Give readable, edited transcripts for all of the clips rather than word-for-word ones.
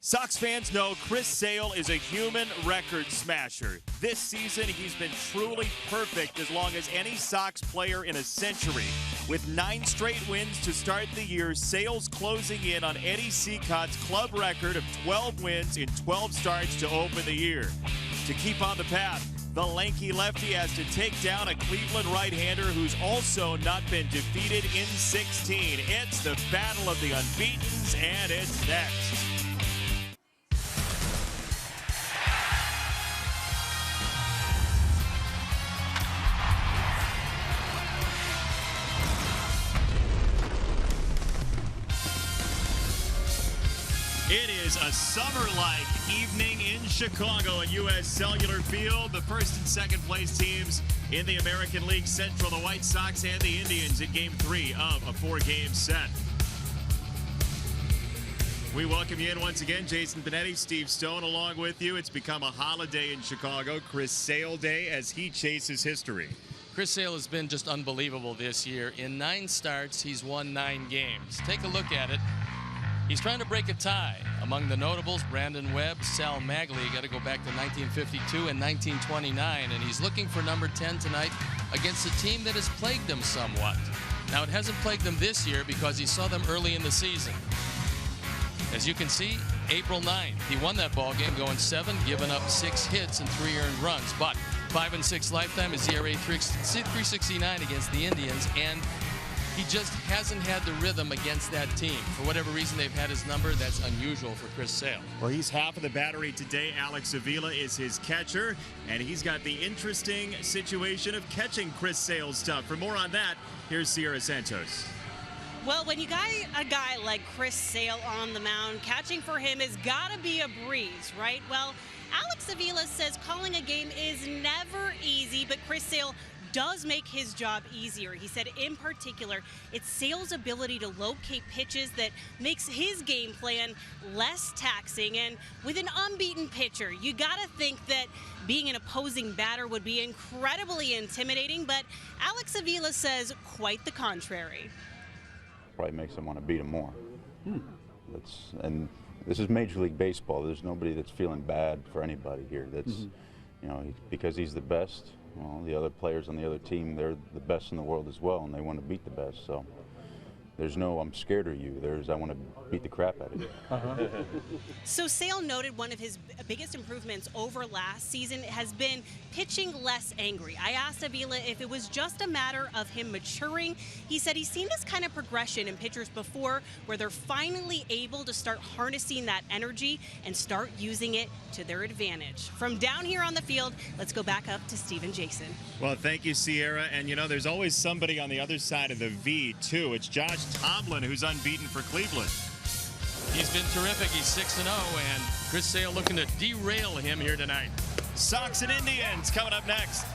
Sox fans know Chris Sale is a human record smasher. This season, he's been truly perfect as long as any Sox player in a century. With 9 straight wins to start the year, Sale's closing in on Eddie Cicott's club record of 12 wins in 12 starts to open the year. To keep on the path, the lanky lefty has to take down a Cleveland right-hander who's also not been defeated in 16. It's the battle of the unbeatens, and it's next. It is a summer-like evening in Chicago at U.S. Cellular Field. The first and second place teams in the American League Central, the White Sox and the Indians in Game 3 of a 4-game set. We welcome you in once again. Jason Benetti, Steve Stone along with you. It's become a holiday in Chicago, Chris Sale Day, as he chases history. Chris Sale has been just unbelievable this year. In 9 starts, he's won 9 games. Take a look at it. He's trying to break a tie. Among the notables, Brandon Webb, Sal Magley, got to go back to 1952 and 1929, and he's looking for number 10 tonight against a team that has plagued them somewhat. Now, it hasn't plagued them this year because he saw them early in the season. As you can see, April 9th, he won that ball game going 7, giving up 6 hits and 3 earned runs, but 5-6 lifetime, his ERA 369 against the Indians, and he just hasn't had the rhythm against that team. For whatever reason they've had his number, that's unusual for Chris Sale. Well, he's half of the battery today. Alex Avila is his catcher, and he's got the interesting situation of catching Chris Sale's stuff. For more on that, here's Sierra Santos. Well, when you got a guy like Chris Sale on the mound, catching for him has got to be a breeze, right? Well, Alex Avila says calling a game is never easy, but Chris Sale does make his job easier. He said in particular, it's Sale's ability to locate pitches that makes his game plan less taxing. And with an unbeaten pitcher, you got to think that being an opposing batter would be incredibly intimidating, but Alex Avila says quite the contrary. Probably makes them want to beat him more. And this is Major League Baseball. There's nobody that's feeling bad for anybody here. That's, you know, because he's the best. Well, the other players on the other team, they're the best in the world as well, and they want to beat the best. So there's no I'm scared of you. There's I want to beat the crap out of you. So Sale noted one of his biggest improvements over last season has been pitching less angry. I asked Avila if it was just a matter of him maturing. He said he's seen this kind of progression in pitchers before where they're finally able to start harnessing that energy and start using it to their advantage. From down here on the field, let's go back up to Steve and Jason. Well, thank you, Sierra. And, you know, there's always somebody on the other side of the V, too. It's Josh Tomlin, who's unbeaten for Cleveland. He's been terrific. He's 6-0, and Chris Sale looking to derail him here tonight. Sox and Indians coming up next.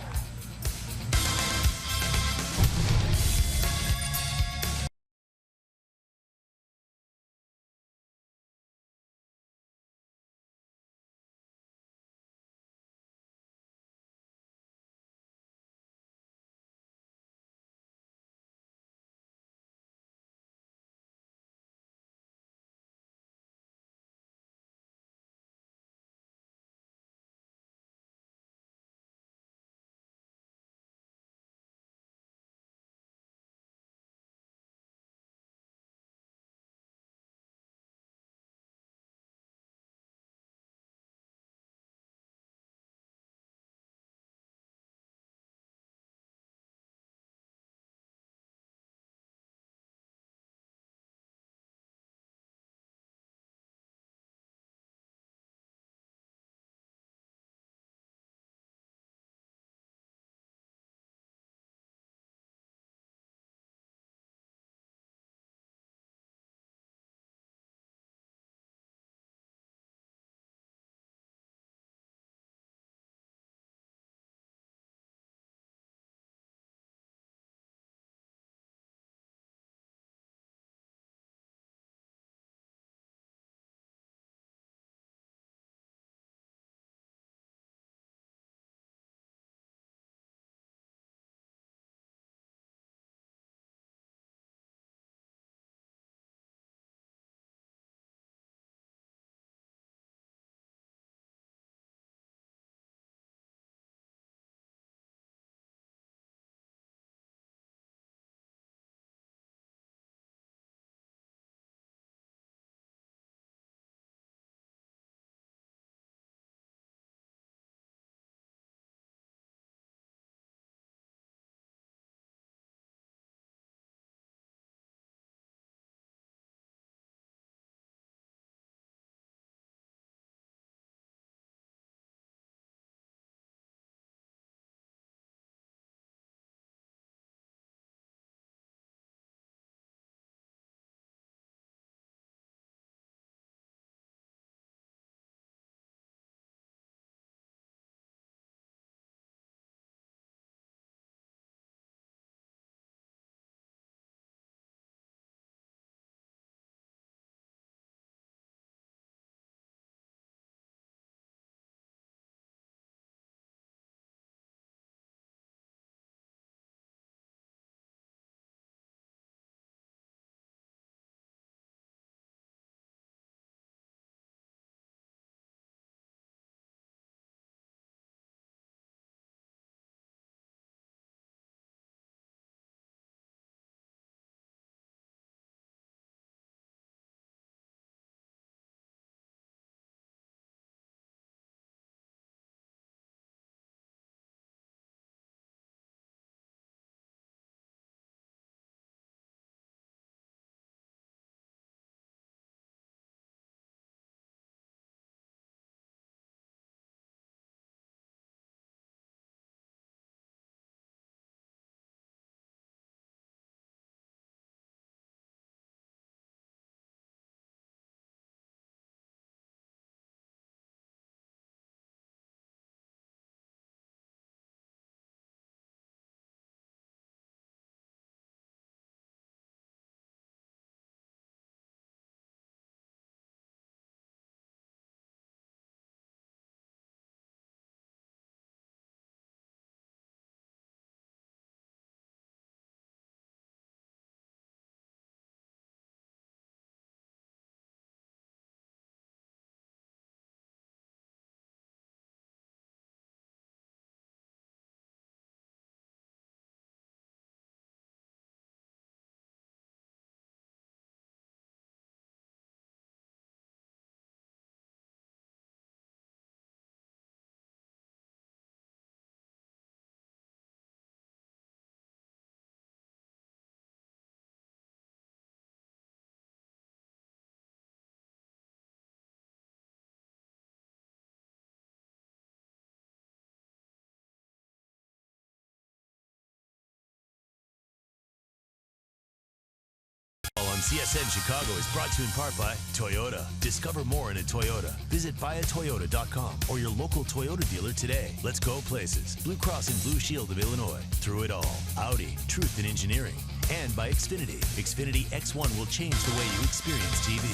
CSN Chicago is brought to you in part by Toyota. Discover more in a Toyota. Visit buyatoyota.com or your local Toyota dealer today. Let's go places. Blue Cross and Blue Shield of Illinois. Through it all. Audi. Truth in engineering. And by Xfinity. Xfinity X1 will change the way you experience TV.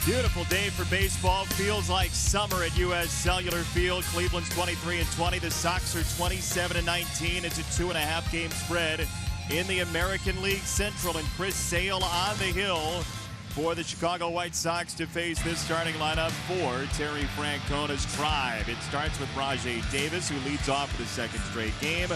Beautiful day for baseball. Feels like summer at U.S. Cellular Field. Cleveland's 23-20. The Sox are 27-19. It's a 2.5 game spread in the American League Central. And Chris Sale on the hill for the Chicago White Sox to face this starting lineup for Terry Francona's Tribe. It starts with Rajai Davis, who leads off for the second straight game.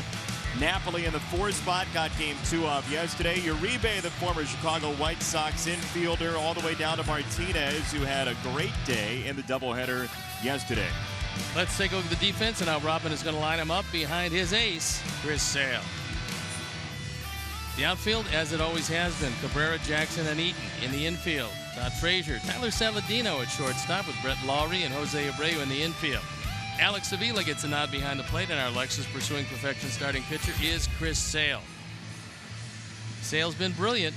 Napoli in the 4 spot, got game 2 off yesterday. Uribe, the former Chicago White Sox infielder, all the way down to Martinez, who had a great day in the doubleheader yesterday. Let's take a look at the defense and how Robin is going to line him up behind his ace, Chris Sale. The outfield, as it always has been, Cabrera, Jackson, and Eaton. In the infield, Todd Frazier, Tyler Saladino at shortstop with Brett Lawrie and Jose Abreu in the infield. Alex Avila gets a nod behind the plate, and our Lexus Pursuing Perfection starting pitcher is Chris Sale. Sale's been brilliant.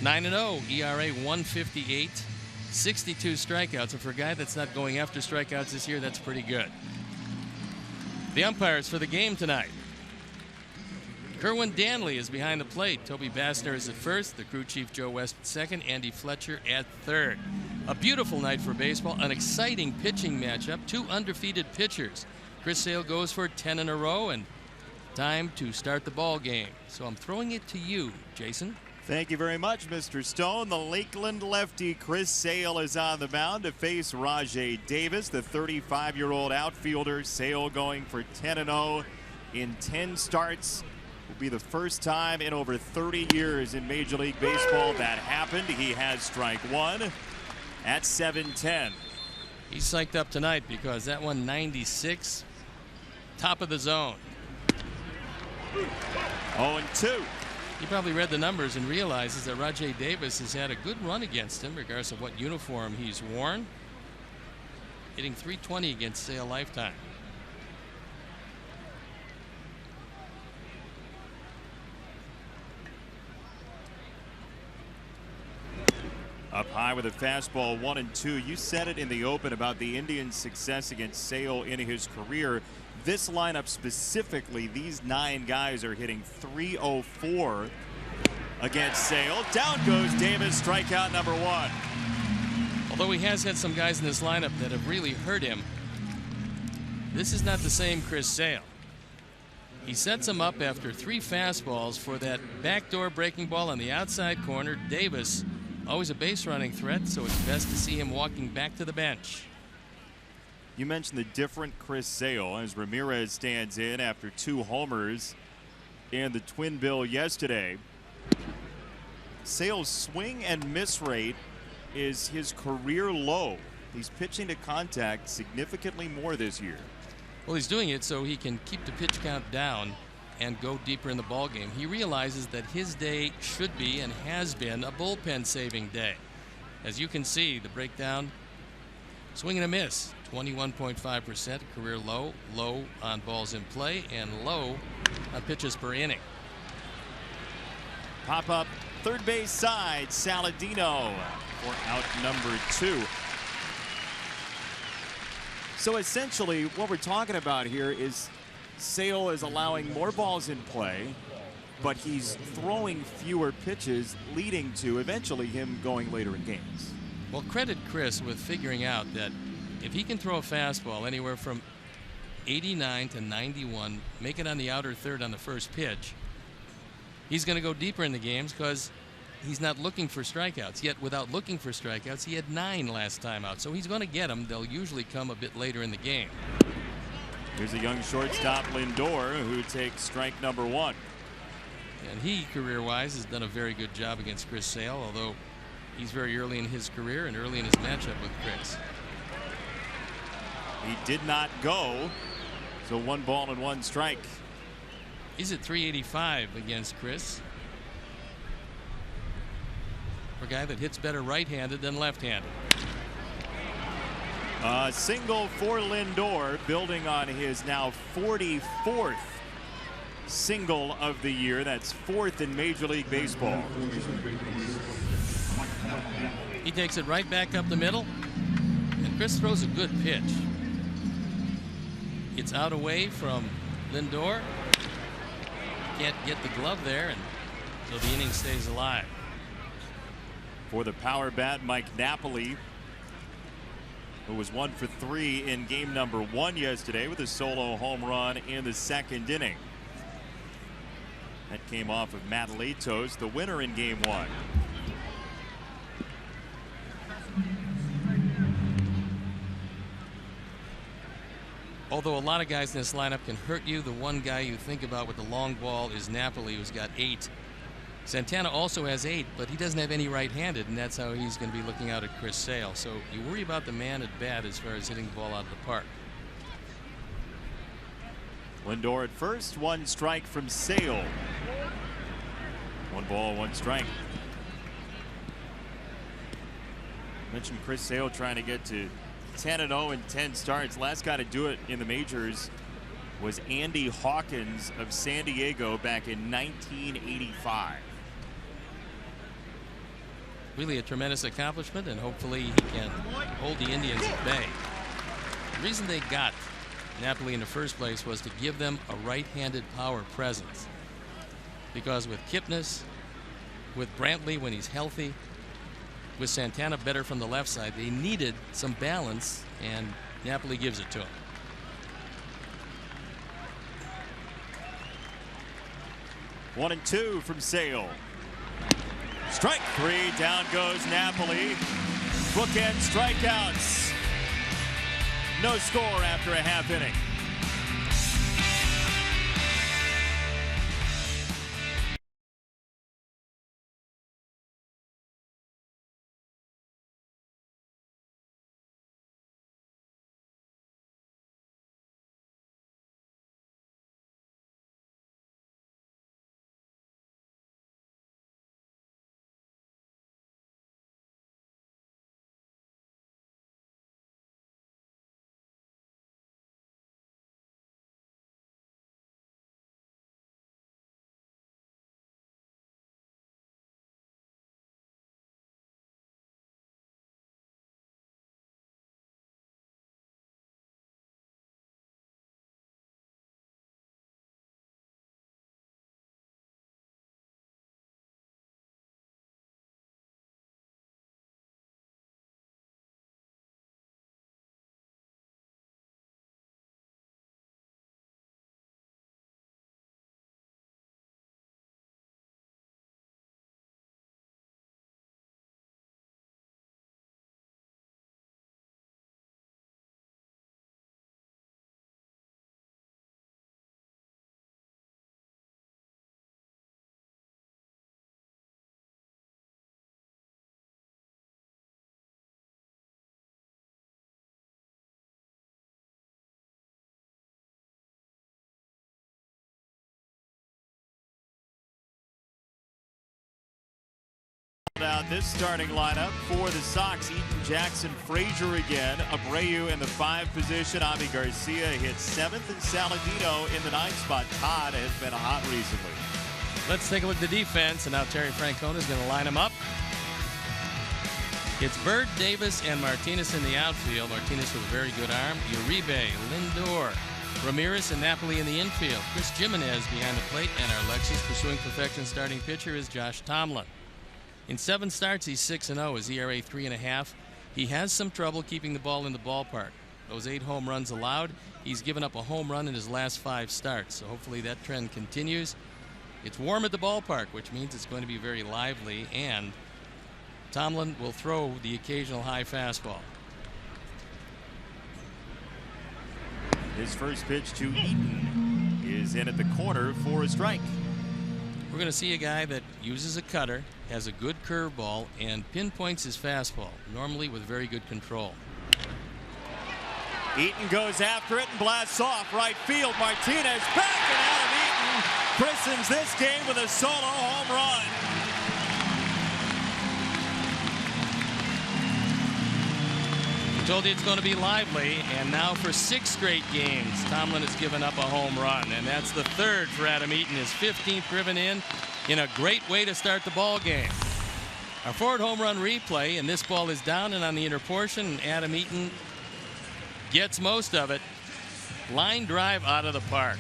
9-0, ERA 158, 62 strikeouts. And for a guy that's not going after strikeouts this year, that's pretty good. The umpires for the game tonight. Kerwin Danley is behind the plate. Toby Bassner is at first. The crew chief Joe West at second. Andy Fletcher at third. A beautiful night for baseball. An exciting pitching matchup. 2 undefeated pitchers. Chris Sale goes for 10 in a row, and time to start the ball game. So I'm throwing it to you, Jason. Thank you very much, Mr. Stone. The Lakeland lefty Chris Sale is on the mound to face Rajai Davis, the 35-year-old outfielder. Sale going for 10-0 in 10 starts. Will be the first time in over 30 years in Major League Baseball that happened. He has strike 1 at 7-10. He's psyched up tonight because that 196, top of the zone. 0-2. He probably read the numbers and realizes that Rajai Davis has had a good run against him, regardless of what uniform he's worn. Hitting .320 against Sale lifetime. Up high with a fastball, 1-2. You said it in the open about the Indians' success against Sale in his career. This lineup specifically, these 9 guys are hitting .304 against Sale. Down goes Davis, strikeout number 1. Although he has had some guys in this lineup that have really hurt him, this is not the same Chris Sale. He sets him up after 3 fastballs for that backdoor breaking ball on the outside corner. Davis, always a base running threat, so it's best to see him walking back to the bench. You mentioned the different Chris Sale as Ramirez stands in after 2 homers in the twin bill yesterday. Sale's swing and miss rate is his career low. He's pitching to contact significantly more this year. Well, he's doing it so he can keep the pitch count down and go deeper in the ball game. He realizes that his day should be and has been a bullpen saving day. As you can see, the breakdown, swing and a miss, 21.5%, career low, low on balls in play, and low on pitches per inning. Pop up third base side, Saladino for out number 2. So essentially what we're talking about here is Sale is allowing more balls in play, but he's throwing fewer pitches, leading to eventually him going later in games. Well, credit Chris with figuring out that if he can throw a fastball anywhere from 89 to 91, make it on the outer third on the first pitch, he's going to go deeper in the games because he's not looking for strikeouts. Yet without looking for strikeouts, he had 9 last time out. So he's going to get them. They'll usually come a bit later in the game. Here's a young shortstop, Lindor, who takes strike number 1. And he, career-wise, has done a very good job against Chris Sale, although he's very early in his career and early in his matchup with Chris. He did not go, so 1 ball and 1 strike. He's at .385 against Chris. For a guy that hits better right-handed than left-handed. A single for Lindor, building on his now 44th single of the year. That's 4th in Major League Baseball. He takes it right back up the middle, and Chris throws a good pitch. It's out away from Lindor. Can't get the glove there, and so the inning stays alive. For the power bat, Mike Napoli, who was 1 for 3 in game number 1 yesterday with a solo home run in the 2nd inning. That came off of Matt Latos, the winner in game 1. Although a lot of guys in this lineup can hurt you, the one guy you think about with the long ball is Napoli, who's got 8. Santana also has 8, but he doesn't have any right-handed, and that's how he's going to be looking out at Chris Sale. So you worry about the man at bat as far as hitting the ball out of the park. Lindor at first, 1 strike from Sale. 1 ball, 1 strike. Mentioned Chris Sale trying to get to 10-0 in 10 starts. Last guy to do it in the majors was Andy Hawkins of San Diego back in 1985. Really a tremendous accomplishment, and hopefully he can hold the Indians at bay. The reason they got Napoli in the first place was to give them a right-handed power presence, because with Kipnis, with Brantley when he's healthy, with Santana better from the left side, they needed some balance, and Napoli gives it to him. One and two from Sale. Strike 3, down goes Napoli. Bookend strikeouts. No score after a half inning. Out this starting lineup for the Sox: Eaton, Jackson, Frazier again, Abreu in the 5 position. Avi Garcia hits 7th, and Saladino in the 9th spot. Todd has been hot recently. Let's take a look at the defense, and now Terry Francona is going to line them up. It's Bird, Davis, and Martinez in the outfield. Martinez with a very good arm. Uribe, Lindor, Ramirez, and Napoli in the infield. Chris Jimenez behind the plate, and our Lexus pursuing perfection starting pitcher is Josh Tomlin. In 7 starts, he's 6-0. His ERA 3.5. He has some trouble keeping the ball in the ballpark. Those 8 home runs allowed. He's given up a home run in his last 5 starts. So hopefully that trend continues. It's warm at the ballpark, which means it's going to be very lively, and Tomlin will throw the occasional high fastball. His first pitch to Eaton is in at the corner for a strike. We're going to see a guy that uses a cutter, has a good curveball, and pinpoints his fastball, normally with very good control. Eaton goes after it and blasts off right field. Martinez back and out of Eaton. Christens this game with a solo home run. told you it's going to be lively, and now for 6 straight games, Tomlin has given up a home run, and that's the 3rd for Adam Eaton, his 15th driven in a great way to start the ball game. Our forward home run replay, and this ball is down and on the inner portion, and Adam Eaton gets most of it. Line drive out of the park.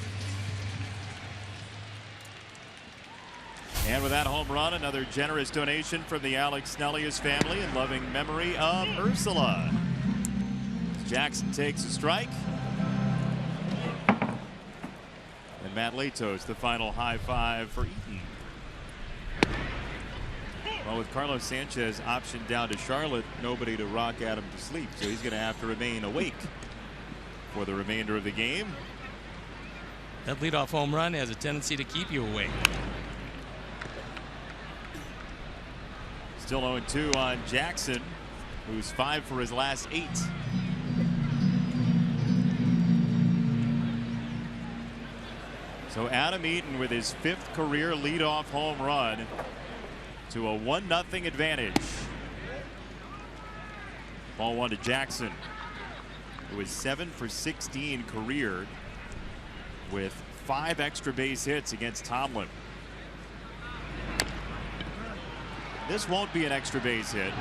And with that home run, another generous donation from the Alex Snellius family in loving memory of Ursula. Jackson takes a strike. And Matt Latos, the final high five for Eaton. Well, with Carlos Sanchez optioned down to Charlotte, nobody to rock Adam to sleep, so he's going to have to remain awake for the remainder of the game. That leadoff home run has a tendency to keep you awake. Still 0-2 on Jackson, who's 5 for his last 8. So Adam Eaton with his 5th career leadoff home run to a 1-0 advantage. Ball 1 to Jackson, who is 7 for 16 career with 5 extra base hits against Tomlin. This won't be an extra base hit,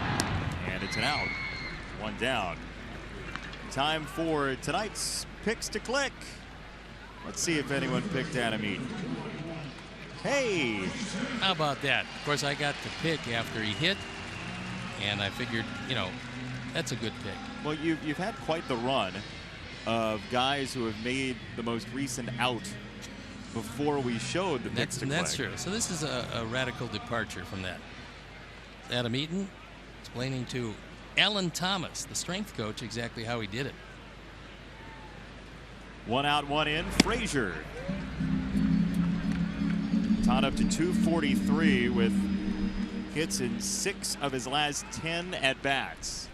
and it's an out. 1 down. Time for tonight's picks to click. Let's see if anyone picked Adam Eaton. Hey! How about that? Of course, I got the pick after he hit, and I figured, that's a good pick. Well, you've had quite the run of guys who have made the most recent out before we showed the picks to click. That's true. So this is a radical departure from that. Adam Eaton explaining to Alan Thomas, the strength coach, exactly how he did it. 1 out, 1 in. Frazier tied up to 243 with hits in 6 of his last 10 at bats.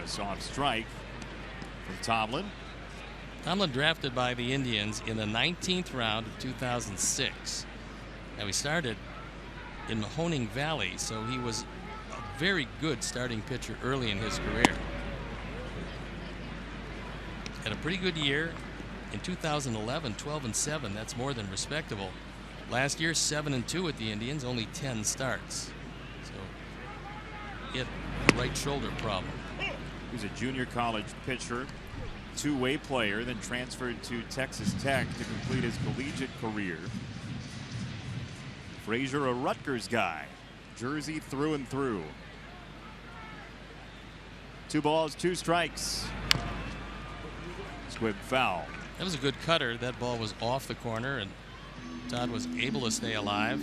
A soft strike from Tomlin. Tomlin drafted by the Indians in the 19th round of 2006. Now he started in Mahoning Valley, so he was a very good starting pitcher early in his career. Had a pretty good year in 2011, 12-7. That's more than respectable. Last year, 7-2 with the Indians, only 10 starts. So he had a right shoulder problem. He's a junior college pitcher, two-way player, then transferred to Texas Tech to complete his collegiate career. Frazier, a Rutgers guy, Jersey through and through. 2 balls, 2 strikes. Squib foul. That was a good cutter. That ball was off the corner, and Todd was able to stay alive.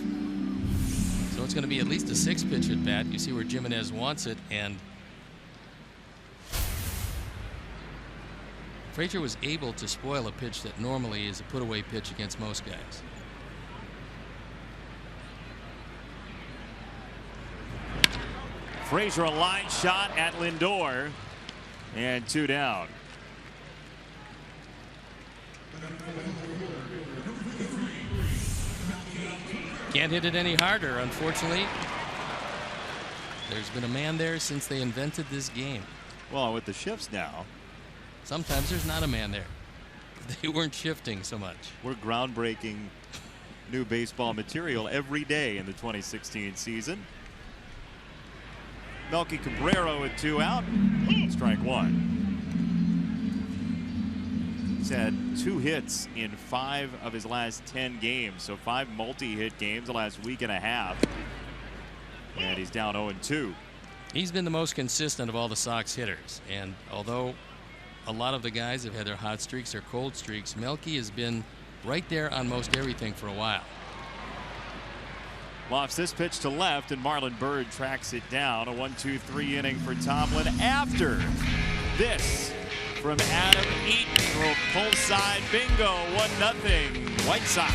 So it's going to be at least a 6-pitch at bat. You see where Jimenez wants it, and Frazier was able to spoil a pitch that normally is a put-away pitch against most guys. Frazier, a line shot at Lindor, and 2 down. Can't hit it any harder, unfortunately. There's been a man there since they invented this game. Well, with the shifts now, sometimes there's not a man there. They weren't shifting so much. We're groundbreaking new baseball material every day in the 2016 season. Melky Cabrera with 2 out. Strike 1. He's had 2 hits in 5 of his last 10 games. So 5 multi-hit games the last week and a half. And he's down 0-2. He's been the most consistent of all the Sox hitters. And although a lot of the guys have had their hot streaks or cold streaks, Melky has been right there on most everything for a while. Lofts this pitch to left, and Marlon Byrd tracks it down. A 1-2-3 inning for Tomlin. After this from Adam Eaton, pull side bingo, 1-0 White Sox.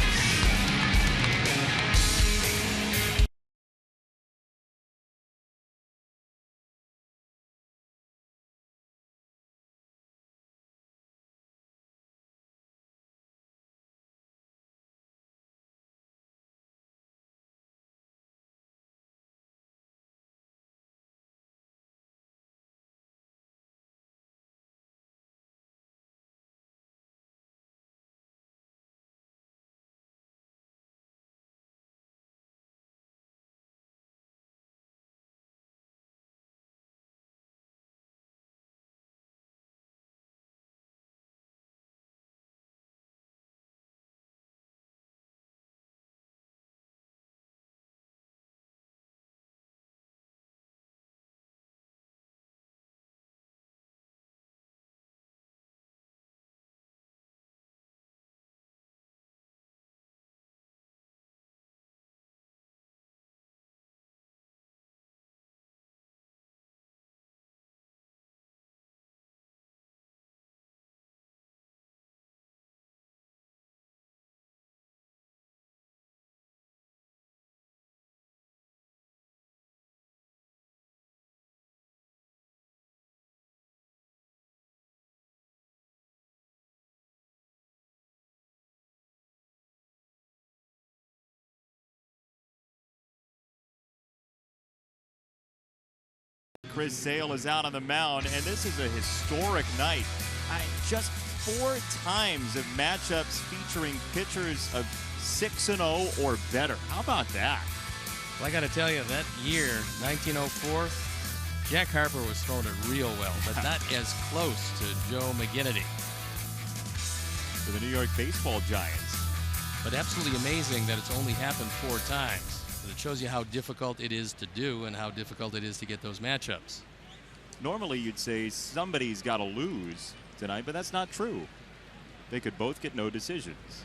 Chris Sale is out on the mound, and this is a historic night. Just 4 times of matchups featuring pitchers of 6-0 or better. How about that? Well, I got to tell you, that year, 1904, Jack Harper was throwing it real well, but not as close to Joe McGinnity. For the New York Baseball Giants. But absolutely amazing that it's only happened 4 times. But it shows you how difficult it is to do and how difficult it is to get those matchups. Normally you'd say somebody's got to lose tonight, but that's not true. They could both get no decisions.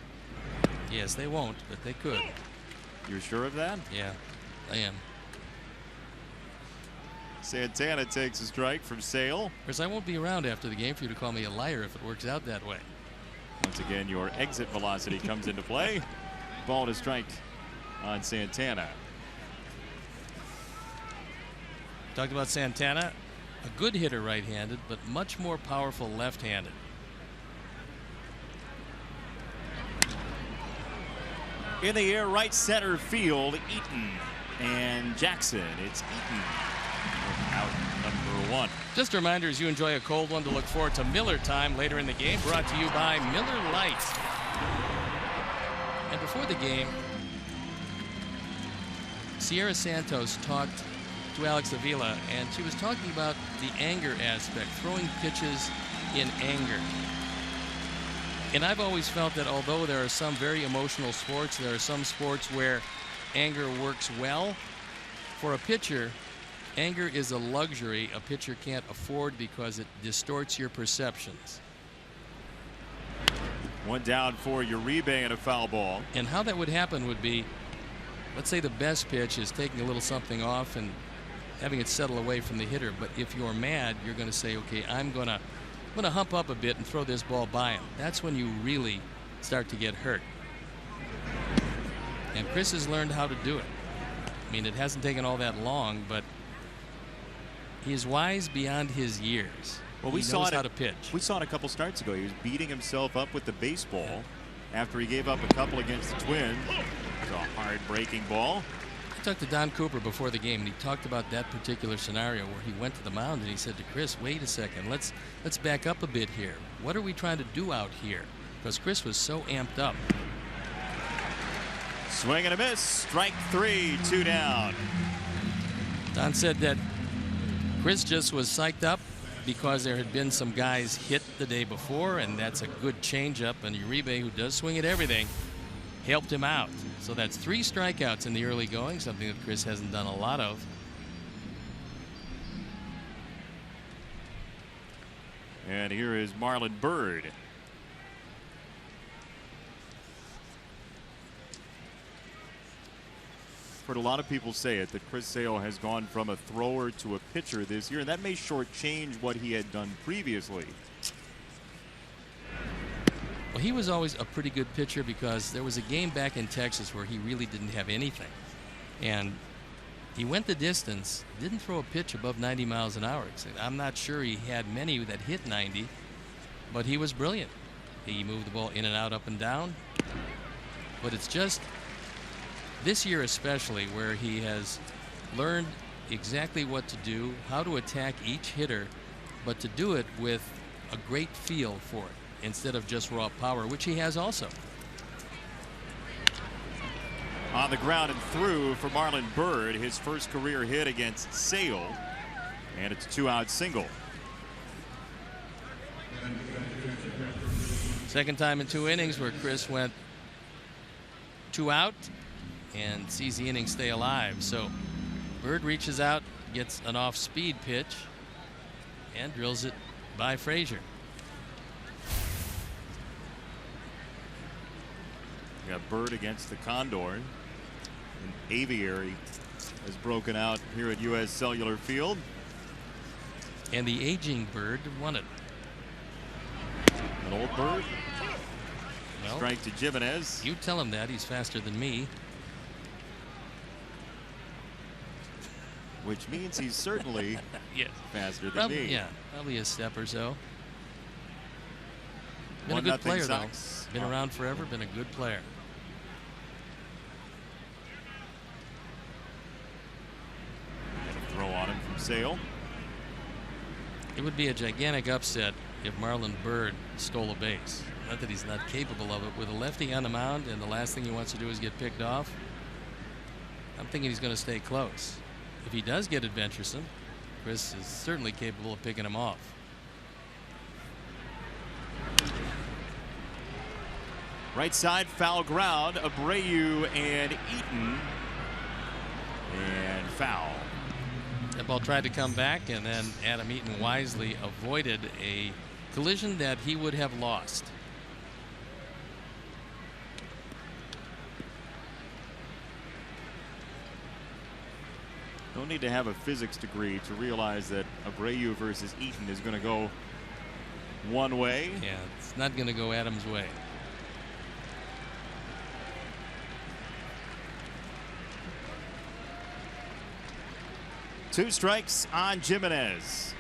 Yes, they won't, but they could. You're sure of that? Yeah, I am. Santana takes a strike from Sale. Of course, I won't be around after the game for you to call me a liar if it works out that way. Once again, your exit velocity comes into play. Ball to strike on Santana. Talked about Santana, a good hitter right-handed, but much more powerful left-handed. In the air, right center field, Eaton and Jackson. It's Eaton out number 1. Just a reminder, as you enjoy a cold one, to look forward to Miller Time later in the game, brought to you by Miller Lite. And before the game, Sierra Santos talked to Alex Avila, and she was talking about the anger aspect, throwing pitches in anger. And I've always felt that although there are some very emotional sports, there are some sports where anger works well. For a pitcher, anger is a luxury a pitcher can't afford because it distorts your perceptions. One down for Uribe and a foul ball. And how that would happen would be, let's say the best pitch is taking a little something off and having it settle away from the hitter. But if you're mad, you're going to say, okay, I'm going to hump up a bit and throw this ball by him. That's when you really start to get hurt. And Chris has learned how to do it. I mean, it hasn't taken all that long, but he is wise beyond his years. Well, he knows how to pitch. We saw it a couple starts ago. He was beating himself up with the baseball after he gave up a couple against the Twins. It was a hard breaking ball. I talked to Don Cooper before the game, and he talked about that particular scenario where he went to the mound and he said to Chris, wait a second, let's back up a bit here. What are we trying to do out here? Because Chris was so amped up. Swing and a miss. Strike 3, 2 down. Don said that Chris just was psyched up because there had been some guys hit the day before, and that's a good changeup, and Uribe, who does swing at everything, helped him out. So that's 3 strikeouts in the early going, something that Chris hasn't done a lot of. And here is Marlon Byrd. Heard a lot of people say it, that Chris Sale has gone from a thrower to a pitcher this year, and that may shortchange what he had done previously. Well, he was always a pretty good pitcher because there was a game back in Texas where he really didn't have anything. And he went the distance, didn't throw a pitch above 90 miles an hour. I'm not sure he had many that hit 90, but he was brilliant. He moved the ball in and out, up and down. But it's just this year especially where he has learned exactly what to do, how to attack each hitter, but to do it with a great feel for it instead of just raw power, which he has also. On the ground and through for Marlon Byrd, his first career hit against Sale, and it's a 2-out single. Second time in 2 innings where Chris went 2 out and sees the inning stay alive. So Byrd reaches out, gets an off-speed pitch, and drills it by Frazier. We got Byrd against the Condor. An aviary has broken out here at U.S. Cellular Field. And the aging Byrd won it. An old Byrd. Well, strike to Jimenez. You tell him that. He's faster than me. Which means he's certainly yes. faster than me. Yeah, probably a step or so. Been 1-0 a good player, Sox. though. Been around forever, been a good player. Throw on him from Sale. It would be a gigantic upset if Marlon Byrd stole a base. Not that he's not capable of it. With a lefty on the mound and the last thing he wants to do is get picked off, I'm thinking he's going to stay close. If he does get adventuresome, Chris is certainly capable of picking him off. Right side, foul ground. Abreu and Eaton. And foul. That ball tried to come back, and then Adam Eaton wisely avoided a collision that he would have lost. Don't need to have a physics degree to realize that Abreu versus Eaton is going to go one way. Yeah, it's not going to go Adams' way. Two strikes on Jimenez.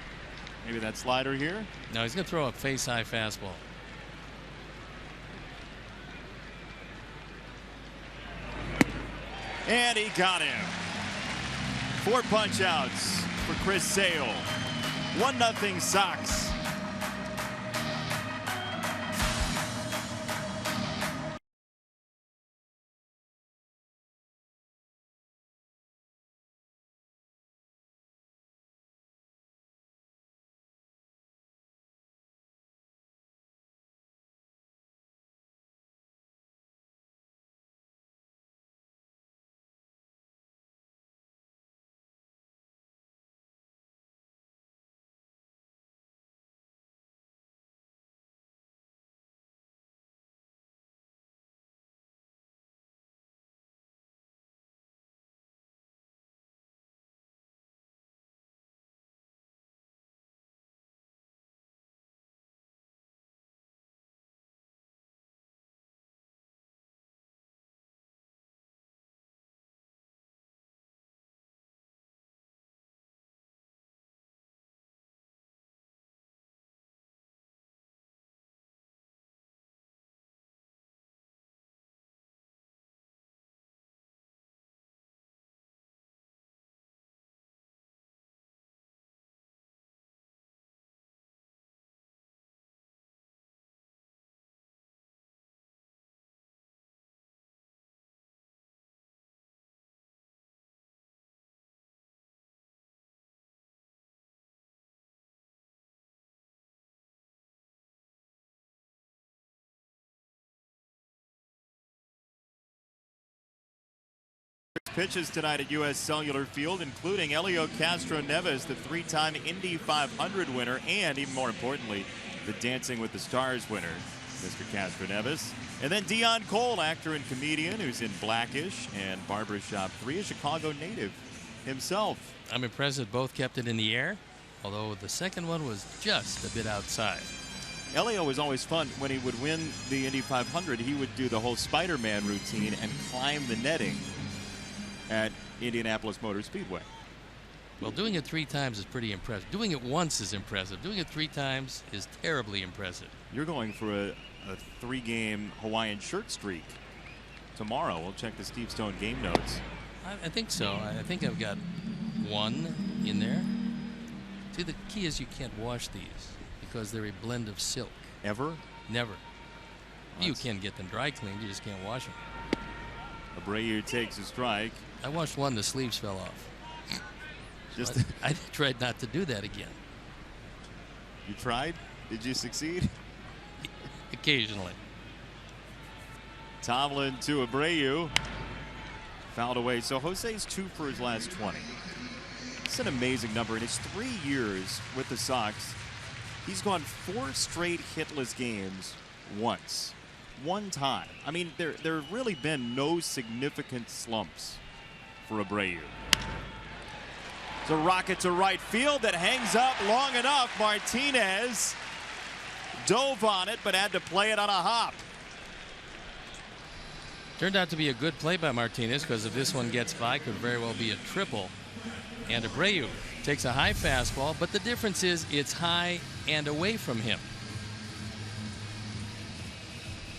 Maybe that slider here. No, he's going to throw a face-high fastball. And he got him. 4 punch outs for Chris Sale. 1-0 Sox. Pitches tonight at U.S. Cellular Field, including Elio Castro Neves, the 3-time Indy 500 winner, and even more importantly, the Dancing with the Stars winner, Mr. Castro Neves. And then Dion Cole, actor and comedian who's in Blackish and Barbershop 3, a Chicago native himself. I'm impressed that both kept it in the air, although the second one was just a bit outside. Elio was always fun. When he would win the Indy 500, he would do the whole Spider-Man routine and climb the netting at Indianapolis Motor Speedway. Well, doing it 3 times is pretty impressive. Doing it once is impressive. Doing it 3 times is terribly impressive. You're going for a 3-game Hawaiian shirt streak tomorrow. We'll check the Steve Stone game notes. I think so. I think I've got 1 in there. See, the key is you can't wash these because they're a blend of silk. Ever? Never. You can get them dry cleaned, you just can't wash them. Abreu takes a strike. I washed 1, the sleeves fell off. Just I tried not to do that again. You tried? Did you succeed? Occasionally. Tomlin to Abreu. Fouled away. So Jose's 2 for his last 20. It's an amazing number. In his 3 years with the Sox, he's gone 4 straight hitless games once. 1 time. I mean, there have really been no significant slumps for Abreu. It's a rocket to right field that hangs up long enough. Martinez dove on it, but had to play it on a hop. Turned out to be a good play by Martinez, because if this one gets by, could very well be a triple. And Abreu takes a high fastball, but the difference is it's high and away from him.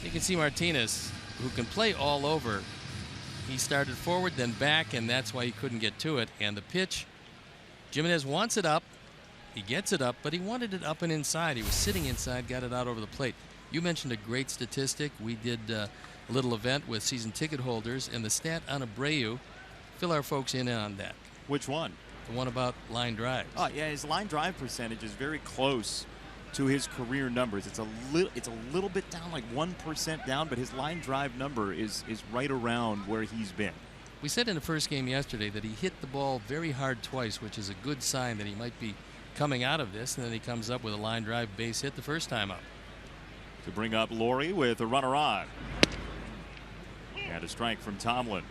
You can see Martinez, who can play all over. He started forward, then back, and that's why he couldn't get to it. And the pitch, Jimenez wants it up, He gets it up, but he wanted it up and inside. He was sitting inside, got it out over the plate. You mentioned a great statistic. We did a little event with season ticket holders, and the stat on Abreu, fill our folks in on that. Which one? The one about line drives. Oh, yeah, his line drive percentage is very close to his career numbers. It's a little bit down, like 1% down, but his line drive number is right around where he's been. We said in the first game yesterday that he hit the ball very hard twice, which is a good sign that he might be coming out of this, and then he comes up with a line drive base hit the first time up. To bring up Laurie with a runner on. And a strike from Tomlin.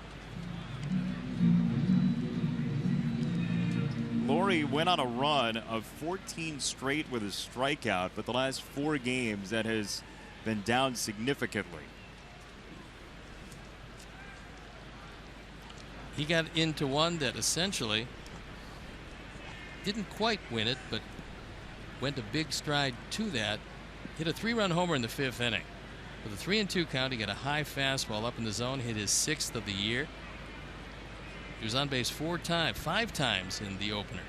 Laurie went on a run of 14 straight with a strikeout, but the last 4 games that has been down significantly. He got into one that essentially didn't quite win it, but went a big stride to that. Hit a 3-run homer in the 5th inning. With a 3-2 count, he got a high fastball up in the zone, hit his 6th of the year. He was on base 5 times in the opener.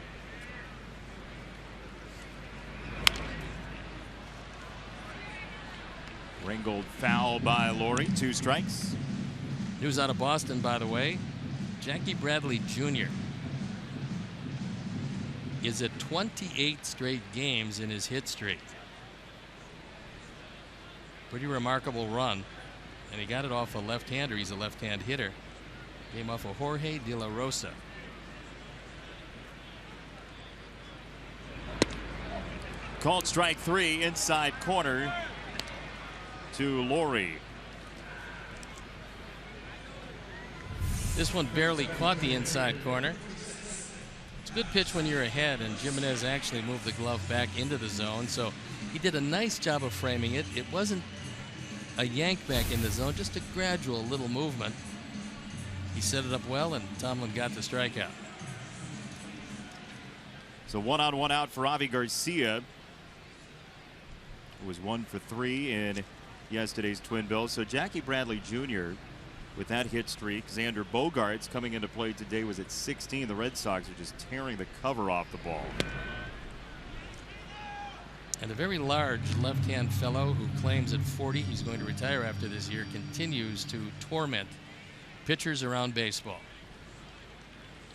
Ringgold foul by Laurie. 2 strikes. News out of Boston, by the way. Jackie Bradley Jr. is at 28 straight games in his hit streak. Pretty remarkable run. And he got it off a left-hander. He's a left-hand hitter. Came off of Jorge De La Rosa. Called strike 3, inside corner to Laurie. This one barely caught the inside corner. It's a good pitch when you're ahead, and Jimenez actually moved the glove back into the zone, so he did a nice job of framing it. It wasn't a yank back in the zone, just a gradual little movement. He set it up well, and Tomlin got the strikeout. So 1 on 1 out for Avi Garcia, who was 1 for 3 in yesterday's twin bill. So Jackie Bradley Jr. with that hit streak. Xander Bogaerts coming into play today was at 16. The Red Sox are just tearing the cover off the ball. And a very large left-hand fellow who claims at 40 he's going to retire after this year continues to torment pitchers around baseball.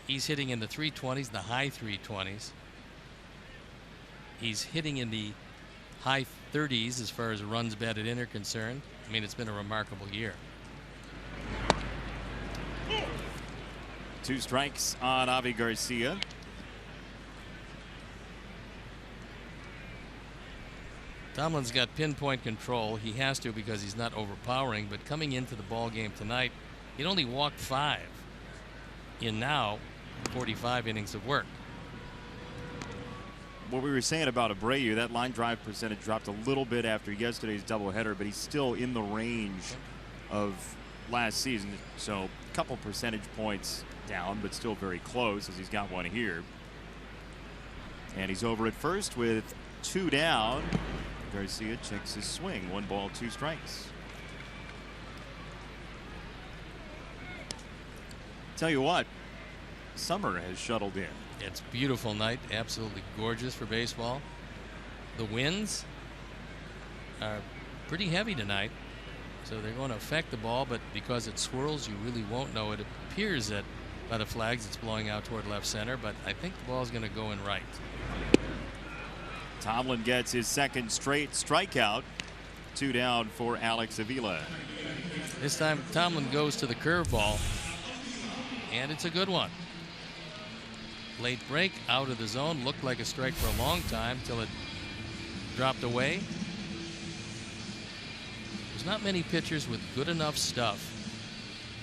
He's hitting in the 320s, the high 320s. He's hitting in the high 30s as far as runs batted in are concerned. I mean, it's been a remarkable year. 2 strikes on Avi Garcia. Tomlin's got pinpoint control. He has to because he's not overpowering, but coming into the ball game tonight, he'd only walked 5 in now 45 innings of work. What we were saying about Abreu, that line drive percentage dropped a little bit after yesterday's doubleheader, but he's still in the range of last season. So a couple percentage points down, but still very close, as he's got one here. And he's over at first with 2 down. Garcia checks his swing. 1 ball, 2 strikes. Tell you what, summer has shuttled in. It's a beautiful night, absolutely gorgeous for baseball. The winds are pretty heavy tonight, so they're going to affect the ball, but because it swirls, you really won't know. It appears that by the flags it's blowing out toward left center, but I think the ball's going to go in right. Tomlin gets his 2nd straight strikeout. 2 down for Alex Avila. This time Tomlin goes to the curveball, and it's a good one. Late break out of the zone, looked like a strike for a long time till it dropped away. There's not many pitchers with good enough stuff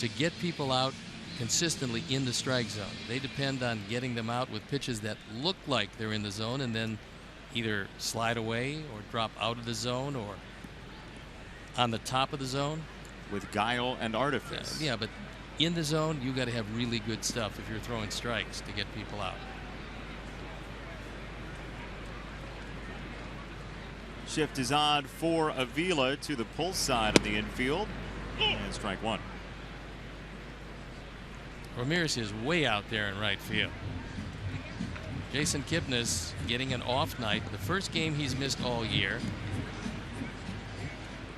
to get people out consistently in the strike zone. They depend on getting them out with pitches that look like they're in the zone and then either slide away or drop out of the zone or on the top of the zone. With guile and artifice. Yeah, but in the zone, you got to have really good stuff if you're throwing strikes to get people out. Shift is on for Avila to the pull side of the infield. And strike 1. Ramirez is way out there in right field. Jason Kipnis getting an off night. The first game he's missed all year.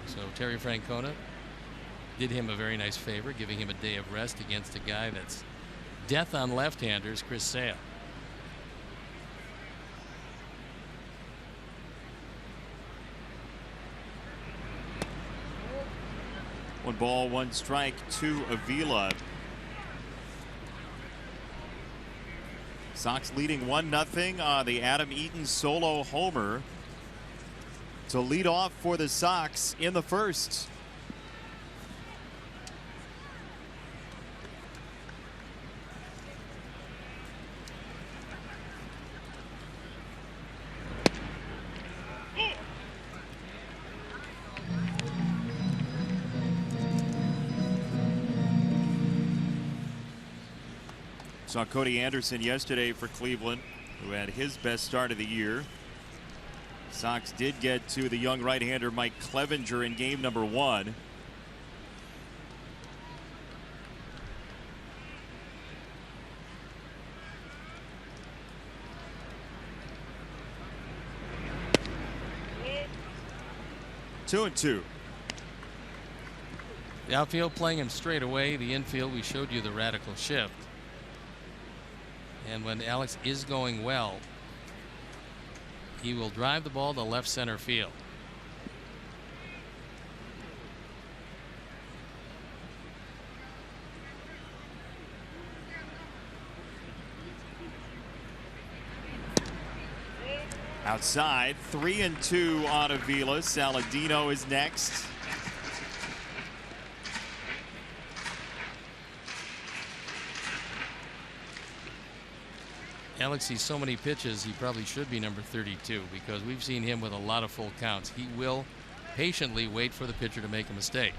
So Terry Francona did him a very nice favor, giving him a day of rest against a guy that's death on left-handers, Chris Sale. 1 ball, 1 strike to Avila. Sox leading 1-0 on the Adam Eaton solo homer to lead off for the Sox in the first. Saw Cody Anderson yesterday for Cleveland, who had his best start of the year. Sox did get to the young right-hander Mike Clevenger in game number 1. Two and two. The outfield playing him straight away. The infield, we showed you the radical shift. And when Alex is going well, he will drive the ball to left center field. Outside, 3 and 2 on Avila. Saladino is next. Alex sees so many pitches, he probably should be number 32, because we've seen him with a lot of full counts. He will patiently wait for the pitcher to make a mistake.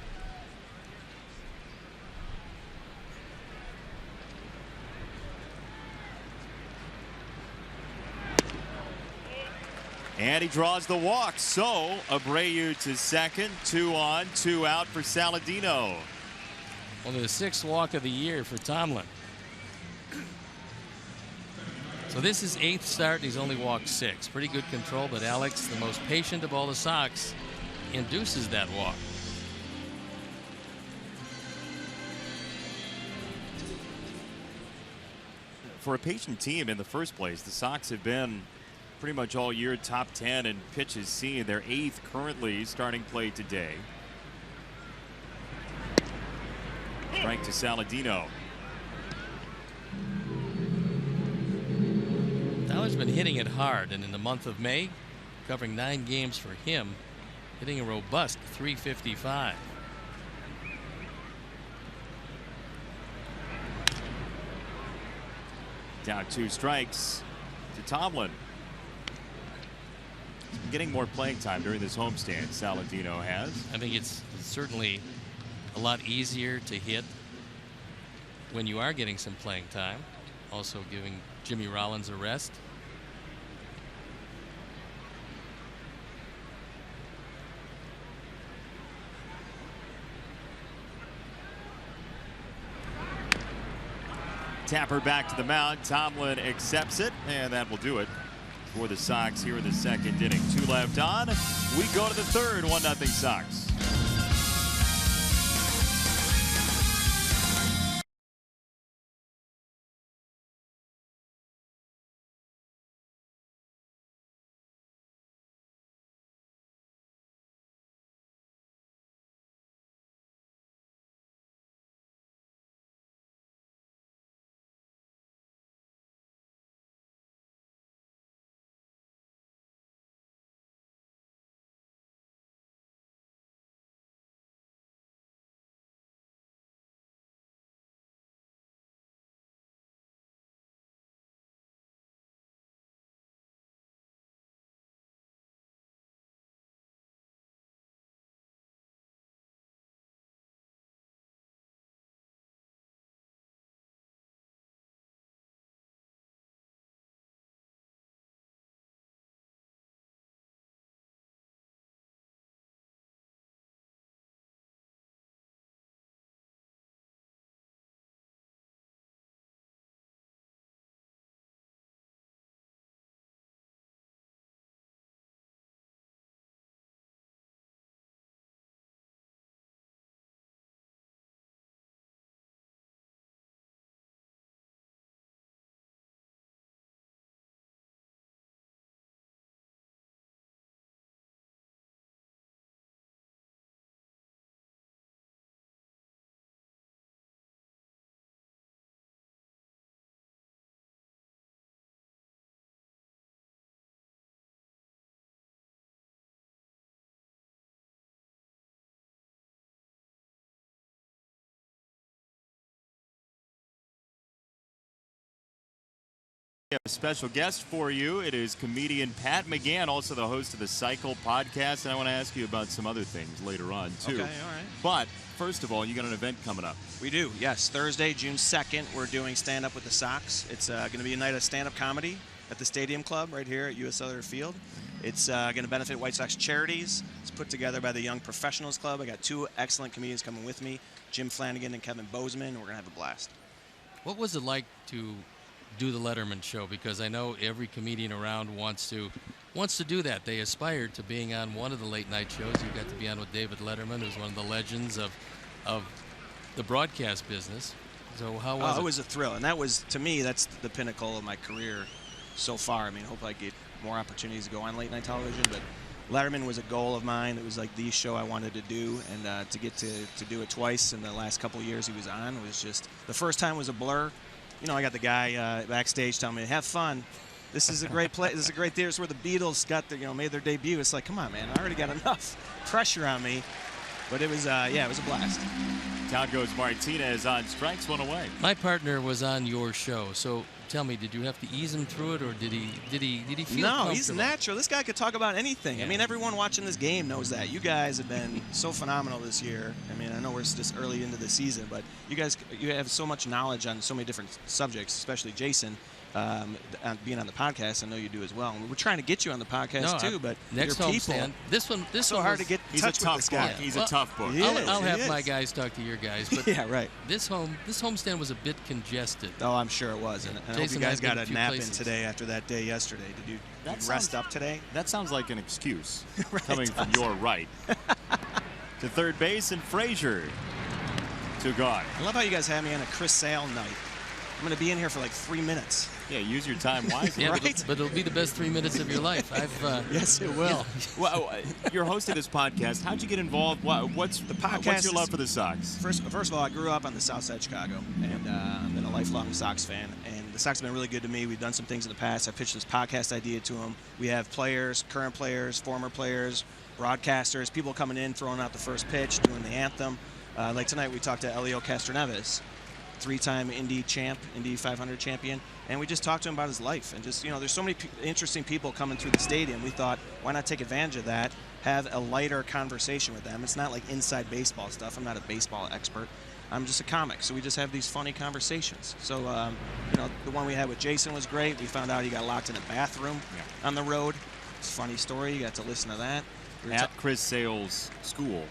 And he draws the walk. So Abreu to second. 2 on, 2 out for Saladino. Only the 6th walk of the year for Tomlin. So this is 8th start, and he's only walked 6. Pretty good control, but Alex, the most patient of all the Sox, induces that walk. For a patient team in the first place, the Sox have been pretty much all year top 10 in pitches seen. They're 8th currently starting play today. Strike to Saladino. Tyler's been hitting it hard, and in the month of May, covering 9 games for him, hitting a robust .355. Down 2 strikes to Tomlin. He's been getting more playing time during this homestand, Saladino has. I think it's certainly a lot easier to hit when you are getting some playing time. Also giving Jimmy Rollins a rest. Tapper back to the mound. Tomlin accepts it, and that will do it for the Sox here in the second inning. 2 left on. We go to the third. 1-0 Sox. We have a special guest for you. It is comedian Pat McGann, also the host of the Cycle podcast. And I want to ask you about some other things later on, too. Okay, all right. But first of all, you got an event coming up. We do, yes. Thursday, June 2nd, we're doing Stand Up with the Sox. It's going to be a night of stand-up comedy at the Stadium Club right here at U.S. Cellular Field. It's going to benefit White Sox charities. It's put together by the Young Professionals Club. I got two excellent comedians coming with me, Jim Flanagan and Kevin Bozeman. We're going to have a blast. What was it like to do the Letterman show? Because I know every comedian around wants to do that. They aspired to being on one of the late night shows. You got to be on with David Letterman, who's one of the legends of the broadcast business. So how was it? It was a thrill, and that was, to me, that's the pinnacle of my career so far. I mean, hope I get more opportunities to go on late night television, but Letterman was a goal of mine. It was like the show I wanted to do, and to get to do it twice in the last couple of years he was on was just, the first time was a blur. You know, I got the guy backstage telling me, have fun. This is a great place. This is a great theater. It's where the Beatles got made their debut. It's like, come on, man. I already got enough pressure on me. But it was, it was a blast. Down goes Martinez on strikes one away. My partner was on your show, so tell me, did you have to ease him through it, or did he feel No, comfortable? he's natural. This guy could talk about anything. Yeah. I mean, everyone watching this game knows that. You guys have been so phenomenal this year. I mean, I know we're just early into the season, but you have so much knowledge on so many different subjects, especially Jason. Being on the podcast, I know you do as well. And we're trying to get you on the podcast too, but next your people. homestand. This one so was hard to get in touch with this guy. He's a tough book. I'll have my guys talk to your guys, but yeah, right. This homestand was a bit congested. Oh, I'm sure it was. And I hope you guys got a nap in today after that day yesterday. Did you rest up today? That sounds like an excuse Right, coming from your right. To third base, and Frazier to gone. I love how you guys have me on a Chris Sale night. I'm going to be in here for like 3 minutes. Yeah, use your time wisely. Yeah, right? but it'll be the best 3 minutes of your life. Yes, it will. Well, you're hosting this podcast. How'd you get involved? What's The podcast What's your love for the Sox? First of all, I grew up on the south side of Chicago, and I've been a lifelong Sox fan. And the Sox have been really good to me. We've done some things in the past. I pitched this podcast idea to them. We have players, current players, former players, broadcasters, people coming in, throwing out the first pitch, doing the anthem. Like tonight, we talked to Elio Castroneves, three-time Indy 500 champion, and we just talked to him about his life. And just, there's so many interesting people coming through the stadium. We thought, why not take advantage of that, have a lighter conversation with them. It's not like inside baseball stuff. I'm not a baseball expert. I'm just a comic, so we just have these funny conversations. So, the one we had with Jason was great. We found out he got locked in a bathroom on the road. It's a funny story. You got to listen to that. At Chris Sale's school.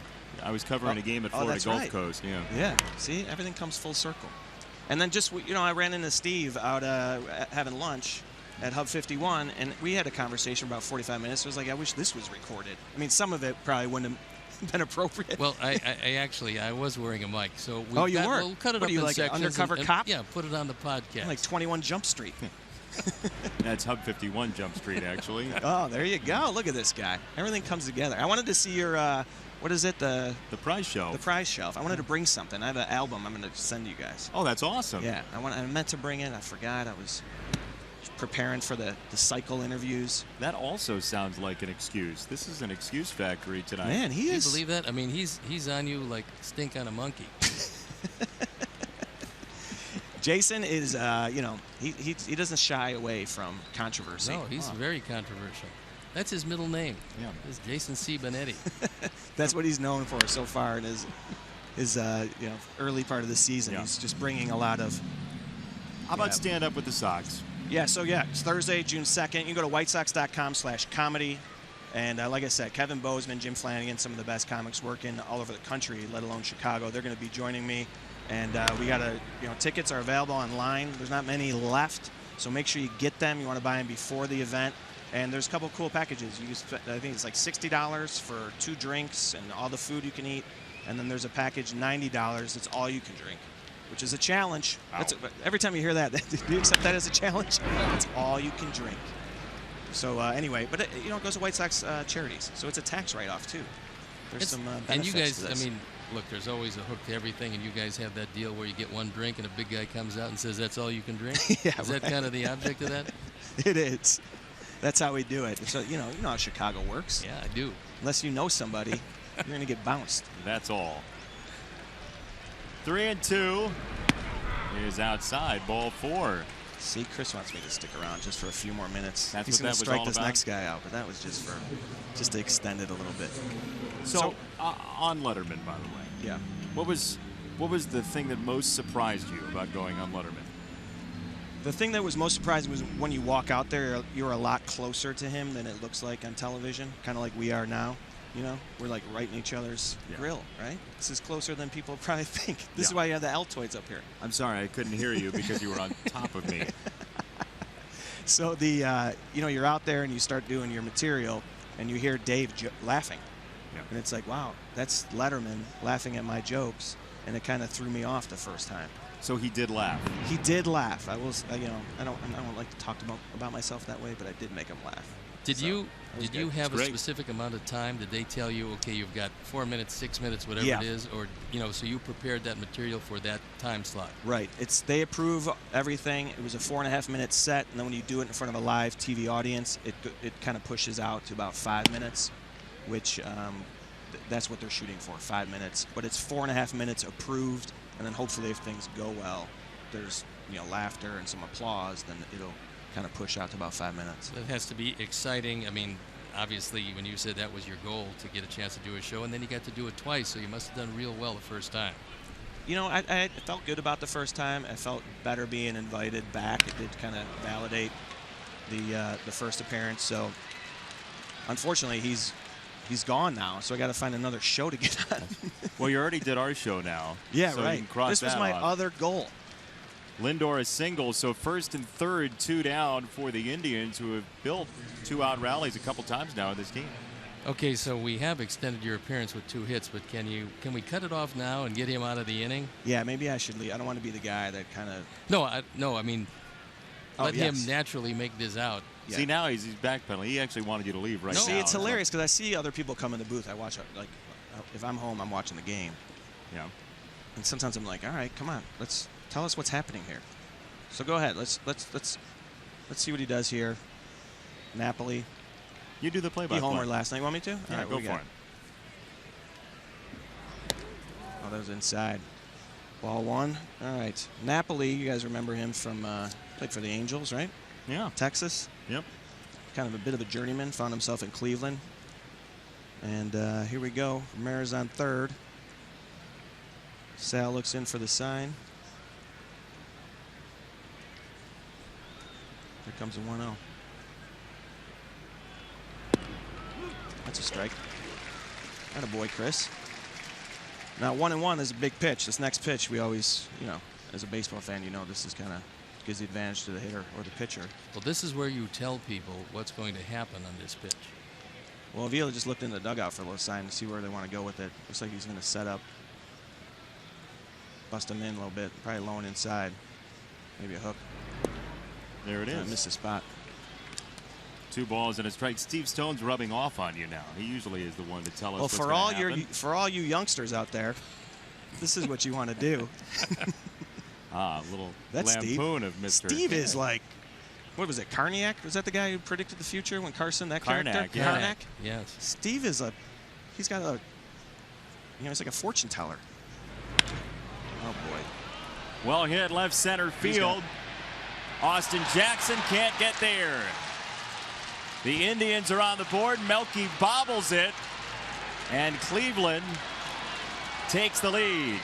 I was covering a game at Florida Gulf Coast. Yeah. See, everything comes full circle. And then just, I ran into Steve out having lunch at Hub 51, and we had a conversation for about 45 minutes. It was like, I wish this was recorded. I mean, some of it probably wouldn't have been appropriate. Well, I was wearing a mic, so you were? We'll cut it What up are you, in like an sections. undercover cop? Yeah, put it on the podcast. Like 21 Jump Street. That's Hub 51 Jump Street, actually. Oh, there you go. Look at this guy. Everything comes together. I wanted to see your, what is it? The prize shelf. The prize shelf. I wanted to bring something. I have an album I'm going to send you guys. Oh, that's awesome. Yeah, I meant to bring it. I forgot. I was preparing for the cycle interviews. That also sounds like an excuse. This is an excuse factory tonight. Man, he is. Can you believe that? I mean, he's on you like stink on a monkey. Jason is, he doesn't shy away from controversy. No, he's very controversial. That's his middle name. Yeah. It's Jason C. Benetti. That's what he's known for so far in his early part of the season. Yeah. He's just bringing a lot of. How about Stand Up with the Sox? Yeah, it's Thursday, June 2nd. You can go to whitesox.com/comedy. And like I said, Kevin Bozeman, Jim Flanagan, some of the best comics working all over the country, let alone Chicago. They're going to be joining me. And we got tickets are available online. There's not many left, so make sure you get them. You want to buy them before the event. And there's a couple cool packages. I think it's like $60 for 2 drinks and all the food you can eat. And then there's a package, $90. It's all you can drink, which is a challenge. Wow. Every time you hear that, do you accept that as a challenge? It's all you can drink. So anyway, but it goes to White Sox charities, so it's a tax write-off too. There's some benefits and you guys, to this. I mean, look, there's always a hook to everything, and you guys have that deal where you get one drink and a big guy comes out and says that's all you can drink. Yeah, is that kind of the object of that? It is. That's how we do it. So you know how Chicago works. Yeah, I do. Unless you know somebody, you're gonna get bounced. That's all. 3-2 is outside. Ball 4. See, Chris wants me to stick around just for a few more minutes. That's He's what going that to was strike all this about? next guy out, but that was just to extend it a little bit. So on Letterman, by the way, Yeah. what was the thing that most surprised you about going on Letterman? The thing that was most surprising was when you walk out there, you're a lot closer to him than it looks like on television, kind of like we are now. You know, we're like right in each other's grill, right? This is closer than people probably think. This is why you have the Altoids up here. I'm sorry, I couldn't hear you because you were on top of me. So the you know, you're out there and you start doing your material, and you hear Dave laughing, and it's like, wow, that's Letterman laughing at my jokes, and it kind of threw me off the first time. So he did laugh. He did laugh. I was, you know, I don't like to talk about myself that way, but I did make him laugh. Did you have a great. specific amount of time? Did they tell you, okay, you've got 4 minutes, 6 minutes, whatever it is, or so you prepared that material for that time slot? Right. They approve everything. It was a 4.5 minute set, and then when you do it in front of a live TV audience, it kind of pushes out to about 5 minutes, which that's what they're shooting for, 5 minutes. But it's 4.5 minutes approved, and then hopefully if things go well, there's laughter and some applause, then it'll kind of push out to about 5 minutes. That has to be exciting. I mean, obviously, when you said that was your goal to get a chance to do a show, and then you got to do it twice, so you must have done real well the first time. I felt good about the first time. I felt better being invited back. It did kind of validate the first appearance. So, unfortunately, he's gone now. So I got to find another show to get on. Well, you already did our show now. Yeah, so right. You can cross This was that my off. other goal. Lindor is single, so first and third, 2 down for the Indians, who have built 2-out rallies a couple times now in this team. Okay, so we have extended your appearance with 2 hits, but can we cut it off now and get him out of the inning? Yeah, maybe I should leave. I don't want to be the guy that kind of. No, I mean, let him naturally make this out. Yeah. See, now he's backpedaling. He actually wanted you to leave right now. See, it's hilarious because I see other people come in the booth. I watch, like, if I'm home, I'm watching the game. Yeah. And sometimes I'm like, all right, come on, tell us what's happening here. So go ahead. Let's see what he does here. Napoli. You do the play-by-play. He homered last night. You want me to? Yeah, all right, go for it. Oh, that was inside. Ball 1. All right. Napoli, you guys remember him from played for the Angels, right? Yeah. Texas. Yep. Kind of a bit of a journeyman. Found himself in Cleveland. And here we go. Ramirez on third. Sal looks in for the sign. Here comes a 1-0. That's a strike. Attaboy, Chris. Now 1-1 is a big pitch. This next pitch, we always, as a baseball fan, this is kind of gives the advantage to the hitter or the pitcher. Well, this is where you tell people what's going to happen on this pitch. Well, Avila just looked in the dugout for a little sign to see where they want to go with it. Looks like he's going to set up, bust him in a little bit, probably low and inside. Maybe a hook. There it is. Missed the spot. 2 balls and a strike. Steve Stone's rubbing off on you now. He usually is the one to tell us what's Well, going to happen. for all you youngsters out there, this is what you want to do. A little That's lampoon of Mr. Steve is like, what was it, Carniac? Was that the guy who predicted the future when Carson, that character? Carnac, yeah. Carnac? Yes. Steve is he's got he's like a fortune teller. Oh, boy. Well hit left center field. Austin Jackson can't get there. The Indians are on the board. Melky bobbles it, and Cleveland takes the lead.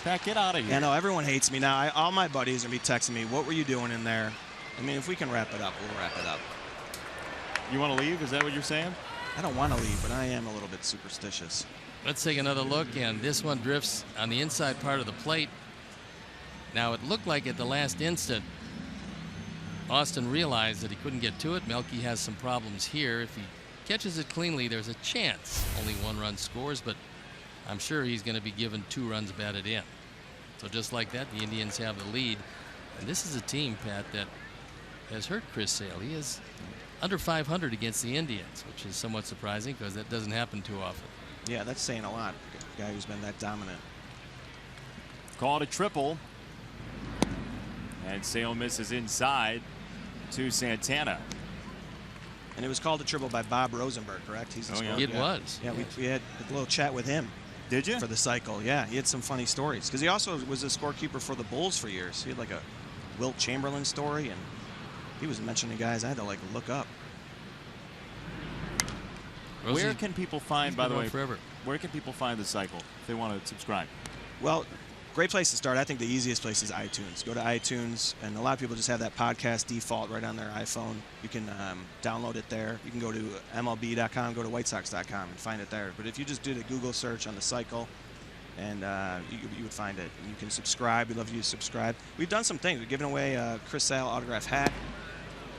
Pat, get out of here. Yeah, no, everyone hates me now. All my buddies are texting me, what were you doing in there? I mean, if we can wrap it up, we'll wrap it up. You want to leave? Is that what you're saying? I don't want to leave, but I am a little bit superstitious. Let's take another look, and this one drifts on the inside part of the plate. Now, it looked like at the last instant, Austin realized that he couldn't get to it. Melky has some problems here. If he catches it cleanly, there's a chance only 1 run scores, but I'm sure he's going to be given 2 runs batted in. So just like that, the Indians have the lead. And this is a team, Pat, that has hurt Chris Sale. He is under 500 against the Indians, which is somewhat surprising because that doesn't happen too often. Yeah, that's saying a lot. A guy who's been that dominant. Called a triple. And Sale misses inside to Santana. And it was called a triple by Bob Rosenberg, correct? He's the scorer. It was. Yeah, we had a little chat with him. Did you? For the cycle, yeah. He had some funny stories. Because he also was a scorekeeper for the Bulls for years. He had like a Wilt Chamberlain story, and he was mentioning guys I had to like look up. Where can people find, by the way, forever. where can people find the cycle if they want to subscribe? Well, great place to start. I think the easiest place is iTunes. Go to iTunes, and a lot of people just have that podcast default right on their iPhone. You can download it there. You can go to MLB.com, go to WhiteSox.com, and find it there. But if you just did a Google search on the cycle, and you would find it. And you can subscribe. We'd love you to subscribe. We've done some things. We've given away a Chris Sale autograph hat.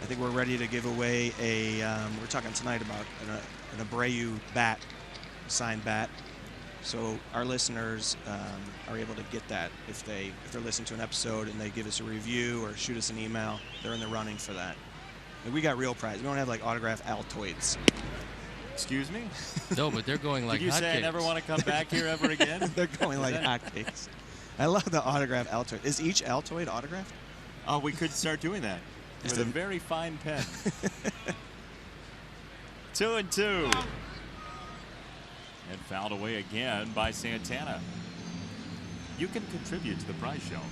I think we're ready to give away a. We're talking tonight about an Abreu bat, signed bat. So our listeners are able to get that if they're listening to an episode and they give us a review or shoot us an email. They're in the running for that. And we got real prizes. We don't have like autograph Altoids. Excuse me? No, but they're going like hotcakes. Did you say I never want to come back here ever again? They're going like hotcakes. I love the autograph Altoid. Is each Altoid autographed? Oh, we could start doing that with a very fine pen. 2-2. And fouled away again by Santana. You can contribute to the prize shelf.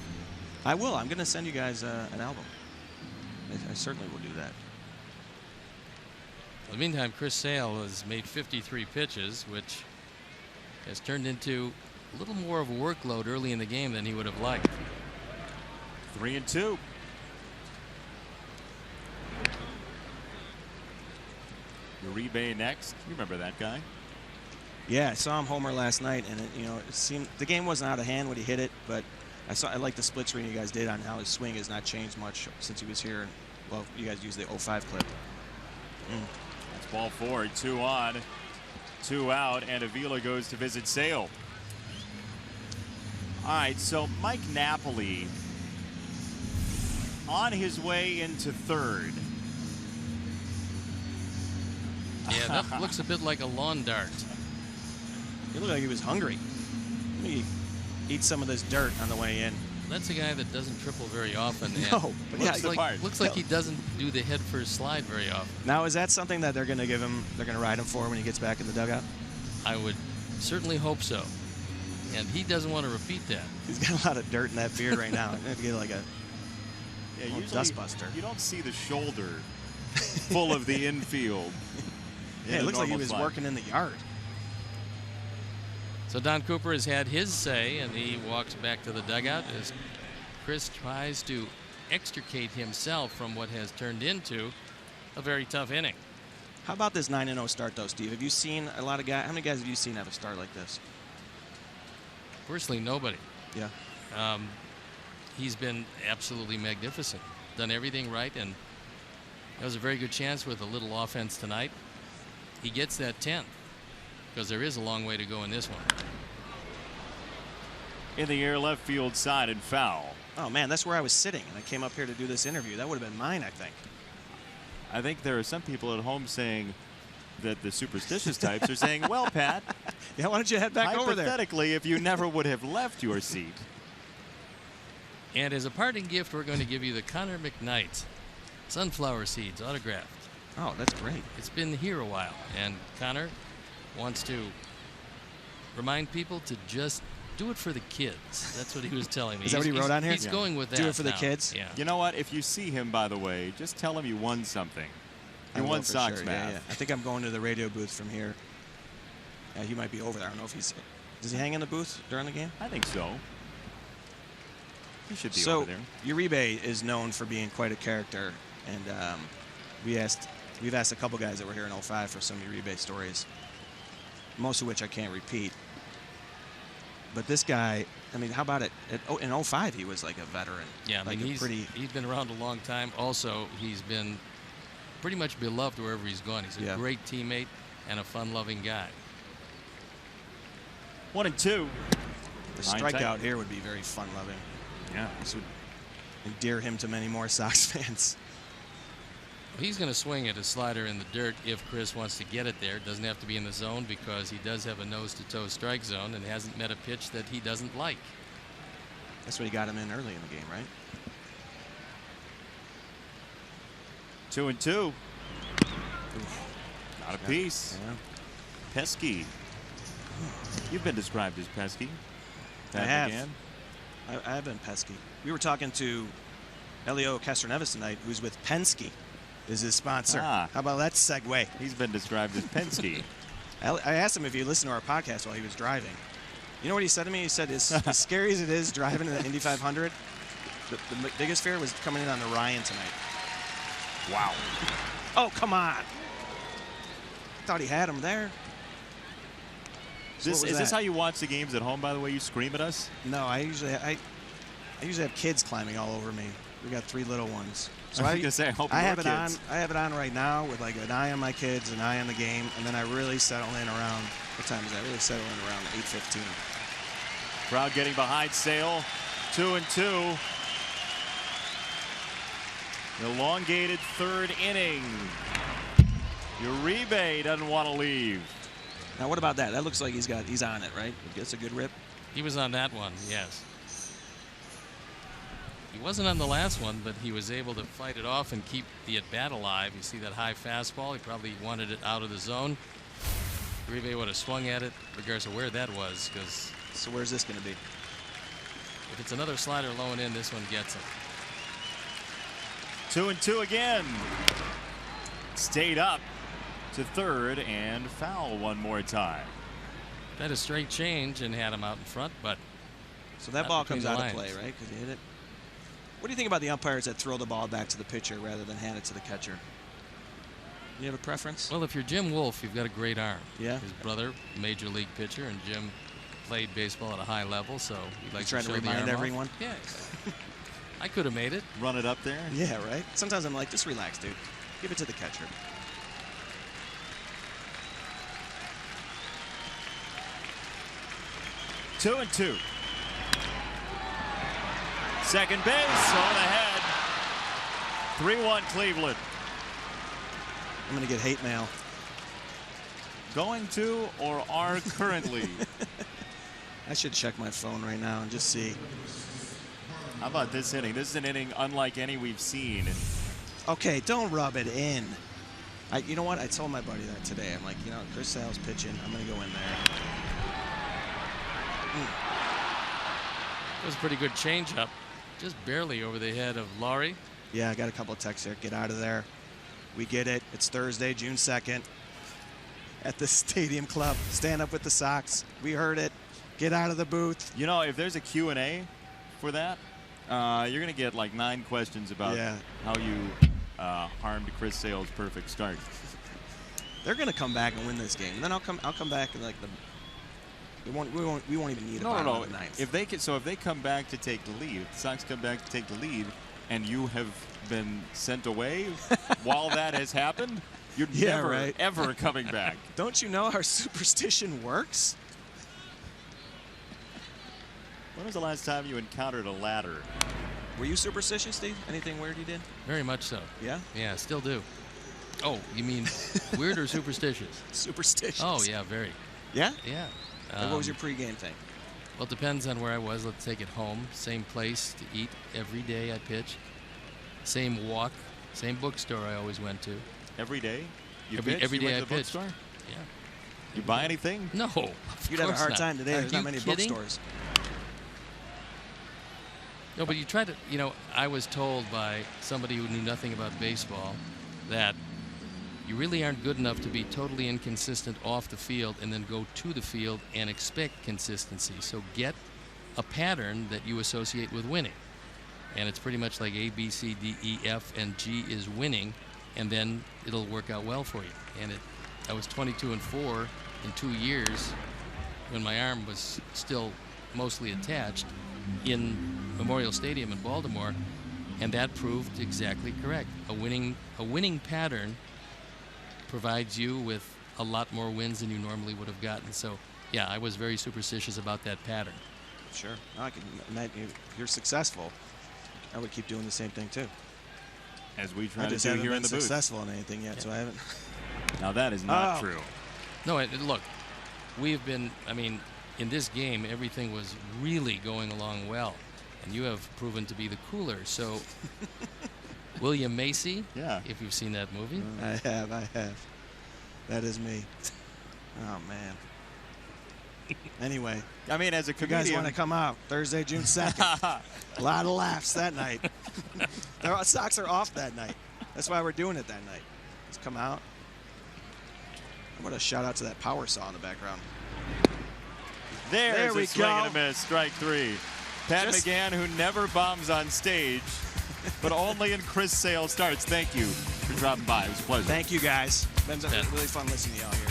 I will. I'm going to send you guys an album. I certainly will do that. In the meantime, Chris Sale has made 53 pitches, which has turned into a little more of a workload early in the game than he would have liked. 3-2. Uribe next. You remember that guy? Yeah, I saw him homer last night, and it seemed the game wasn't out of hand when he hit it, but I like the split screen you guys did on how his swing has not changed much since he was here. And, well, you guys used the 05 clip. That's ball 4, 2 on, 2 out, and Avila goes to visit Sale. All right, so Mike Napoli on his way into third. Yeah, that looks a bit like a lawn dart. He looked like he was hungry. He eat some of this dirt on the way in. That's a guy that doesn't triple very often. No, but yeah, looks like he doesn't do the head first slide very often. Now, is that something that they're going to give him? They're going to ride him for when he gets back in the dugout? I would certainly hope so. And he doesn't want to repeat that. He's got a lot of dirt in that beard right now. I have to get like a dust buster. You don't see the shoulder full of the infield. Yeah, it looks like he was working in the yard. So Don Cooper has had his say, and he walks back to the dugout as Chris tries to extricate himself from what has turned into a very tough inning. How about this 9-0 start, though, Steve? Have you seen a lot of guys? How many guys have you seen have a start like this? Personally, nobody. Yeah. He's been absolutely magnificent. Done everything right, and that was a very good chance with a little offense tonight. He gets that 10th. Because there is a long way to go in this one. In the air, left field side and foul. Oh, man, that's where I was sitting, and I came up here to do this interview. That would have been mine, I think. I think there are some people at home saying that the superstitious types are saying, well, Pat, yeah, why don't you head back over there? Hypothetically, if you never would have left your seat. And as a parting gift, we're going to give you the Connor McKnight sunflower seeds autographed. Oh, that's great. It's been here a while, and Connor wants to remind people to just do it for the kids. That's what he was telling me. Is that what he wrote on here? He's going with that. Do it for the now. kids? Yeah. You know what? If you see him, by the way, just tell him you won something. You won Sox math. Yeah. I think I'm going to the radio booth from here. Yeah, he might be over there. I don't know if he's... Does he hang in the booth during the game? I think so. He should be so, over there. Uribe is known for being quite a character, and we've asked a couple guys that were here in 05 for some Uribe stories, most of which I can't repeat. But this guy, I mean, how about it? In 05, he was like a veteran. Yeah, like he's been around a long time. Also, he's been pretty much beloved wherever he's gone. He's a great teammate and a fun-loving guy. 1-2. The strikeout here would be very fun-loving. Yeah. This would endear him to many more Sox fans. He's going to swing at a slider in the dirt if Chris wants to get it there. It doesn't have to be in the zone because he does have a nose-to-toe strike zone and hasn't met a pitch that he doesn't like. That's what he got him in early in the game, right? 2-2. Not a piece. Yeah. Pesky. You've been described as pesky. I have. I have been pesky. We were talking to Helio Castroneves tonight, who's with Penske, is his sponsor. Ah. How about that segue? He's been described as Penske. I asked him if he listened to our podcast while he was driving. You know what he said to me? He said, as scary as it is driving in the Indy 500, the biggest fear was coming in on the Ryan tonight. Wow. Oh, come on. Thought he had him there. So Is this how you watch the games at home, by the way? You scream at us? No, I usually have kids climbing all over me. We got 3 little ones. So I was gonna say, I hope I more have it on. kids. I have it on right now with like an eye on my kids, an eye on the game, and then I really settle in around. What time is that? I really settle in around 8:15. Crowd getting behind Sale. 2-2. Elongated 3rd inning. Uribe doesn't want to leave. Now, what about that? That looks like he's on it, right? Gets a good rip. He was on that one, yes. He wasn't on the last one, but he was able to fight it off and keep the at-bat alive. You see that high fastball? He probably wanted it out of the zone. Uribe would have swung at it, regardless of where that was, because... So where's this going to be? If it's another slider low and in, this one gets him. 2-2 again. Stayed up to 3rd and foul one more time. That is straight change and had him out in front, but... So that Not ball between comes the out of lines. play, right? Because he hit it. What do you think about the umpires that throw the ball back to the pitcher rather than hand it to the catcher? You have a preference? Well, if you're Jim Wolfe, you've got a great arm. Yeah. His brother, major league pitcher, and Jim played baseball at a high level, so he likes trying to to show the remind arm off. everyone? Yeah. I could have made it. Run it up there. Yeah, right? Sometimes I'm like, just relax, dude. Give it to the catcher. Two and 2. Second base on ahead. 3-1 Cleveland. I'm going to get hate mail. Going to or are currently. I should check my phone right now and just see. How about this inning? This is an inning unlike any we've seen. Okay, don't rub it in. You know what? I told my buddy that today. I'm like, you know, Chris Sale's pitching. I'm going to go in there. It was a pretty good changeup, just barely over the head of Laurie. Yeah, I got a couple of texts here. Get out of there. We get it. It's Thursday, June 2nd at the Stadium Club. Stand up with the Sox. We heard it. Get out of the booth. You know, if there's a Q&A for that, you're going to get like 9 questions about how you harmed Chris Sale's perfect start. They're going to come back and win this game. And then I'll come back and like we won't even need a bottom of the ninth. If they come back to take the lead, the Sox come back to take the lead, and you have been sent away while that has happened, you're never ever coming back. Don't you know how superstition works? When was the last time you encountered a ladder? Were you superstitious, Steve? Anything weird you did? Very much so. Yeah? Yeah, still do. Oh, you mean weird or superstitious? Superstitious. Oh, yeah, very. Yeah? Yeah. What was your pregame thing? Well, it depends on where I was. Let's take it home. Same place to eat every day I pitch. Same walk. Same bookstore I always went to. Every day? Every day I went to the pitched. bookstore? Yeah. You buy anything? No. You'd have a hard not. time today. Are There's not you many kidding? bookstores. No, but you try to, you know, I was told by somebody who knew nothing about baseball that you really aren't good enough to be totally inconsistent off the field and then go to the field and expect consistency. So get a pattern that you associate with winning. And it's pretty much like A, B, C, D, E, F, and G is winning, and then it'll work out well for you. And I was 22-4 in 2 years when my arm was still mostly attached in Memorial Stadium in Baltimore, and that proved exactly correct. A winning pattern provides you with a lot more wins than you normally would have gotten. So, yeah, I was very superstitious about that pattern. Sure. No, I can imagine if you're successful, I would keep doing the same thing too. As we I try to just do haven't here in been the booth. successful in anything yet, so I haven't. Now that is not true. No, look, we've been, I mean, in this game, everything was really going along well. And you have proven to be the cooler. So, William Macy, if you've seen that movie. I have. That is me. Oh, man. Anyway. I mean, as a comedian. You guys want to come out Thursday, June 2nd. A lot of laughs that night. The Sox are off that night. That's why we're doing it that night. Let's come out. What a shout out to that power saw in the background. There's we a swing go. and a miss, strike 3. Pat McGann, who never bombs on stage, but only in Chris Sale starts. Thank you for dropping by. It was a pleasure. Thank you, guys. It's been really fun listening to y'all here.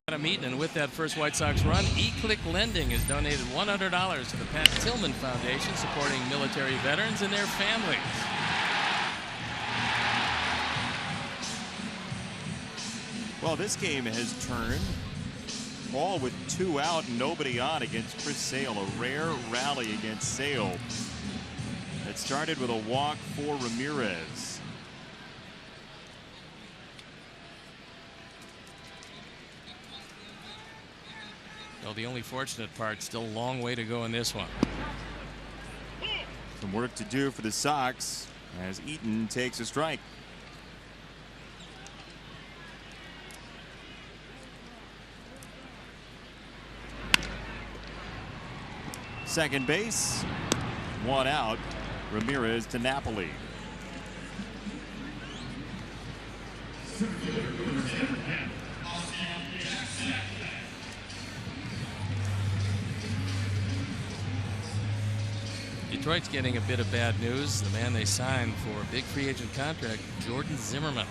Adam Eaton, and with that first White Sox run, E-Click Lending has donated $100 to the Pat Tillman Foundation, supporting military veterans and their families. Well, this game has turned. Ball with 2 out, nobody on against Chris Sale. A rare rally against Sale. It started with a walk for Ramirez. Well, the only fortunate part, still a long way to go in this one. Some work to do for the Sox as Eaton takes a strike. Second base, 1 out. Ramirez to Napoli. Detroit's getting a bit of bad news. The man they signed for a big free agent contract, Jordan Zimmerman,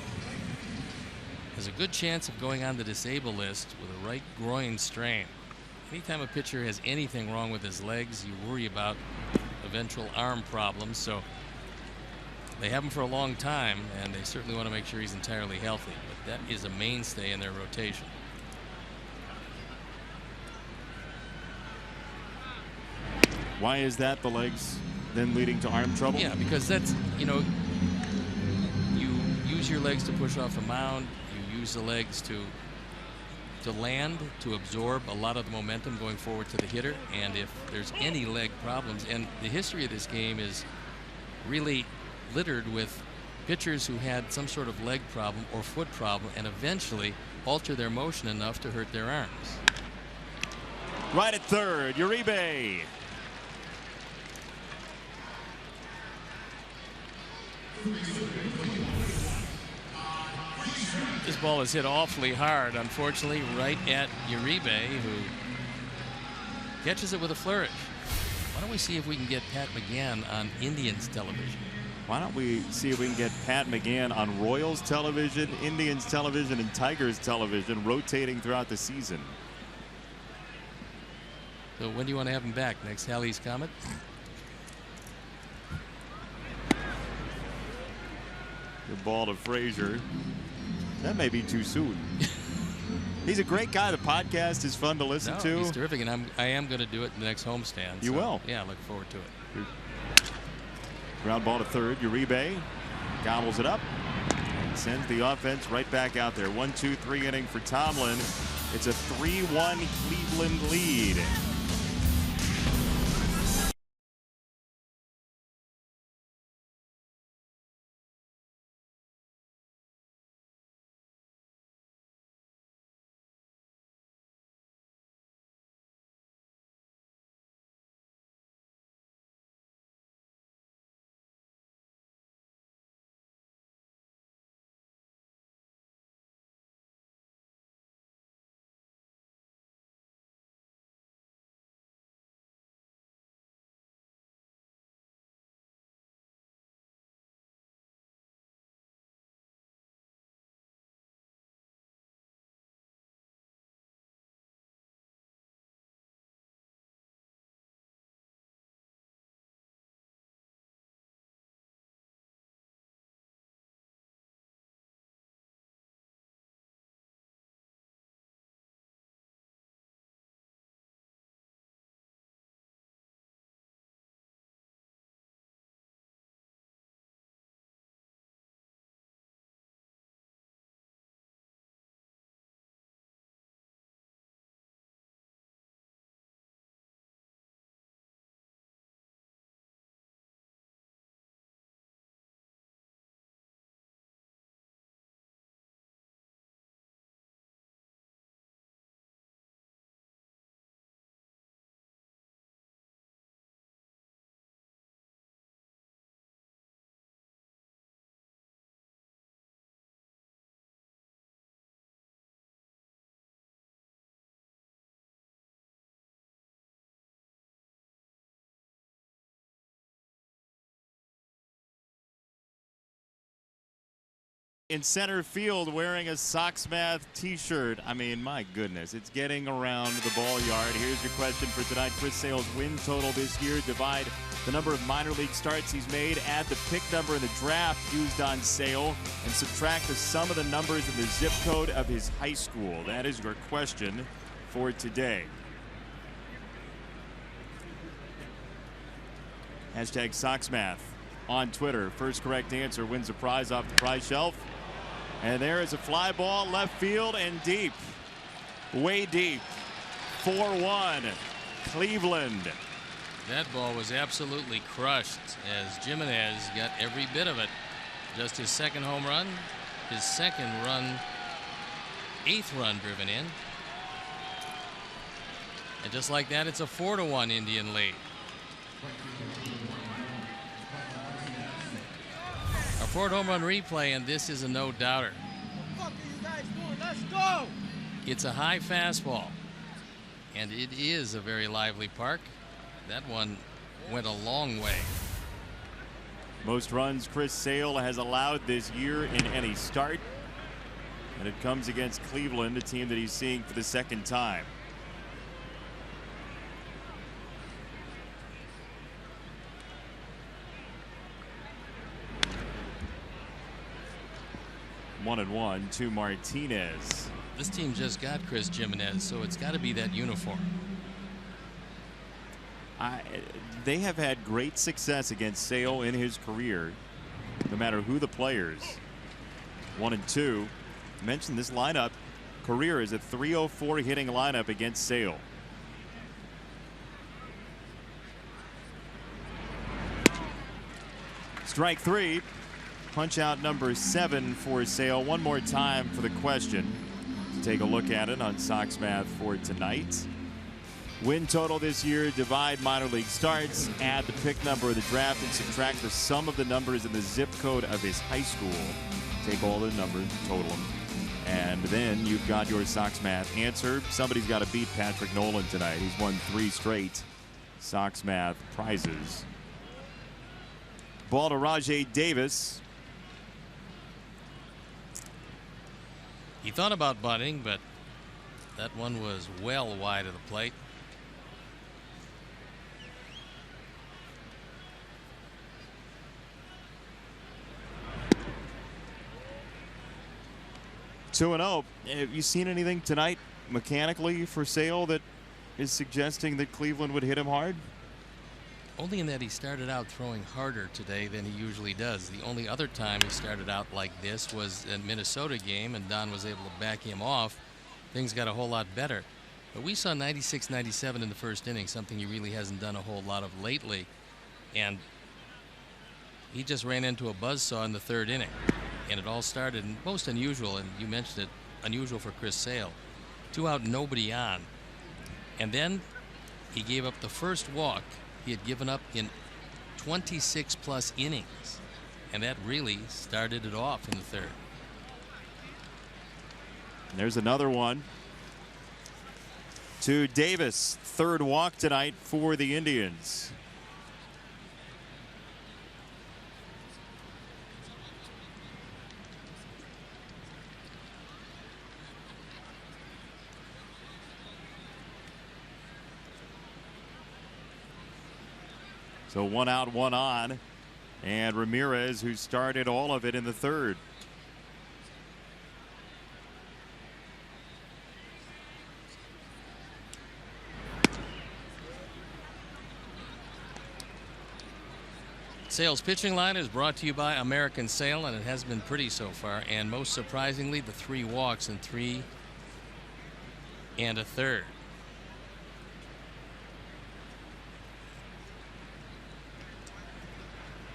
has a good chance of going on the disabled list with a right groin strain. Anytime a pitcher has anything wrong with his legs, you worry about eventual arm problems. So they have him for a long time, and they certainly want to make sure he's entirely healthy. But that is a mainstay in their rotation. Why is that, the legs then leading to arm trouble? Yeah, because that's, you know, you use your legs to push off a mound, you use the legs to land, to absorb a lot of the momentum going forward to the hitter. And if there's any leg problems, and the history of this game is really littered with pitchers who had some sort of leg problem or foot problem and eventually alter their motion enough to hurt their arms. Right at third, Uribe. This ball is hit awfully hard, unfortunately, right at Uribe, who catches it with a flourish. Why don't we see if we can get Pat McGann on Indians television? Why don't we see if we can get Pat McGann on Royals television, Indians television, and Tigers television, rotating throughout the season? So when do you want to have him back? Next Halley's Comet? Good ball to Frazier. That may be too soon. He's a great guy. The podcast is fun to listen to. He's terrific, and I am going to do it in the next homestand. You will? Yeah, look forward to it. Ground ball to third. Uribe gobbles it up and sends the offense right back out there. 1-2-3 inning for Tomlin. It's a 3-1 Cleveland lead. In center field wearing a Sox Math t-shirt. I mean, my goodness, it's getting around the ball yard. Here's your question for tonight. Chris Sale's win total this year. Divide the number of minor league starts he's made, add the pick number in the draft used on Sale, and subtract the sum of the numbers in the zip code of his high school. That is your question for today. Hashtag Sox Math on Twitter. First correct answer wins a prize off the prize shelf. And there is a fly ball left field and deep. Way deep. 4-1 Cleveland. That ball was absolutely crushed as Jimenez got every bit of it. Just his second home run, his second run, 8th run driven in. And just like that, it's a 4-1 Indian lead. A Ford home run replay, and this is a no-doubter. What the fuck are you guys doing? Let's go! It's a high fastball, and it is a very lively park. That one went a long way. Most runs Chris Sale has allowed this year in any start, and it comes against Cleveland, a team that he's seeing for the second time. 1-1 to Martinez. This team just got Chris Jimenez, so it's got to be that uniform. They have had great success against Sale in his career, no matter who the players. 1 and 2. I mentioned this lineup. Career is a .304 hitting lineup against Sale. Strike 3. Punch out number 7 for Sale. One more time for the question. To take a look at it on Sox Math for tonight. Win total this year, divide minor league starts, add the pick number of the draft, and subtract the sum of the numbers in the zip code of his high school. Take all the numbers, total them, and then you've got your Sox Math answer. Somebody's got to beat Patrick Nolan tonight. He's won 3 straight Sox Math prizes. Ball to Rajay Davis. He thought about bunting, but that one was well wide of the plate. Two and 0. Have you seen anything tonight mechanically for Sale that is suggesting that Cleveland would hit him hard? Only in that he started out throwing harder today than he usually does. The only other time he started out like this was a Minnesota game, and Don was able to back him off. things got a whole lot better. But we saw 96-97 in the first inning, something he really hasn't done a whole lot of lately. And he just ran into a buzzsaw in the third inning. And it all started, and most unusual, and you mentioned it, unusual for Chris Sale. 2 out, nobody on. And then he gave up the first walk he had given up in 26+ innings. And that really started it off in the third. And there's another one to Davis. Third walk tonight for the Indians. So 1 out, 1 on. And Ramirez, who started all of it in the third. Sale's pitching line is brought to you by American Sale, and it has been pretty so far. And most surprisingly, the 3 walks in 3 1/3.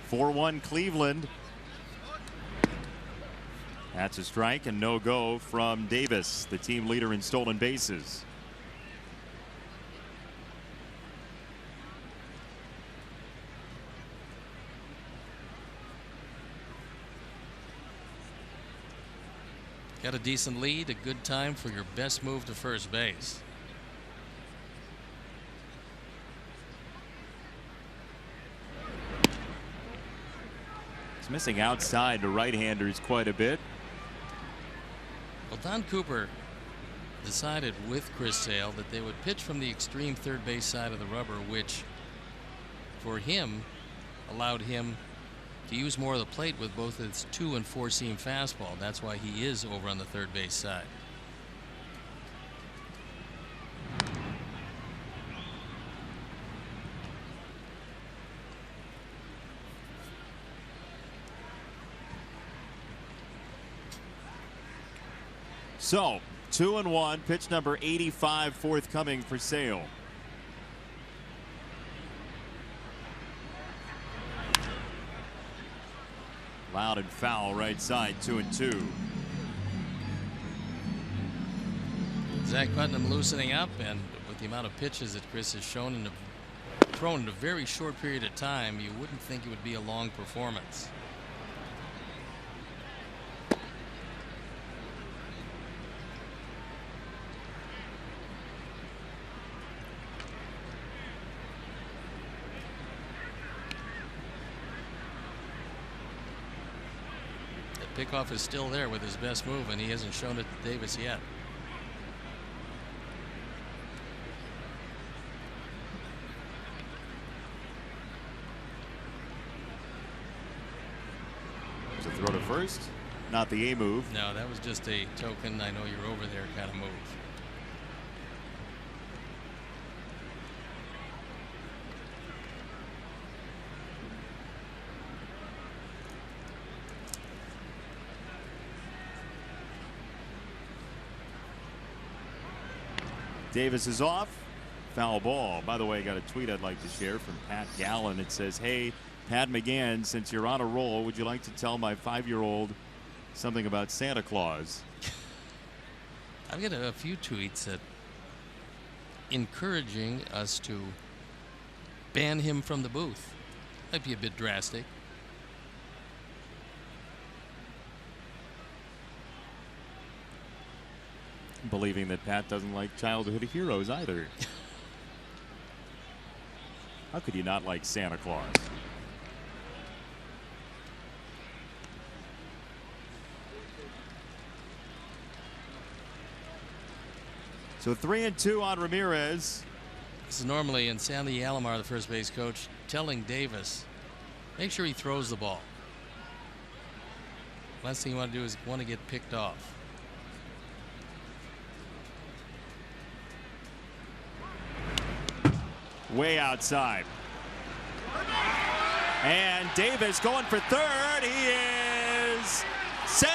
(4-1) Cleveland. That's a strike and no go from Davis, the team leader in stolen bases. Got a decent lead, a good time for your best move to first base. He's missing outside to right-handers quite a bit. Well, Don Cooper decided with Chris Sale that they would pitch from the extreme third base side of the rubber, which for him allowed him to use more of the plate with both its 2- and 4-seam fastball. That's why he is over on the third base side. So 2-1, pitch number 85 forthcoming for Sale. Loud and foul right side, 2-2. Zach Putnam loosening up, and with the amount of pitches that Chris has thrown in a very short period of time, you wouldn't think it would be a long performance. Pickoff is still there with his best move, and he hasn't shown it to Davis yet. There's a throw to first. Not the A move. No, that was just a token, I know you're over there kind of move. Davis is off. Foul ball. By the way, I got a tweet I'd like to share from Pat Gallen. It says, "Hey, Pat McGann, since you're on a roll, would you like to tell my 5-year-old something about Santa Claus?" I've got a few tweets that encouraging us to ban him from the booth. Might be a bit drastic. Believing that Pat doesn't like childhood heroes either. How could you not like Santa Claus? So 3-2 on Ramirez. This is normally, and Sandy Alomar, the first base coach, telling Davis, make sure he throws the ball. Last thing you want to do is want to get picked off. Way outside. And Davis going for third. He is safe.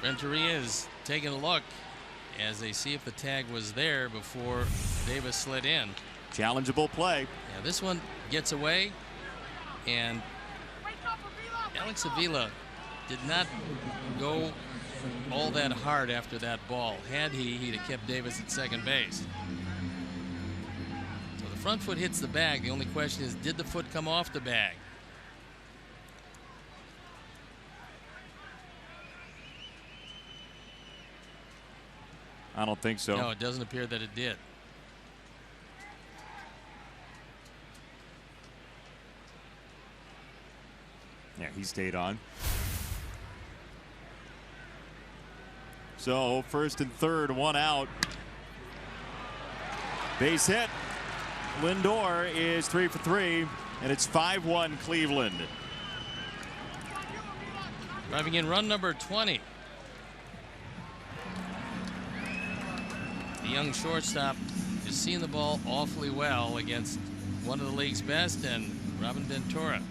Renteria is taking a look as they see if the tag was there before Davis slid in. Challengeable play. Yeah, this one gets away, and Alex Avila did not go all that hard after that ball. Had he'd have kept Davis at second base. So the front foot hits the bag. The only question is, did the foot come off the bag? I don't think so. No, it doesn't appear that it did. Yeah, he stayed on. So first and third, one out. Base hit. Lindor is 3 for 3, and it's 5-1 Cleveland. Driving in run number 20. The young shortstop is seeing the ball awfully well against one of the league's best, and Robin Ventura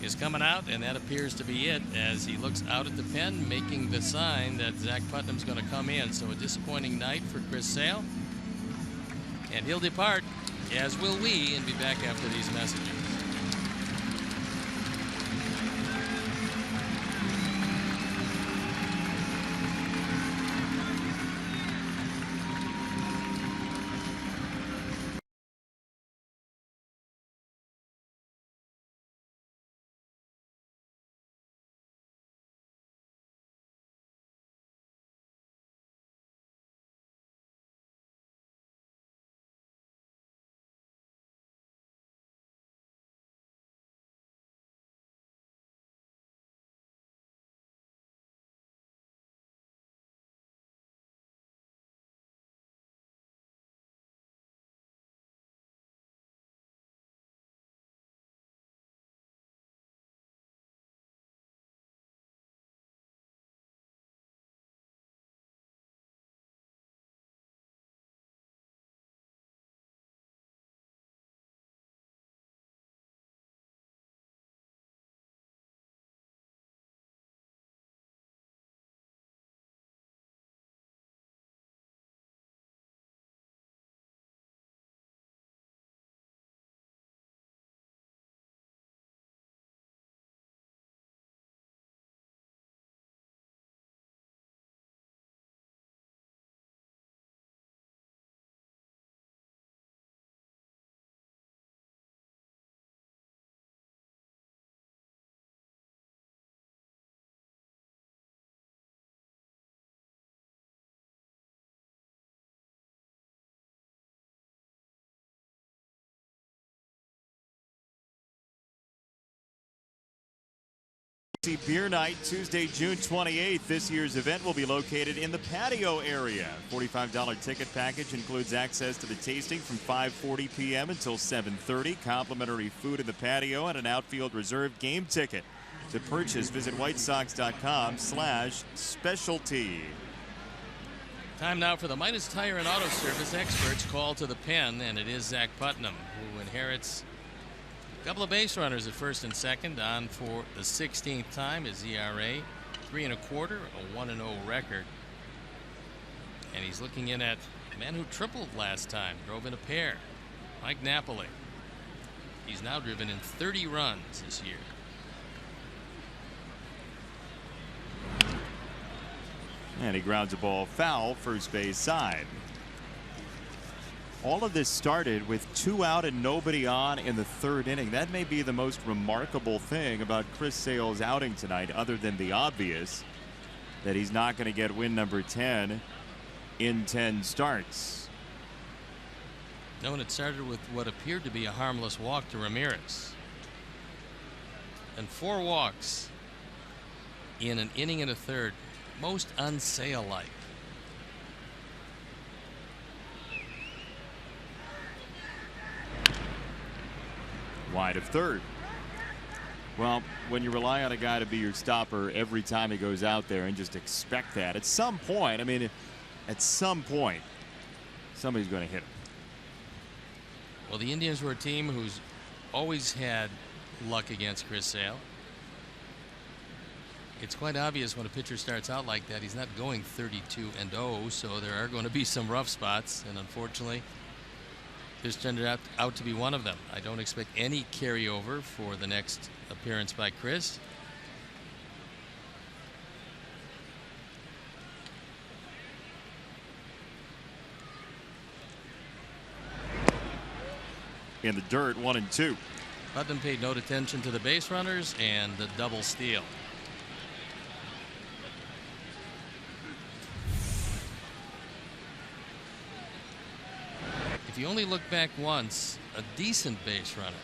is coming out, and that appears to be it as he looks out at the pen, making the sign that Zach Putnam's going to come in. So a disappointing night for Chris Sale, and he'll depart, as will we, and be back after these messages. Beer Night, Tuesday, June 28th. This year's event will be located in the patio area. $45 ticket package includes access to the tasting from 5:40 p.m. until 7:30. Complimentary food in the patio and an outfield reserved game ticket. To purchase, visit whitesox.com/specialty. Time now for the Midas Tire and Auto Service experts call to the pen, and it is Zach Putnam who inherits a couple of base runners at first and second, on for the 16th time. His ERA 3 1/4, a 1-0 record, and he's looking in at the man who tripled last time, drove in a pair, Mike Napoli. He's now driven in 30 runs this year. And he grounds a ball foul, first base side. All of this started with 2 out and nobody on in the 3rd inning. That may be the most remarkable thing about Chris Sale's outing tonight, other than the obvious that he's not going to get win number 10 in 10 starts. No, and it started with what appeared to be a harmless walk to Ramirez. And 4 walks in an inning and a third. Most un-Sale-like. Wide of third. Well, when you rely on a guy to be your stopper every time he goes out there and just expect that, at some point, I mean, at some point, somebody's going to hit him. Well, the Indians were a team who's always had luck against Chris Sale. It's quite obvious when a pitcher starts out like that, he's not going 32-0, so there are going to be some rough spots, and unfortunately, this turned out to be one of them. I don't expect any carryover for the next appearance by Chris. In the dirt, 1-2. Putnam paid no attention to the base runners and the double steal. If you only look back once, a decent base runner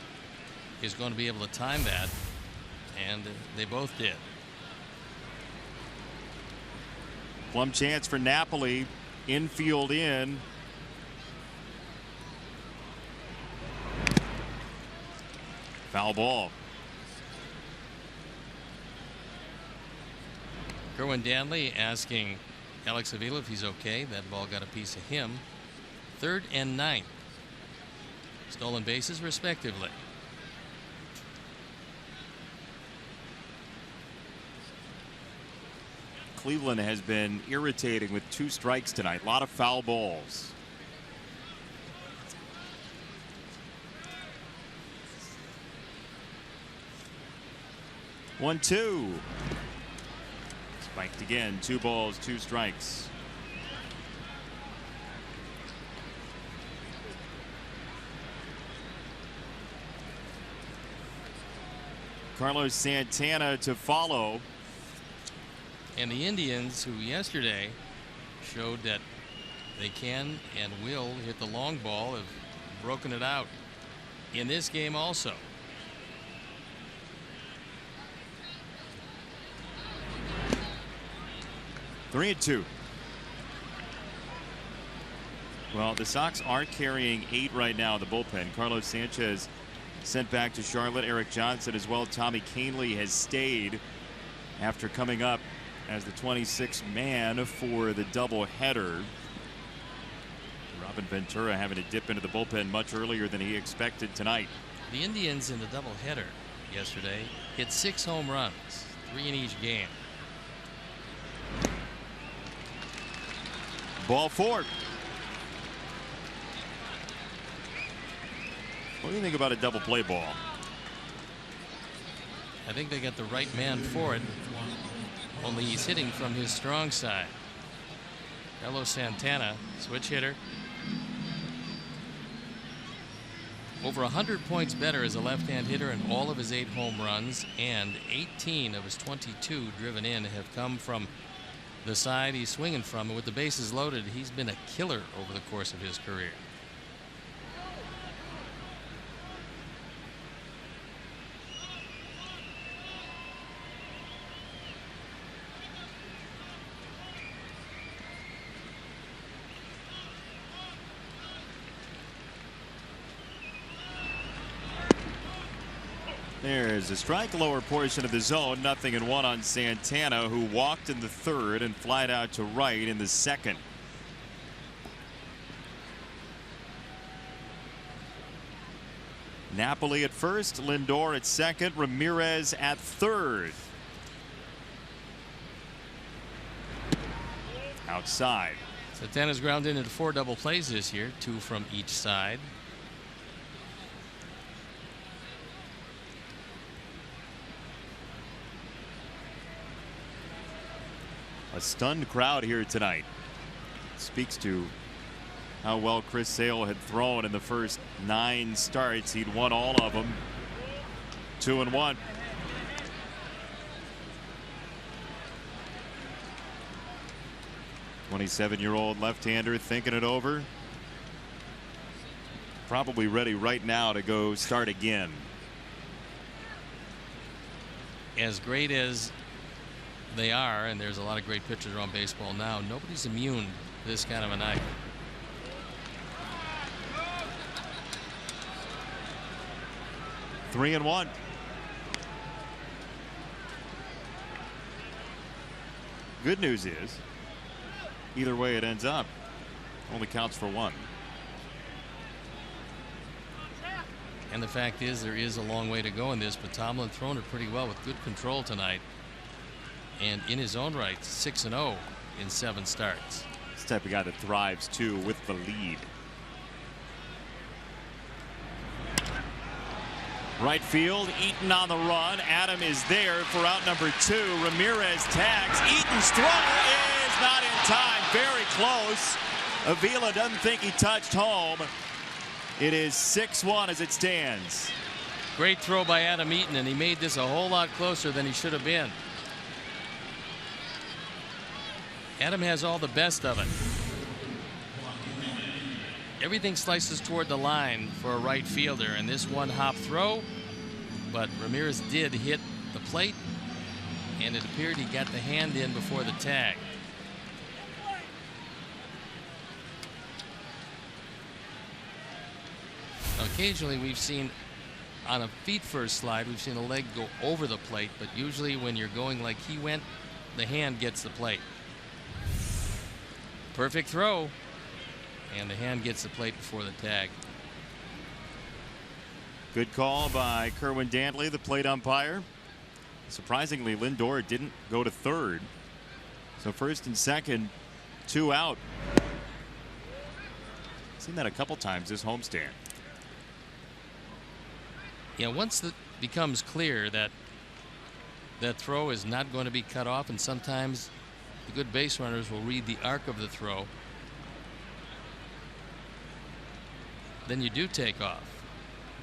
is going to be able to time that, and they both did. Plum chance for Napoli. Infield in. Foul ball. Kerwin Danley asking Alex Avila if he's okay. That ball got a piece of him. 3rd and 9th. Stolen bases respectively. Cleveland has been irritating with 2 strikes tonight. A lot of foul balls. One, 2. Spiked again. 2 balls, 2 strikes. Carlos Santana to follow. And the Indians, who yesterday showed that they can and will hit the long ball, have broken it out in this game also. Three and 2. Well, the Sox are carrying 8 right now in the bullpen. Carlos Sanchez sent back to Charlotte. Eric Johnson as well. Tommy Kahnle has stayed after coming up as the 26th man for the doubleheader. Robin Ventura having to dip into the bullpen much earlier than he expected tonight. The Indians in the doubleheader yesterday hit 6 home runs, 3 in each game. Ball 4. What do you think about a double play ball? I think they got the right man for it. Only he's hitting from his strong side. Carlos Santana, switch hitter. Over 100 points better as a left-hand hitter in all of his 8 home runs, and 18 of his 22 driven in have come from the side he's swinging from. And with the bases loaded, he's been a killer over the course of his career. There's a strike, lower portion of the zone. 0-1 on Santana, who walked in the 3rd and flied out to right in the 2nd. Napoli at first, Lindor at 2nd, Ramirez at 3rd. Outside. Santana's grounded into 4 double plays this year, 2 from each side. A stunned crowd here tonight. Speaks to how well Chris Sale had thrown in the first 9 starts. He'd won all of them. 2-1. '27-year-old left-hander thinking it over. Probably ready right now to go start again. As great as they are, and there's a lot of great pitchers around baseball now, nobody's immune to this kind of a night. Three and 1. Good news is, either way it ends up, only counts for 1. And the fact is, there is a long way to go in this, but Tomlin thrown it pretty well with good control tonight. and in his own right 6-0 in 7 starts. This type of guy that thrives too with the lead. Right field, Eaton on the run. Adam is there for out number 2. Ramirez tags. Eaton's throw is not in time. Very close. Avila doesn't think he touched home. It is 6-1 as it stands. Great throw by Adam Eaton, and he made this a whole lot closer than he should have been. Adam has all the best of it. Everything slices toward the line for a right fielder, and this one-hop throw, but Ramirez did hit the plate, and it appeared he got the hand in before the tag. Now, occasionally we've seen on a feet-first slide, we've seen a leg go over the plate, but usually when you're going like he went, the hand gets the plate. Perfect throw. And the hand gets the plate before the tag. Good call by Kerwin Dantley, the plate umpire. Surprisingly, Lindor didn't go to third. So first and second, 2 out. Seen that a couple times this homestand. Yeah, once it becomes clear that that throw is not going to be cut off, and sometimes the good base runners will read the arc of the throw, then you do take off.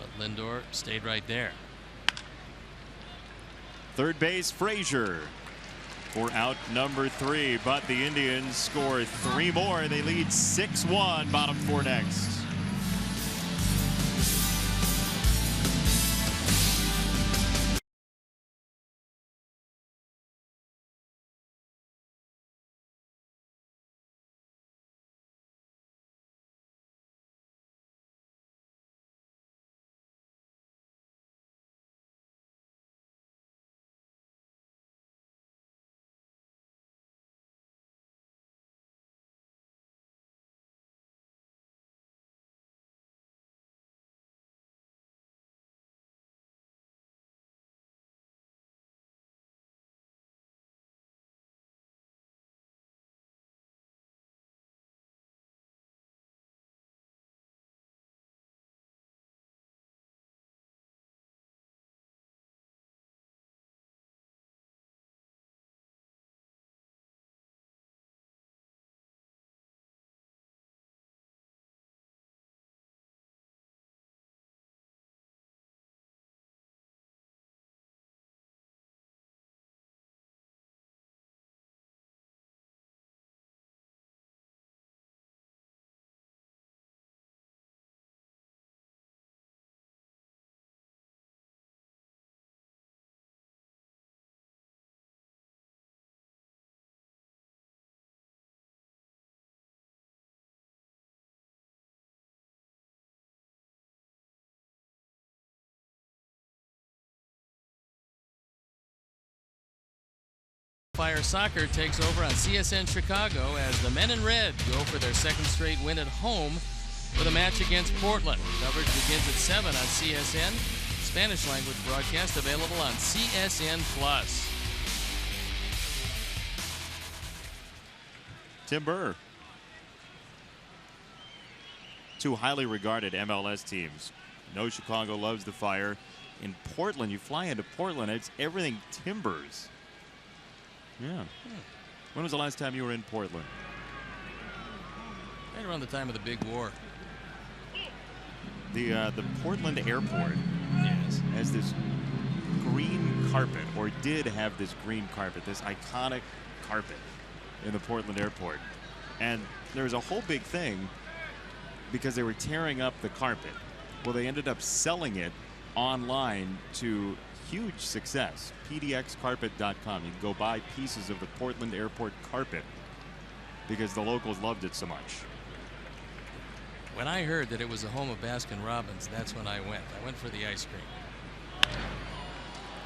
But Lindor stayed right there. Third base, Frazier for out number 3, but the Indians score 3 more. They lead 6-1. Bottom 4 next. Fire Soccer takes over on CSN Chicago as the men in red go for their 2nd straight win at home with a match against Portland. Coverage begins at 7 on CSN. Spanish language broadcast available on CSN Plus. Tim Burr. 2 highly regarded MLS teams. No, Chicago loves the Fire. In Portland, you fly into Portland, it's everything Timbers. Yeah. When was the last time you were in Portland? Right around the time of the big war. The Portland airport Yes. has this green carpet, or did have this green carpet, this iconic carpet in the Portland airport. And there was a whole big thing because they were tearing up the carpet. Well, they ended up selling it online to huge success. PDXcarpet.com. You can go buy pieces of the Portland airport carpet because the locals loved it so much. When I heard that it was the home of Baskin-Robbins, that's when I went. I went for the ice cream.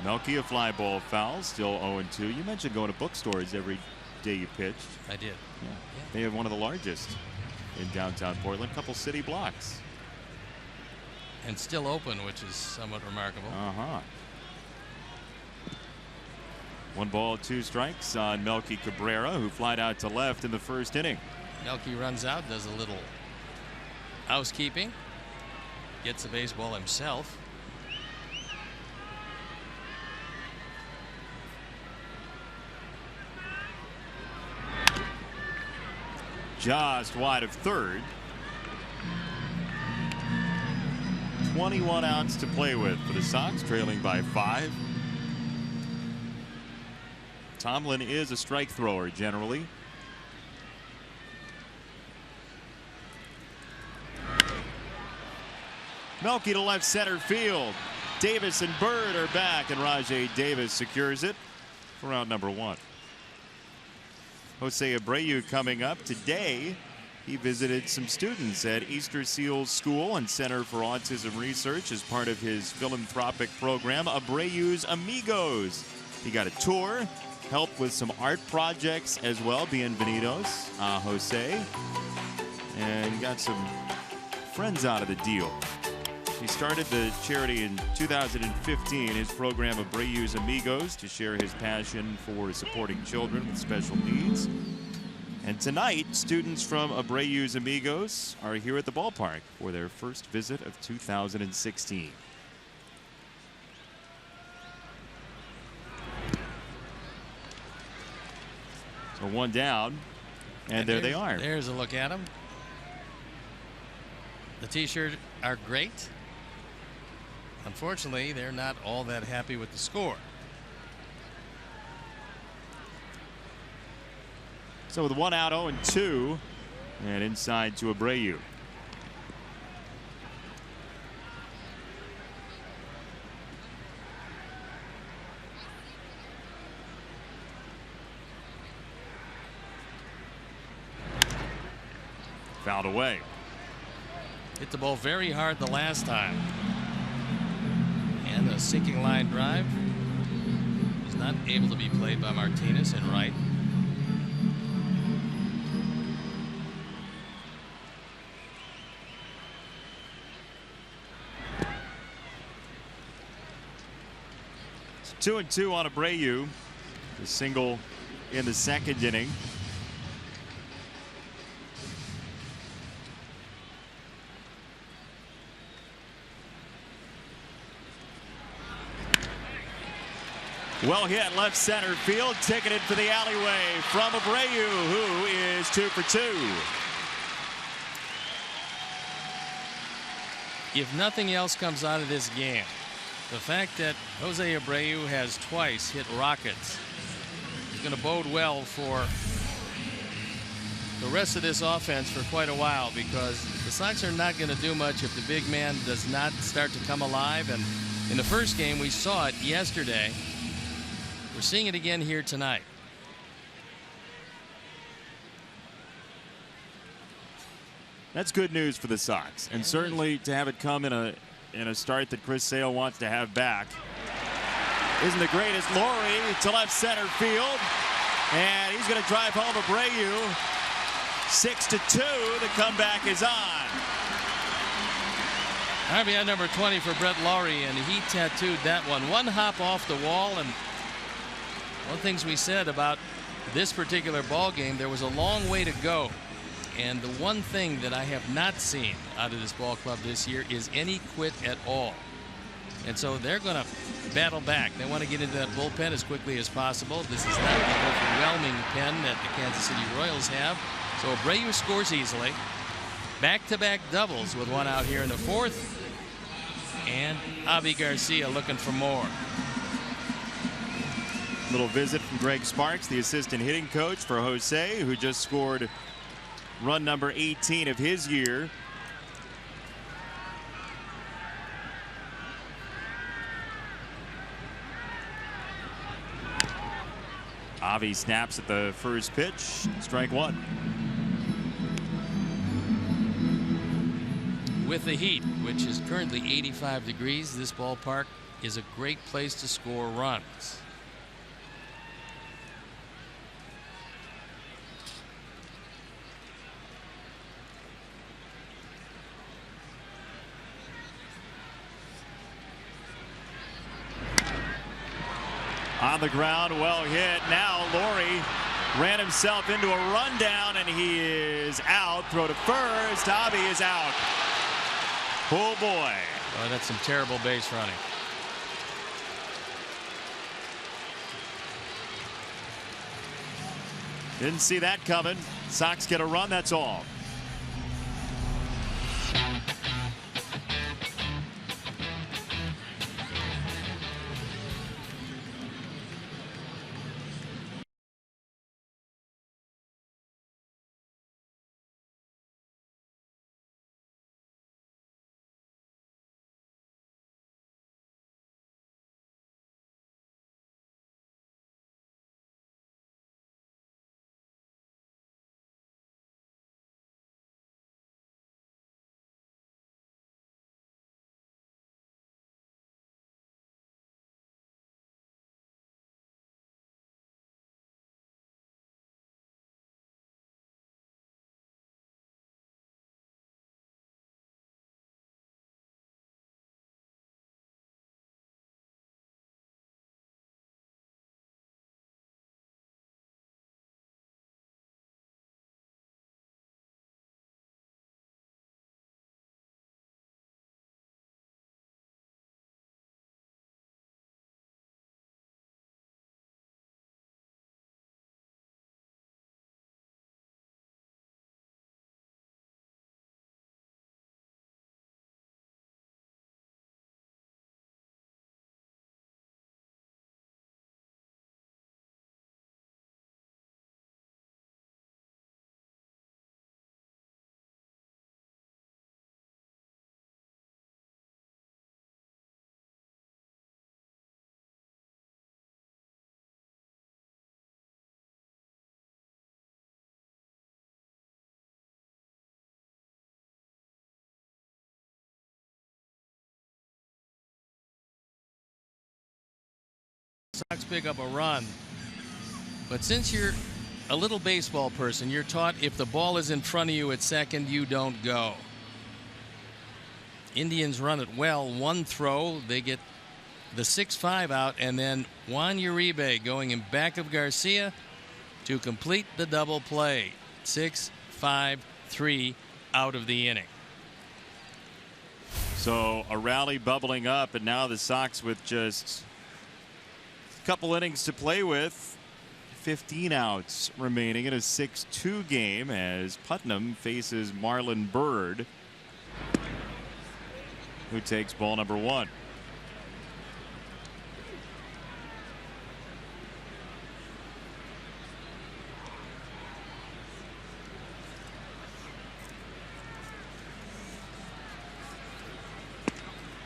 Melky, a fly ball foul, still 0-2. You mentioned going to bookstores every day you pitched. I did. Yeah. They have one of the largest in downtown Portland, couple city blocks. And still open, which is somewhat remarkable. 1 ball, 2 strikes on Melky Cabrera, who flied out to left in the first inning. Melky runs out, does a little housekeeping, gets the baseball himself. Just wide of third. 21 outs to play with for the Sox, trailing by 5. Tomlin is a strike thrower generally. Melky to left center field. Davis and Bird are back, and Rajai Davis secures it for out number 1. Jose Abreu coming up today. He visited some students at Easter Seals School and Center for Autism Research as part of his philanthropic program, Abreu's Amigos. He got a tour, helped with some art projects as well. Bienvenidos, Jose. And got some friends out of the deal. He started the charity in 2015, his program Abreu's Amigos, to share his passion for supporting children with special needs. And tonight, students from Abreu's Amigos are here at the ballpark for their first visit of 2016. So 1 down, and there they are. There's a look at them. The T-shirts are great. Unfortunately, they're not all that happy with the score. So with 1 out, 0-2, and inside to Abreu. Fouled away. Hit the ball very hard the last time. And a sinking line drive was not able to be played by Martinez in right. It's 2-2 on Abreu. The single in the second inning. Well hit left center field, ticketed for the alleyway from Abreu, who is 2 for 2. If nothing else comes out of this game, the fact that Jose Abreu has twice hit rockets is going to bode well for the rest of this offense for quite a while, because the Sox are not going to do much if the big man does not start to come alive. And in the first game, we saw it yesterday. We're seeing it again here tonight. That's good news for the Sox, and certainly to have it come in a start that Chris Sale wants to have back. Isn't the greatest? Laurie to left center field, and he's going to drive home Abreu. 6-2. The comeback is on. RBI number 20 for Brett Laurie, and he tattooed that one. 1 hop off the wall, and one of the things we said about this particular ball game, there was a long way to go. And the one thing that I have not seen out of this ball club this year is any quit at all. And so they're going to battle back. They want to get into that bullpen as quickly as possible. This is not the overwhelming pen that the Kansas City Royals have. So Abreu scores easily. Back-to-back doubles with 1 out here in the 4th. And Avi Garcia looking for more. Little visit from Greg Sparks, the assistant hitting coach for Jose, who just scored run number 18 of his year. Avi snaps at the first pitch. Strike 1. With the heat, which is currently 85 degrees, this ballpark is a great place to score runs. On the ground, well hit. Now Laurie ran himself into a rundown, and he is out. Throw to first. Avi is out. Oh boy. Oh, that's some terrible base running. Didn't see that coming. Sox get a run, that's all. Sox pick up a run. But since you're a little baseball person, you're taught if the ball is in front of you at second, you don't go. Indians run it well. One throw, they get the 6-5 out, and then Juan Uribe going in back of Garcia to complete the double play. 6-5-3 out of the inning. So a rally bubbling up, and now the Sox with just a couple innings to play with. 15 outs remaining in a 6-2 game as Putnam faces Marlon Byrd, who takes ball number 1.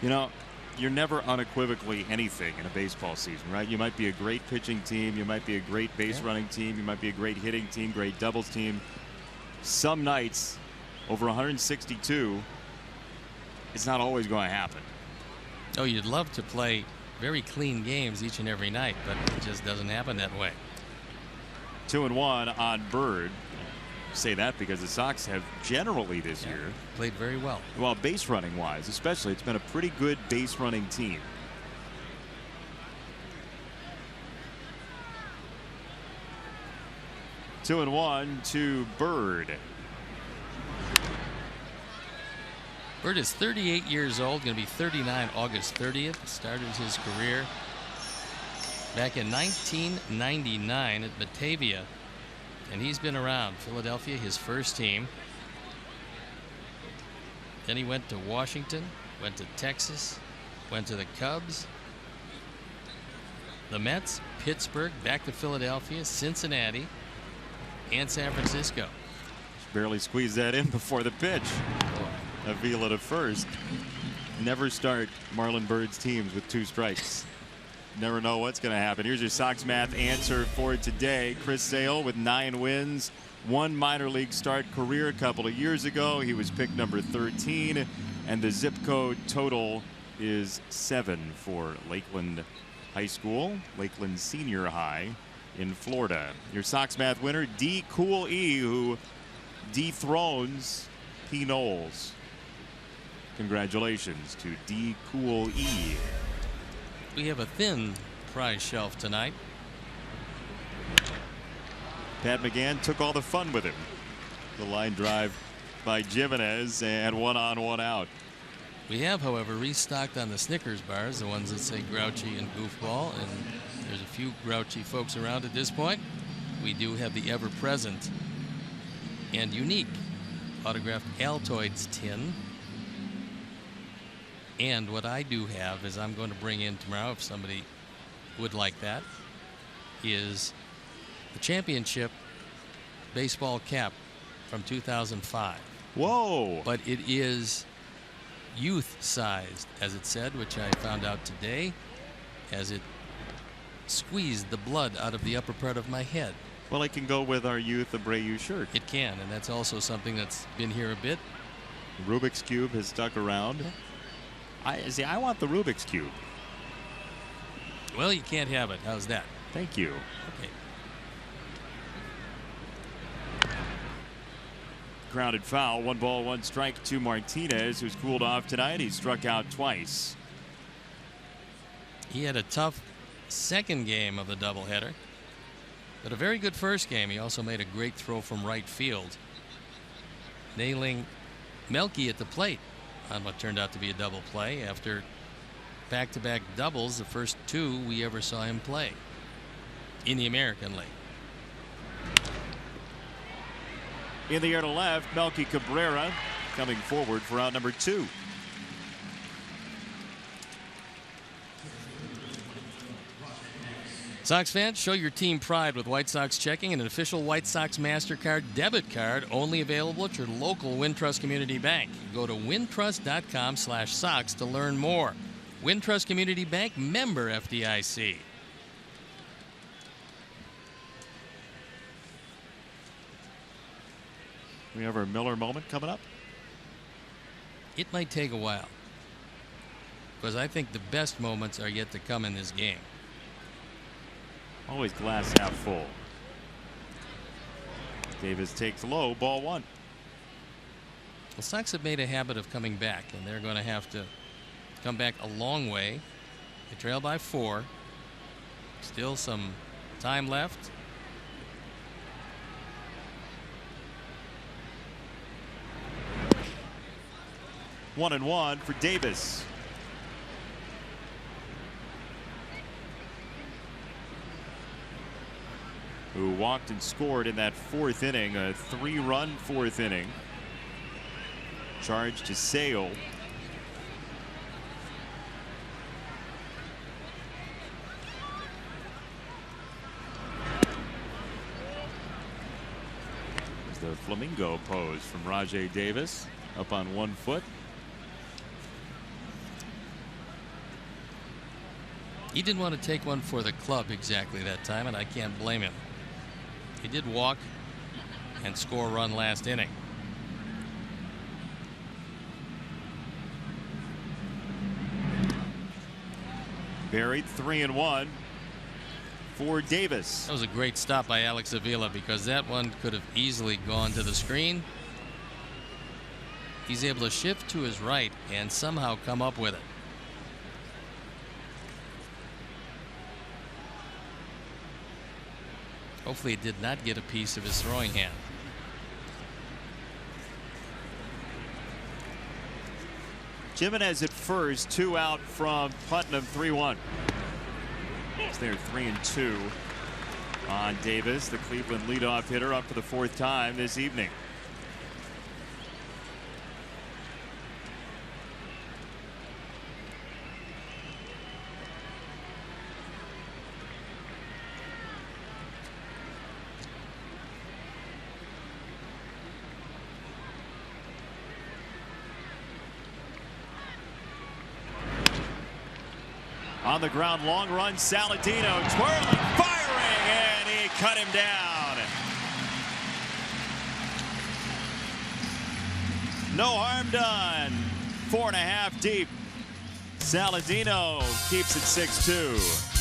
You know, you're never unequivocally anything in a baseball season, right? You might be a great pitching team. You might be a great base running team. You might be a great hitting team, great doubles team. Some nights, over 162, it's not always going to happen. Oh, you'd love to play very clean games each and every night, but it just doesn't happen that way. 2-1 on Byrd. Say that because the Sox have generally this year played very well. Well, base running wise, especially, it's been a pretty good base running team. Two and one to Byrd. Byrd is 38 years old, going to be 39 August 30th. Started his career back in 1999 at Batavia. And he's been around. Philadelphia, his first team. Then he went to Washington, went to Texas, went to the Cubs, the Mets, Pittsburgh, back to Philadelphia, Cincinnati, and San Francisco. Barely squeezed that in before the pitch. Avila to first. Never start Marlon Byrd's teams with 2 strikes. Never know what's going to happen. Here's your Sox math answer for today. Chris Sale with 9 wins, 1 minor league start career a couple of years ago. He was picked number 13, and the zip code total is 7 for Lakeland High School, Lakeland Senior High in Florida. Your Sox math winner, D. Cool E, who dethrones P. Knowles. Congratulations to D. Cool E. We have a thin prize shelf tonight. Pat McGann took all the fun with him. The line drive by Jimenez and 1 on 1 out. We have, however, restocked on the Snickers bars, the ones that say Grouchy and Goofball, and there's a few grouchy folks around at this point. We do have the ever-present and unique autographed Altoids tin. And what I do have is I'm going to bring in tomorrow, if somebody would like that, is the championship baseball cap from 2005. Whoa! But it is youth-sized, as it said, which I found out today, as it squeezed the blood out of the upper part of my head. Well, it can go with our Youth Abreu shirt. It can, and that's also something that's been here a bit. Rubik's Cube has stuck around. I want the Rubik's Cube. Well, you can't have it. How's that? Thank you. Okay. Grounded foul. 1 ball, 1 strike to Martinez, who's cooled off tonight. He struck out twice. He had a tough second game of the doubleheader, but a very good first game. He also made a great throw from right field, nailing Melky at the plate on what turned out to be a double play after back-to-back doubles, the first 2 we ever saw him play in the American League. In the air to left, Melky Cabrera coming forward for out number 2. Sox fans, show your team pride with White Sox checking and an official White Sox MasterCard debit card only available at your local Wintrust Community Bank. Go to wintrust.com/Sox to learn more. Wintrust Community Bank, member FDIC. We have our Miller moment coming up. It might take a while, because I think the best moments are yet to come in this game. Always glass half full. Davis takes low, ball 1. The Sox have made a habit of coming back, and they're going to have to come back a long way. They trail by 4. Still some time left. One and 1 for Davis. Who walked and scored in that 4th inning, a 3-run 4th inning. Charge to Sale. There's the flamingo pose from Rajai Davis, up on 1 foot. He didn't want to take one for the club exactly that time, and I can't blame him. He did walk and score a run last inning. Buried 3-1 for Davis. That was a great stop by Alex Avila, because that one could have easily gone to the screen. He's able to shift to his right and somehow come up with it. Hopefully it did not get a piece of his throwing hand. Jimenez at first, 2 out from Putnam, 3-1. It's there 3-2 on Davis, the Cleveland leadoff hitter, up for the 4th time this evening. On the ground, long run, Saladino twirling, firing, and he cut him down. No harm done. 4.5 deep. Saladino keeps it 6-2.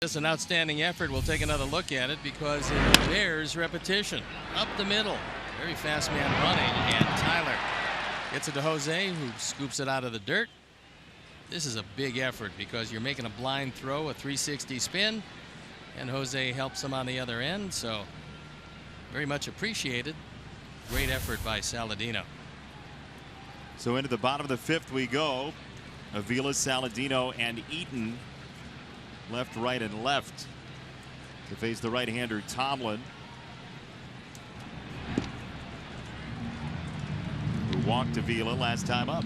It's an outstanding effort. We'll take another look at it because it bears repetition. Up the middle. Very fast man running, and Tyler gets it to Jose, who scoops it out of the dirt. This is a big effort because you're making a blind throw, a 360 spin, and Jose helps him on the other end, so very much appreciated. Great effort by Saladino. So into the bottom of the fifth we go. Avila, Saladino, and Eaton left, right, and left to face the right-hander Tomlin, who walked Avila last time up.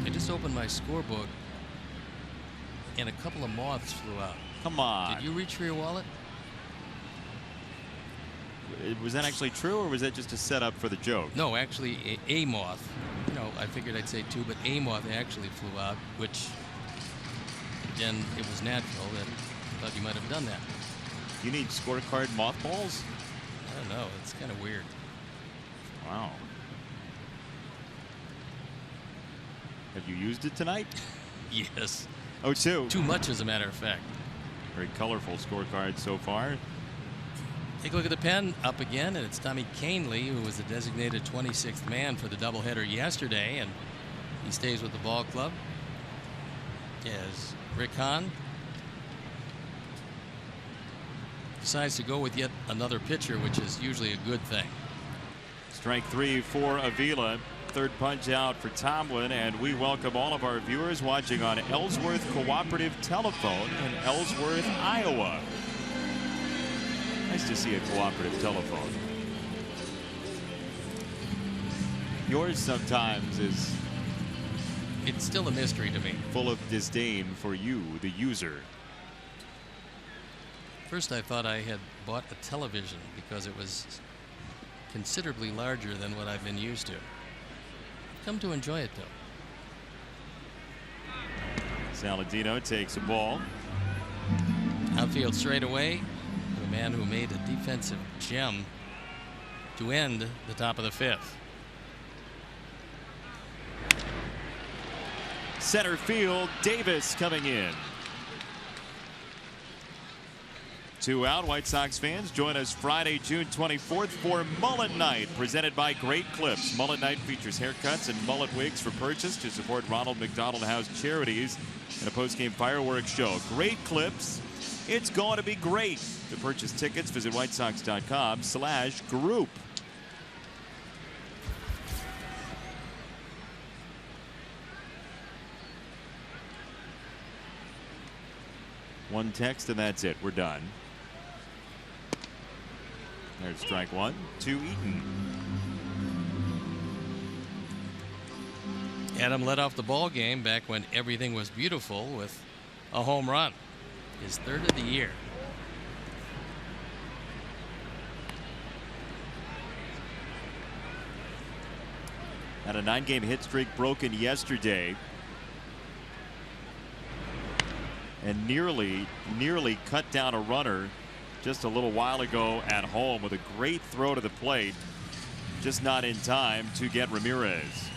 I just opened my scorebook and a couple of moths flew out. Come on. Did you reach for your wallet? Was that actually true, or was that just a setup for the joke? No, actually a moth. You know, I figured I'd say two, but a moth actually flew out, which again, it was natural that I thought you might have done that. You need scorecard mothballs? I don't know. It's kind of weird. Wow. Have you used it tonight? Yes. Oh, two. Too much, as a matter of fact. Very colorful scorecard so far. Take a look at the pen, up again, and it's Tommy Canely, who was the designated 26th man for the doubleheader yesterday, and he stays with the ball club. As Rick Hahn decides to go with yet another pitcher, which is usually a good thing. Strike three for Avila. Third punch out for Tomlin, and we welcome all of our viewers watching on Ellsworth Cooperative Telephone in Ellsworth, Iowa. Nice to see a cooperative telephone. Yours sometimes is... It's still a mystery to me. Full of disdain for you, the user. First I thought I had bought a television because it was considerably larger than what I've been used to. Come to enjoy it, though. Saladino takes a ball. Outfield straight away. The man who made a defensive gem to end the top of the fifth. Center field, Davis coming in. Two out. White Sox fans, join us Friday, June 24th for Mullet Night, presented by Great Clips. Mullet Night features haircuts and mullet wigs for purchase to support Ronald McDonald House charities and a post-game fireworks show. Great Clips. It's going to be great. To purchase tickets, visit whitesox.com/group. One text and that's it. We're done. There's strike one to Eaton. Adam led off the ball game back when everything was beautiful with a home run. His third of the year. Had a 9-game hit streak broken yesterday. And nearly cut down a runner just a little while ago at home with a great throw to the plate. Just not in time to get Ramirez.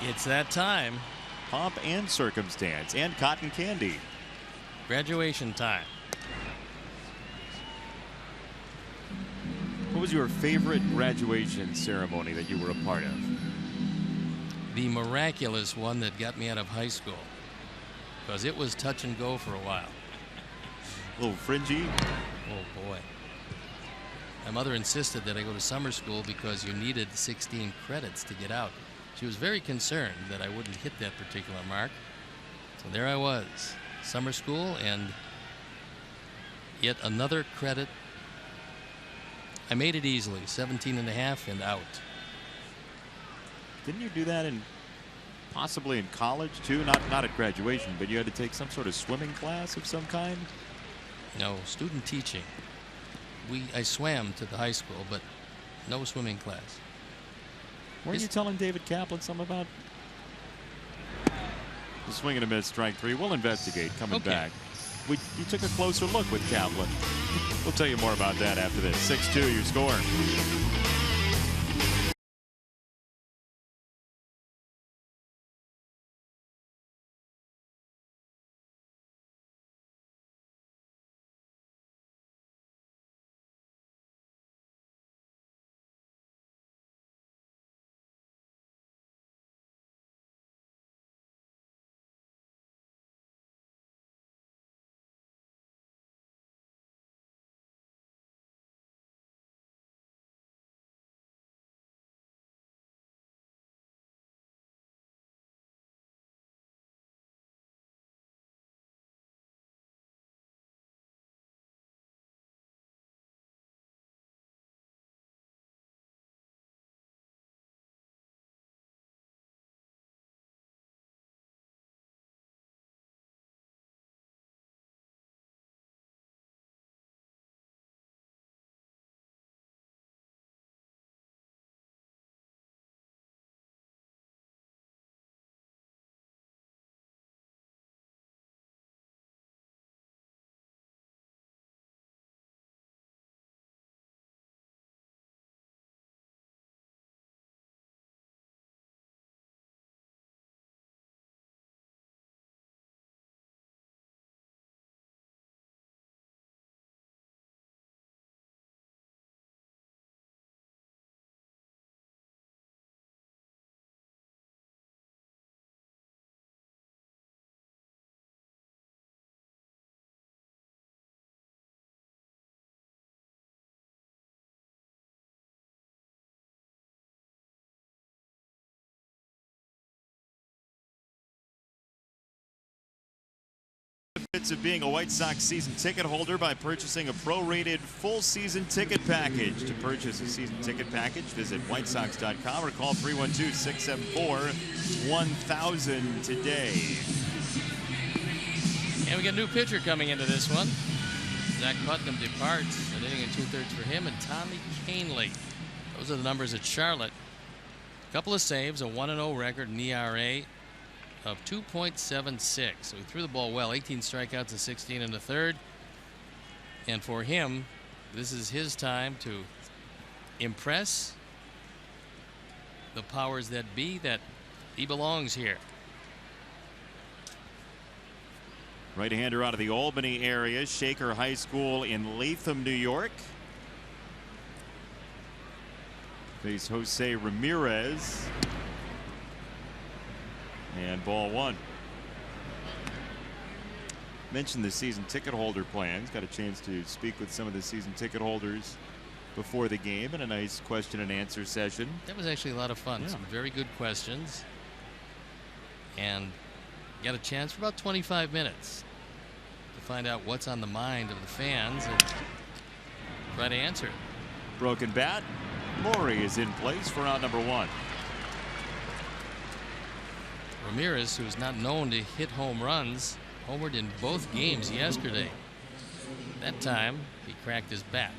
It's that time. Pomp and circumstance and cotton candy. Graduation time. What was your favorite graduation ceremony that you were a part of? The miraculous one that got me out of high school, because it was touch and go for a while. A little fringy. Oh boy. My mother insisted that I go to summer school because you needed 16 credits to get out. She was very concerned that I wouldn't hit that particular mark. So there I was, summer school, and yet another credit. I made it easily, 17 and a half and out. Didn't you do that in possibly in college too? Not at graduation, but you had to take some sort of swimming class of some kind? No, student teaching. I swam to the high school, but no swimming class. Weren't you telling David Kaplan something about the swing and a miss, strike three? We'll investigate coming back. You took a closer look with Kaplan. We'll tell you more about that after this. 6-2 your score. Of being a White Sox season ticket holder by purchasing a prorated full season ticket package. To purchase a season ticket package, visit whitesox.com or call 312-674-1000 today. And we got a new pitcher coming into this one. Zach Putnam departs, an inning and 2/3 for him, and Tommy Kahnle. Those are the numbers at Charlotte. A couple of saves, a 1-0 record, an ERA of 2.76. So he threw the ball well. 18 strikeouts and 16 in the third. And for him, this is his time to impress the powers that be that he belongs here. Right-hander out of the Albany area, Shaker High School in Latham, New York. Face Jose Ramirez. And ball one. Mentioned the season ticket holder plans. Got a chance to speak with some of the season ticket holders before the game in a nice question and answer session. That was actually a lot of fun. Yeah. Some very good questions. And got a chance for about 25 minutes to find out what's on the mind of the fans and try to answer it. Broken bat. Maury is in place for out number one. Ramirez, who is not known to hit home runs, homered in both games yesterday. That time, he cracked his bat.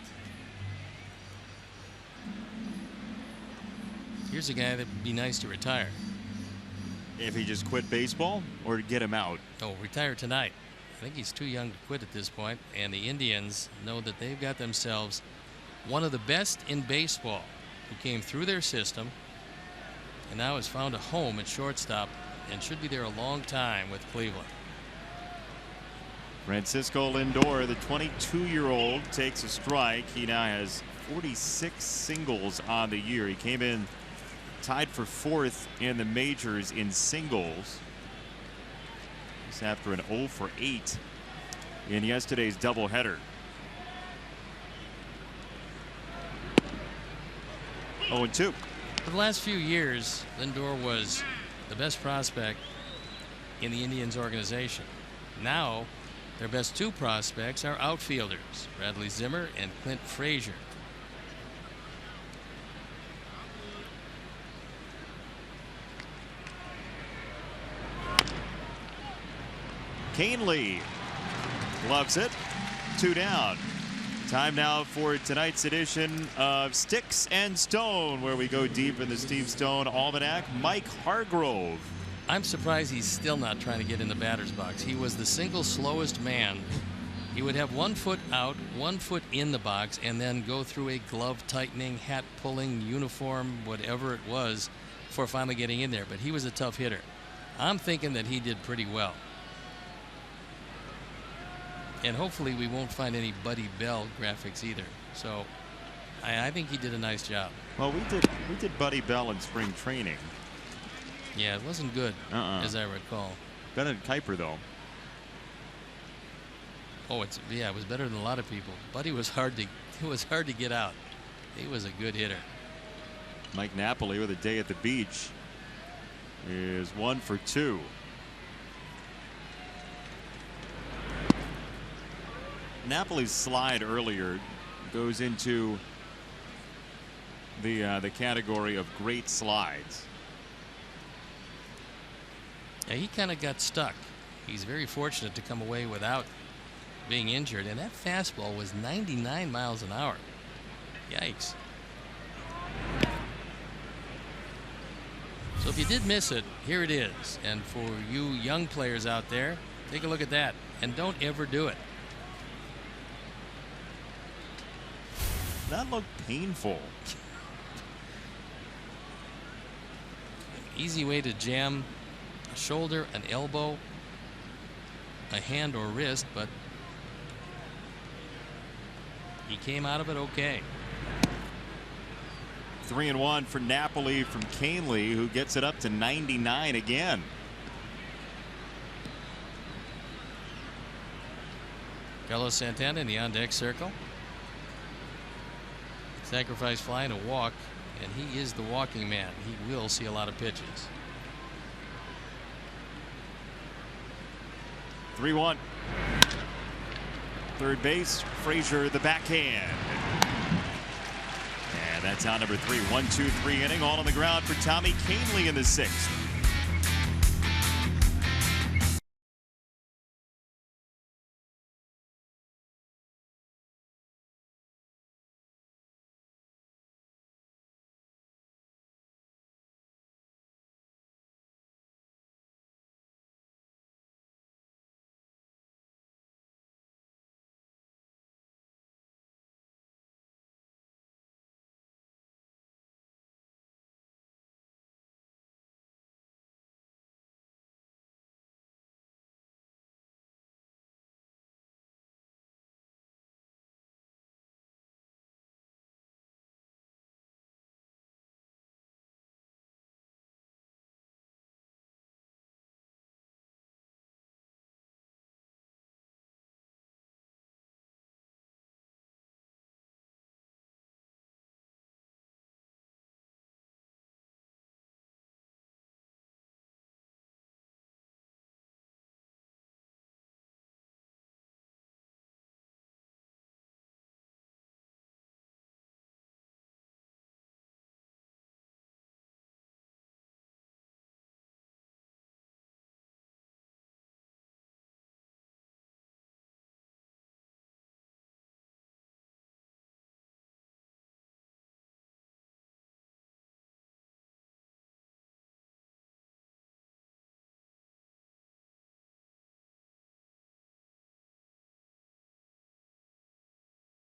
Here's a guy that would be nice to retire. If he just quit baseball or to get him out? Oh, retire tonight. I think he's too young to quit at this point, and the Indians know that they've got themselves one of the best in baseball who came through their system and now has found a home at shortstop and should be there a long time with Cleveland. Francisco Lindor, the 22-year-old, takes a strike. He now has 46 singles on the year. He came in tied for 4th in the majors in singles. This after an 0 for 8 in yesterday's doubleheader. 0-2. For the last few years, Lindor was the best prospect in the Indians organization. Now, their best two prospects are outfielders, Bradley Zimmer and Clint Frazier. Kahnle loves it. 2 down. Time now for tonight's edition of Sticks and Stone, where we go deep in the Steve Stone Almanac. Mike Hargrove. I'm surprised he's still not trying to get in the batter's box. He was the single slowest man. He would have 1 foot out, 1 foot in the box, and then go through a glove tightening, hat pulling, uniform, whatever it was, before finally getting in there. But he was a tough hitter. I'm thinking that he did pretty well. And hopefully we won't find any Buddy Bell graphics either. So I think he did a nice job. Well, we did Buddy Bell in spring training. Yeah, it wasn't good, as I recall. Better than Kuiper, though. Oh, it was better than a lot of people. Buddy was hard to get out. He was a good hitter. Mike Napoli with a day at the beach is 1 for 2. Napoli's slide earlier goes into the category of great slides. Yeah, he kind of got stuck. He's very fortunate to come away without being injured, and that fastball was 99 miles an hour. Yikes. So if you did miss it, here it is. And for you young players out there, take a look at that, and don't ever do it. That looked painful. Easy way to jam a shoulder, an elbow, a hand or wrist, but he came out of it okay. 3-1 for Napoli from Kahnle, who gets it up to 99 again. Carlos Santana in the on-deck circle. Sacrifice fly and a walk, and he is the walking man. He will see a lot of pitches. 3-1. Third base, Frazier, the backhand. And that's out number 3. 1-2-3 inning, all on the ground for Tommy Kahnle in the 6th.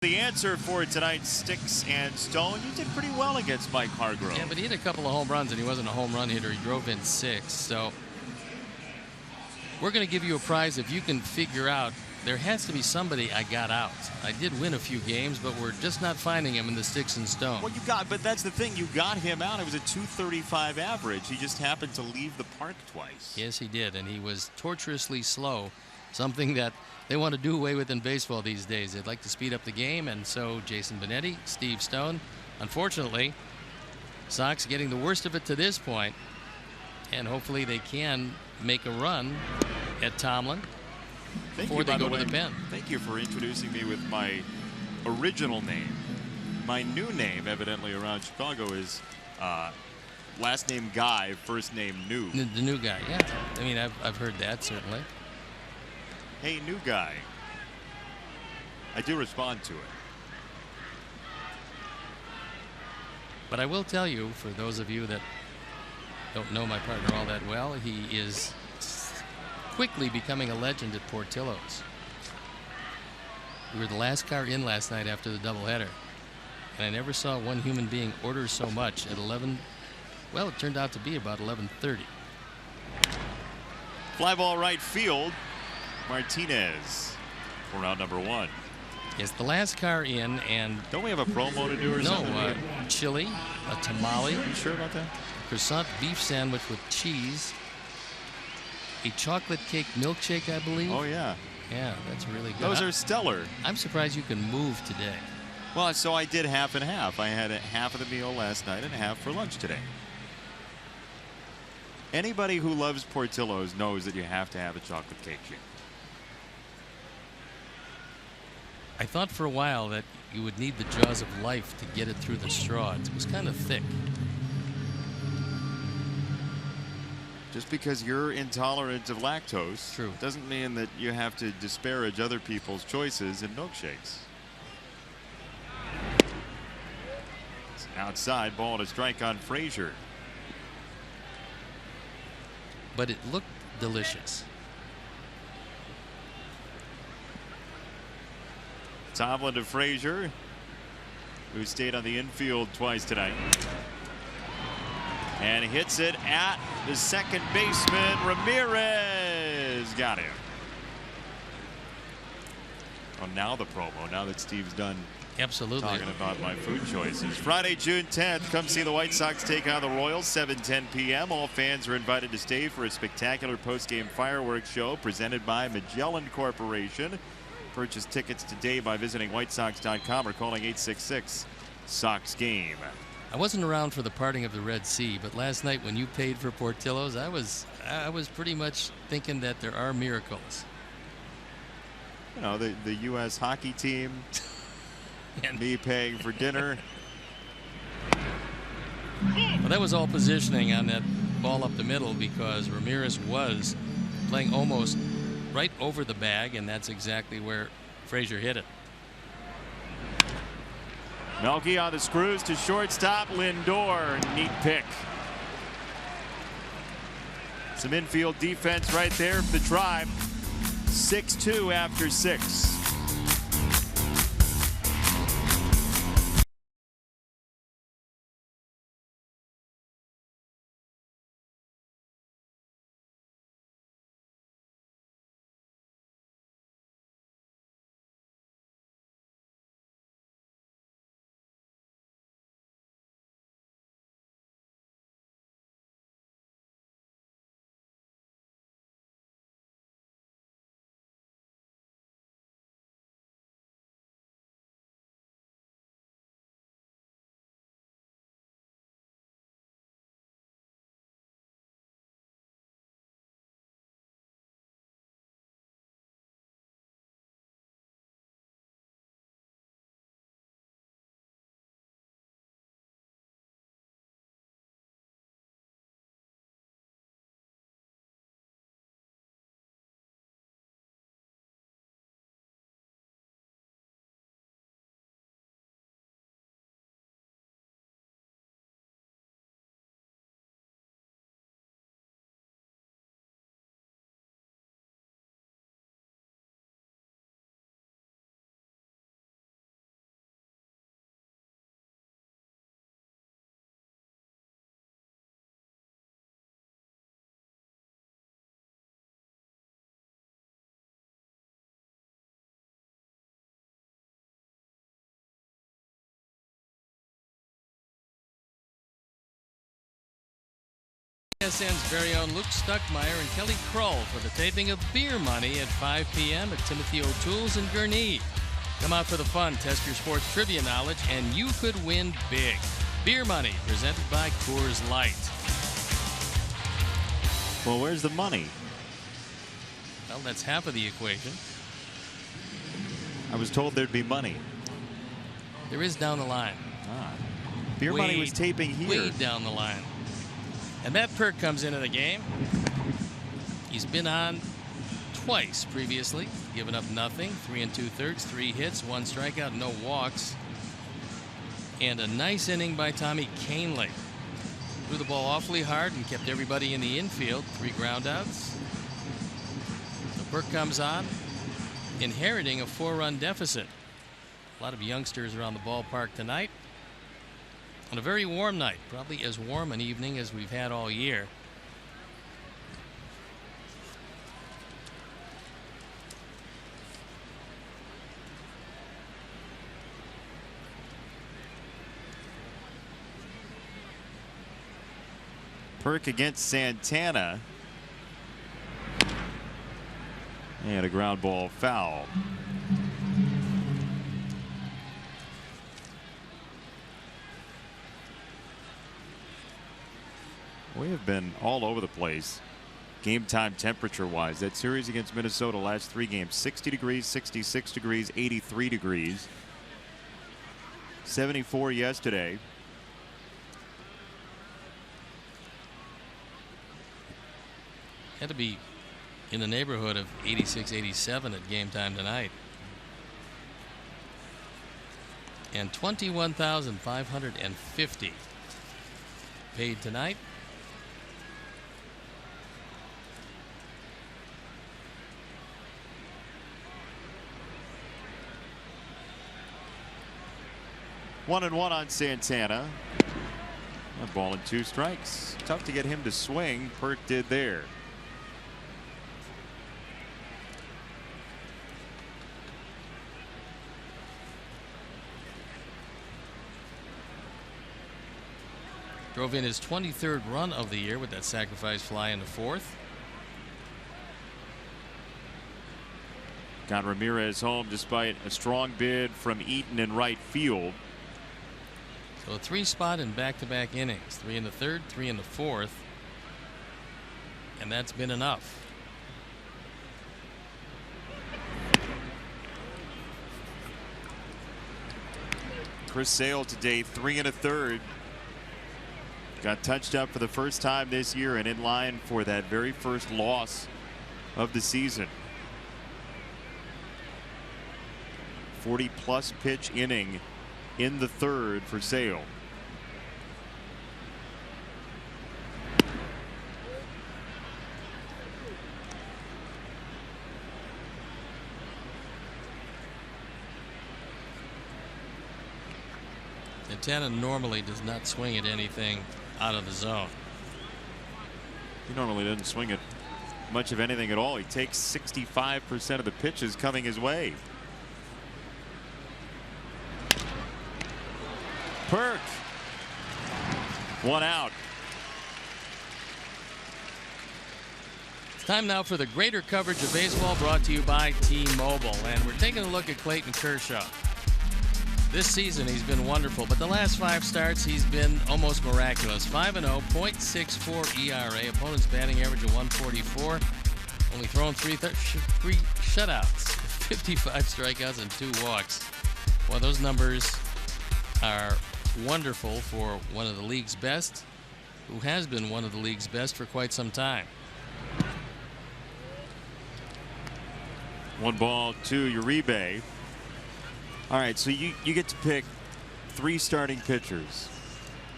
The answer for tonight's Sticks and Stone, you did pretty well against Mike Hargrove. Yeah, but he hit a couple of home runs, and he wasn't a home run hitter. He drove in 6. So we're going to give you a prize if you can figure out there has to be somebody I got out. I did win a few games, but we're just not finding him in the Sticks and Stone. Well, but that's the thing. You got him out. It was a .235 average. He just happened to leave the park twice. Yes, he did, and he was torturously slow, something that they want to do away with in baseball these days. They'd like to speed up the game, and so Jason Benetti, Steve Stone. Unfortunately, Sox getting the worst of it to this point, and hopefully they can make a run at Tomlin before they go to the pen. Thank you for introducing me with my original name. My new name, evidently around Chicago, is last name Guy, first name New. The new guy, yeah. I mean, I've heard that, certainly. Hey, new guy. I do respond to it. But I will tell you, for those of you that don't know my partner all that well, he is quickly becoming a legend at Portillo's. We were the last car in last night after the doubleheader, and I never saw one human being order so much at 11. Well, it turned out to be about 11:30. Fly ball right field. Martinez for round number 1. Yes, the last car in, and don't we have a promo to do or something? No, chili, a tamale. Are you sure about that? Croissant beef sandwich with cheese, a chocolate cake milkshake, I believe. Oh yeah. Yeah, that's really good. Those are stellar. I'm surprised you can move today. Well, so I did half and half. I had half of the meal last night and half for lunch today. Anybody who loves Portillo's knows that you have to have a chocolate cake shake. I thought for a while that you would need the jaws of life to get it through the straw. It was kind of thick. Just because you're intolerant of lactose True. doesn't mean that you have to disparage other people's choices in milkshakes. It's outside, ball to strike on Frazier. But it looked delicious. Tomlin to Frazier, who stayed on the infield twice tonight. And hits it at the second baseman. Ramirez got him. Oh, now the promo, now that Steve's done Absolutely. talking about my food choices. Friday, June 10th, come see the White Sox take on the Royals, 7:10 p.m. All fans are invited to stay for a spectacular postgame fireworks show presented by Magellan Corporation. Purchase tickets today by visiting whitesox.com or calling 866-SOX-GAME. I wasn't around for the parting of the Red Sea, but last night when you paid for Portillo's, I was pretty much thinking that there are miracles. You know, the U.S. hockey team and me paying for dinner. Well, that was all positioning on that ball up the middle because Ramirez was playing almost right over the bag, and that's exactly where Frazier hit it. Melky on the screws to shortstop. Lindor, neat pick. Some infield defense right there for the Tribe. 6-2 after 6. SN's very own Luke Stuckmeyer and Kelly Kroll for the taping of Beer Money at 5 p.m. at Timothy O'Toole's in Gurnee. Come out for the fun, test your sports trivia knowledge, and you could win big. Beer Money, presented by Coors Light. Well, where's the money? Well, that's half of the equation. I was told there'd be money. There is down the line. Beer Money was taping here. Way down the line. And Matt Perk comes into the game. He's been on twice previously, given up nothing, 3 2/3, 3 hits, 1 strikeout, no walks, and a nice inning by Tommy Kahnle. Threw the ball awfully hard and kept everybody in the infield, 3 groundouts. So Perk comes on, inheriting a 4-run deficit. A lot of youngsters around the ballpark tonight. On a very warm night, probably as warm an evening as we've had all year. Perk against Santana. And a ground ball foul. We have been all over the place game time temperature wise. That series against Minnesota, last 3 games, 60 degrees, 66 degrees, 83 degrees, 74 yesterday. Had to be in the neighborhood of 86, 87 at game time tonight. And 21,550 paid tonight. One and one on Santana. A ball and 2 strikes. Tough to get him to swing. Perk did there. Drove in his 23rd run of the year with that sacrifice fly in the 4th. Got Ramirez home despite a strong bid from Eaton in right field. So a 3-spot in back-to-back innings, 3 in the 3rd, 3 in the 4th, and that's been enough. Chris Sale today, 3 1/3. Got touched up for the first time this year and in line for that very first loss of the season. 40-plus pitch inning in the third for Sale. Santana normally does not swing at anything out of the zone. He normally doesn't swing at much of anything at all. He takes 65% of the pitches coming his way. Perk. 1 out. It's time now for the greater coverage of baseball, brought to you by T-Mobile. And we're taking a look at Clayton Kershaw. This season he's been wonderful, but the last 5 starts he's been almost miraculous. 5-0, .64 ERA, opponent's batting average of 144. Only thrown 3 shutouts, 55 strikeouts and 2 walks. Well, those numbers are wonderful for one of the league's best, who has been one of the league's best for quite some time. 1 ball to Uribe. All right, so you get to pick 3 starting pitchers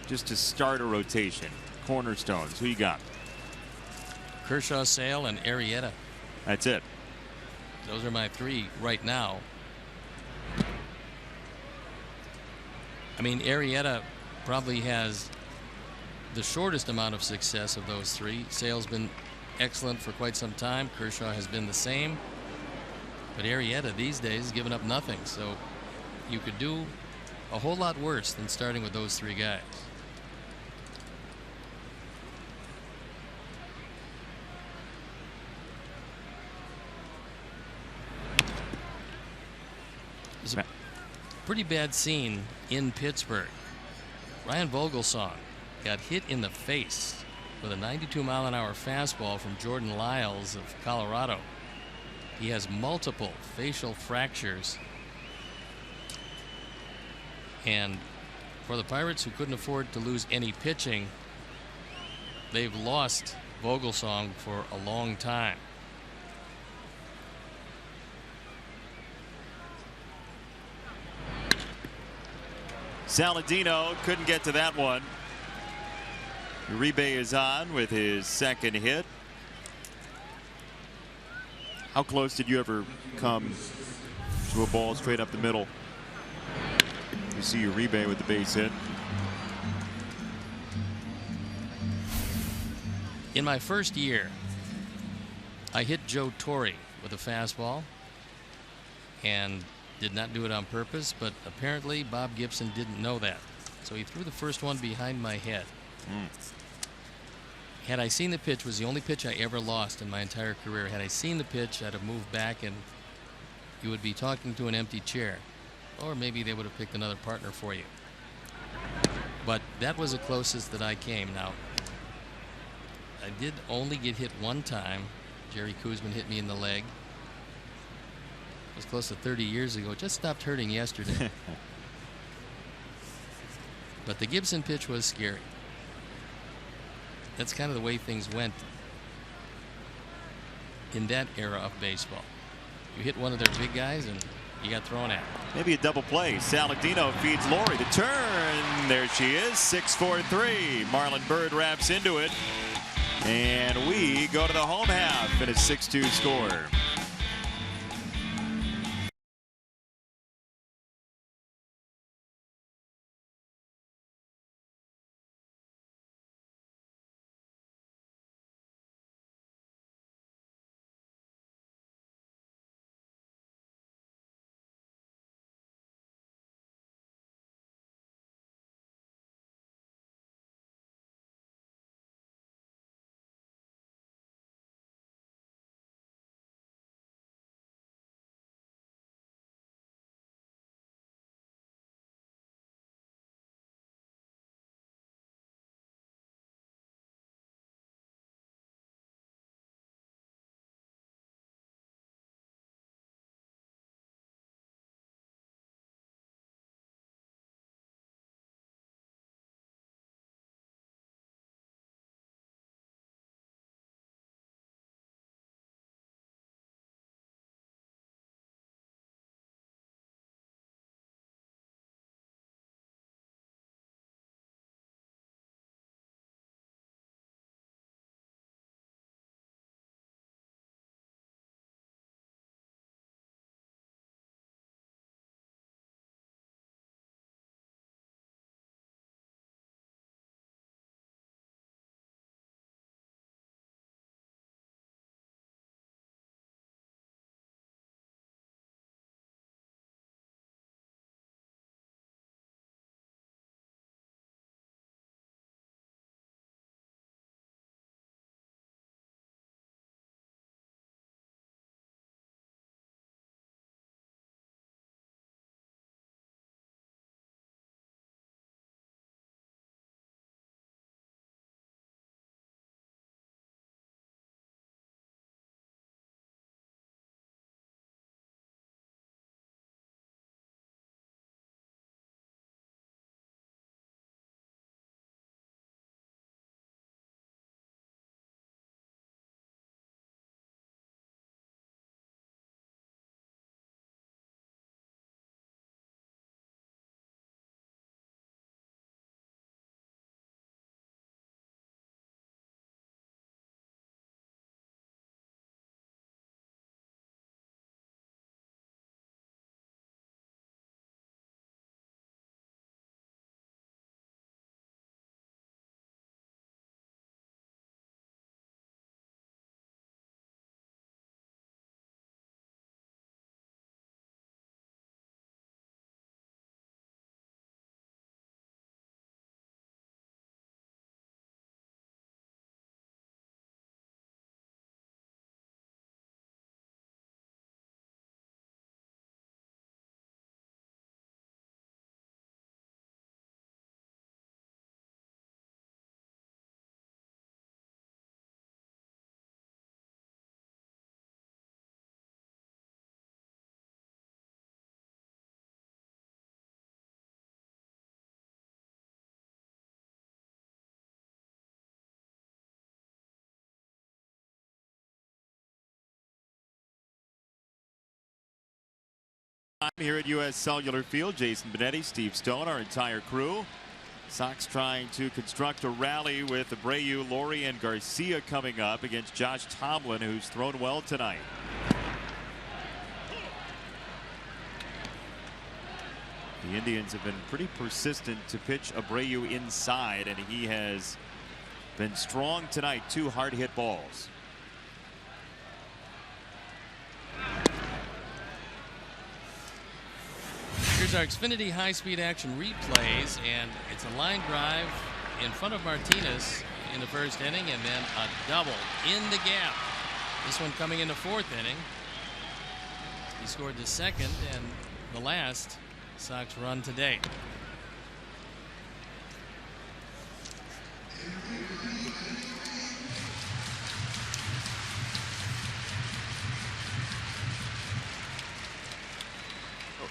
just to start a rotation. Cornerstones. Who you got? Kershaw, Sale, and Arrieta. That's it. Those are my 3 right now. I mean, Arrieta probably has the shortest amount of success of those 3. Sale's been excellent for quite some time. Kershaw has been the same. But Arrieta these days has given up nothing. So you could do a whole lot worse than starting with those 3 guys. It's a pretty bad scene in Pittsburgh. Ryan Vogelsong got hit in the face with a 92-mile-an-hour fastball from Jordan Lyles of Colorado. He has multiple facial fractures. And for the Pirates, who couldn't afford to lose any pitching, they've lost Vogelsong for a long time. Saladino couldn't get to that one. Uribe is on with his second hit. How close did you ever come to a ball straight up the middle? You see Uribe with the base hit. In my first year, I hit Joe Torre with a fastball and did not do it on purpose, but apparently Bob Gibson didn't know that. So he threw the first one behind my head. Had I seen the pitch, was the only pitch I ever lost in my entire career. Had I seen the pitch, I'd have moved back and you would be talking to an empty chair. Or maybe they would have picked another partner for you. But that was the closest that I came. Now, I did only get hit one time. Jerry Koosman hit me in the leg. It was close to 30 years ago. It just stopped hurting yesterday. But the Gibson pitch was scary. That's kind of the way things went in that era of baseball. You hit one of their big guys and you got thrown at. Maybe a double play. Saladino feeds Laurie. The turn. There she is. 6-4-3. Marlon Byrd wraps into it. And we go to the home half in a 6-2 score. Here at U.S. Cellular Field, Jason Benetti, Steve Stone, our entire crew. Sox trying to construct a rally with Abreu, Laurie, and Garcia coming up against Josh Tomlin, who's thrown well tonight. The Indians have been pretty persistent to pitch Abreu inside, and he has been strong tonight. 2 hard hit balls. Here's our Xfinity high-speed action replays, and it's a line drive in front of Martinez in the first inning, and then a double in the gap. This one coming in the 4th inning. He scored the second and the last Sox run today.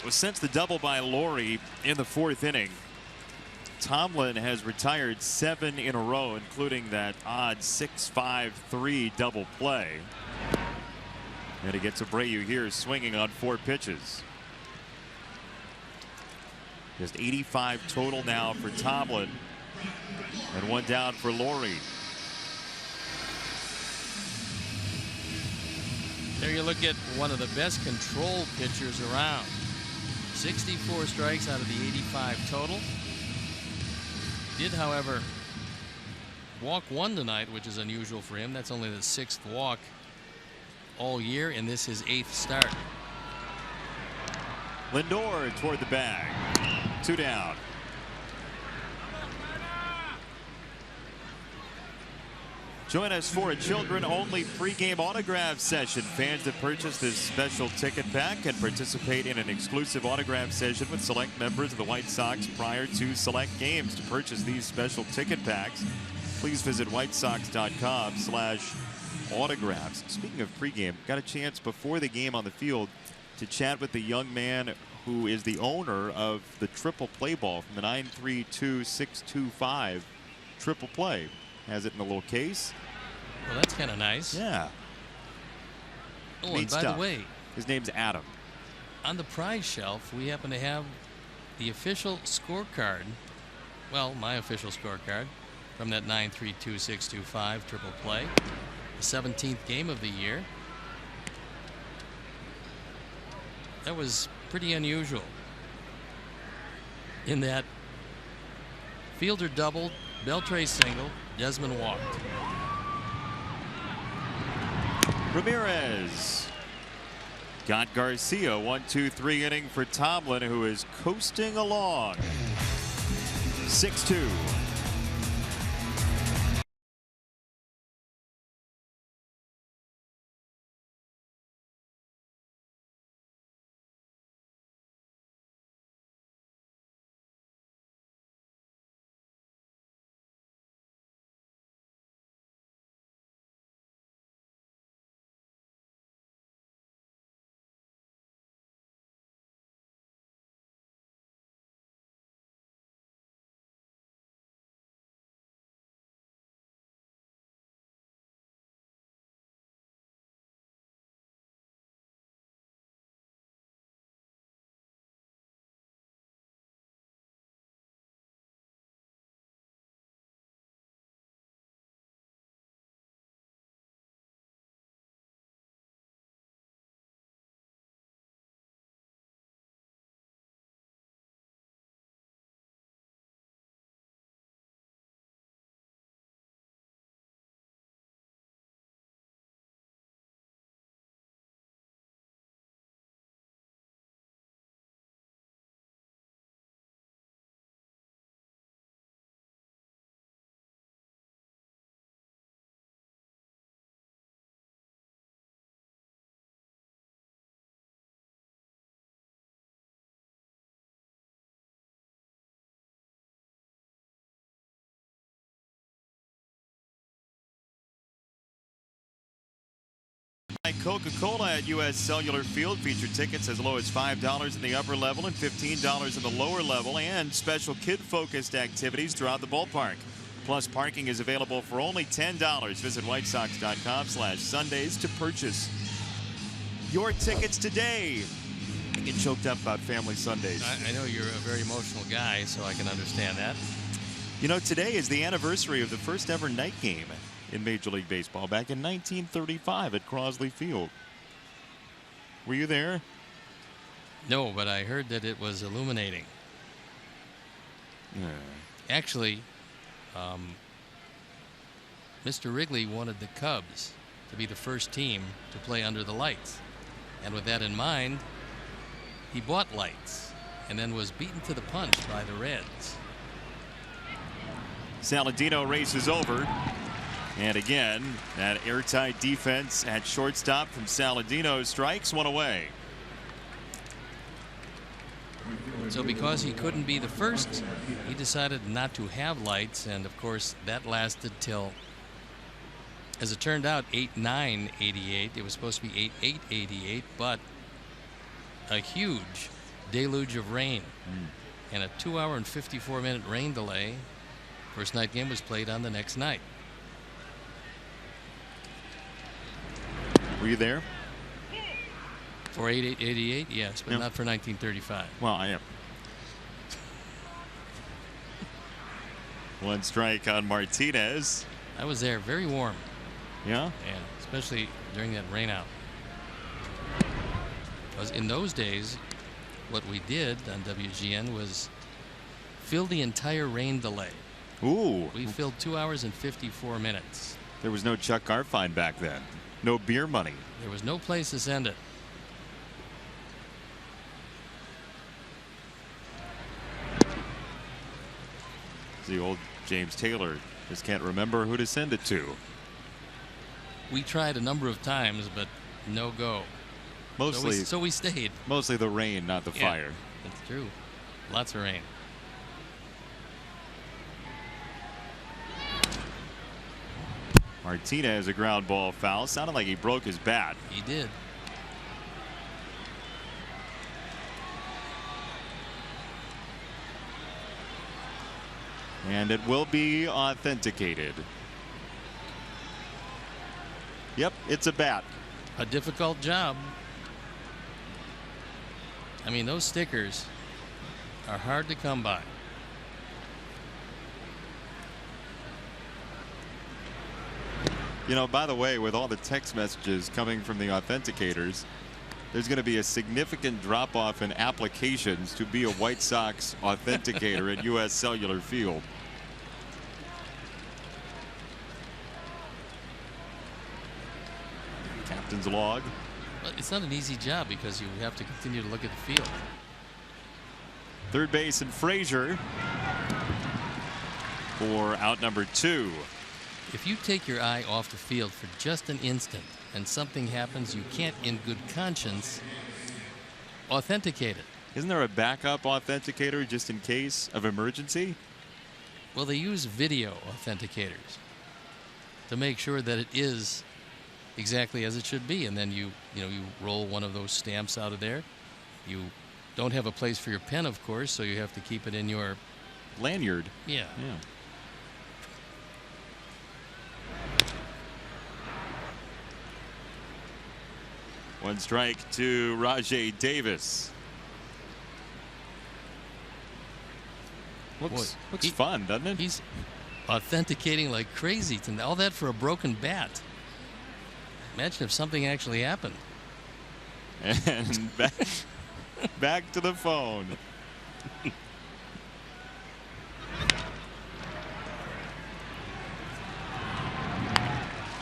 Since the double by Laurie in the 4th inning, Tomlin has retired 7 in a row, including that odd 6-5-3 double play. And he gets Abreu here swinging on 4 pitches. Just 85 total now for Tomlin, and 1 down for Laurie. There you look at one of the best control pitchers around. 64 strikes out of the 85 total. Did, however, walk 1 tonight, which is unusual for him. That's only the 6th walk all year, and this is his 8th start. Lindor toward the bag. 2 down. Join us for a children-only pregame autograph session. Fans that purchase this special ticket pack can participate in an exclusive autograph session with select members of the White Sox prior to select games. To purchase these special ticket packs, please visit whitesox.com/autographs. Speaking of pregame, got a chance before the game on the field to chat with the young man who is the owner of the triple play ball from the 932-625 triple play. Has it in a little case. Well, that's kind of nice. Yeah. Oh, and by the way, his name's Adam. On the prize shelf, we happen to have the official scorecard. Well, my official scorecard from that 932-625 triple play. The 17th game of the year. That was pretty unusual. In that, Fielder doubled, Beltre single, Desmond walked. Ramirez got Garcia. 1-2-3 inning for Tomlin, who is coasting along. 6-2. Coca-Cola at U.S. Cellular Field. Feature tickets as low as $5 in the upper level and $15 in the lower level, and special kid-focused activities throughout the ballpark. Plus, parking is available for only $10. Visit whitesox.com/Sundays to purchase your tickets today. get choked up about family Sundays. I know you're a very emotional guy, so I can understand that. You know, today is the anniversary of the first ever night game in Major League Baseball back in 1935 at Crosley Field. Were you there? No, but I heard that it was illuminating. Yeah. Actually, Mr. Wrigley wanted the Cubs to be the first team to play under the lights. And with that in mind, he bought lights and then was beaten to the punch by the Reds. Saladino races over. And again, that airtight defense at shortstop from Saladino strikes one away. So because he couldn't be the first, he decided not to have lights, and of course that lasted till, as it turned out, 8-9-88. It was supposed to be 8-8-88, but a huge deluge of rain and a 2-hour and 54-minute rain delay. First night game was played on the next night. Were you there? For 8-8-88, yes, but Yep. not for 1935. Well, I am. One strike on Martinez. I was there, very warm. Yeah? Yeah, especially during that rain out. Because in those days, what we did on WGN was fill the entire rain delay. Ooh. We filled 2 hours and 54 minutes. There was no Chuck Garfien back then. No beer money. There was no place to send it. The old James Taylor just can't remember who to send it to. We tried a number of times, but no go. Mostly, So we stayed. mostly the rain, not the Yeah, fire. That's true. Lots of rain. Martinez, a ground ball foul. Sounded like he broke his bat. He did. And it will be authenticated. Yep, it's a bat. A difficult job. I mean, those stickers are hard to come by. You know, by the way, with all the text messages coming from the authenticators, there's going to be a significant drop off in applications to be a White Sox authenticator at U.S. Cellular Field. Captain's log. But it's not an easy job because you have to continue to look at the field. Third base and Frazier for out number 2. If you take your eye off the field for just an instant and something happens, you can't in good conscience authenticate it. Isn't there a backup authenticator just in case of emergency? Well, they use video authenticators to make sure that it is exactly as it should be, and then you roll one of those stamps out of there. You don't have a place for your pen, of course, so you have to keep it in your lanyard. Yeah. One strike to Rajay Davis. Looks fun, doesn't it? He's authenticating like crazy. All that for a broken bat. Imagine if something actually happened. And back to the phone.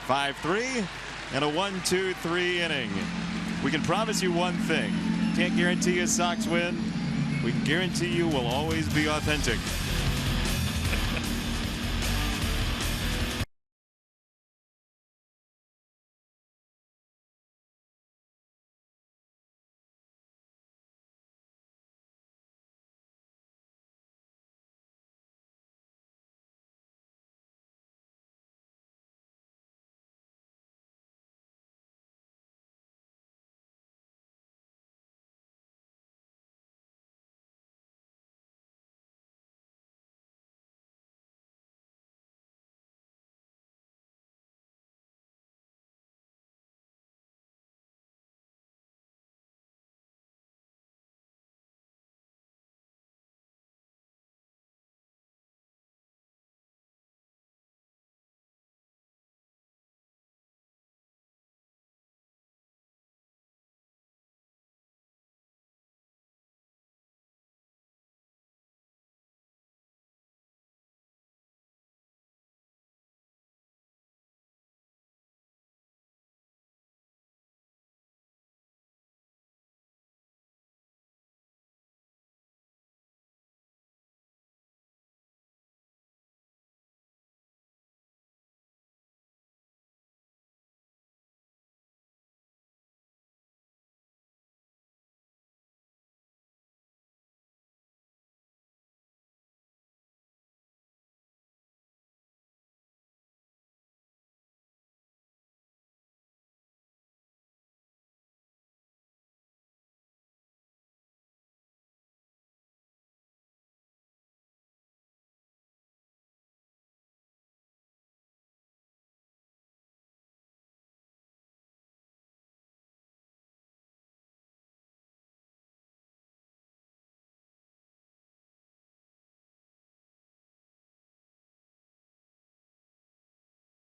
(5-3) and a 1-2-3 inning. We can promise you one thing. Can't guarantee a Sox win. We can guarantee you will always be authentic.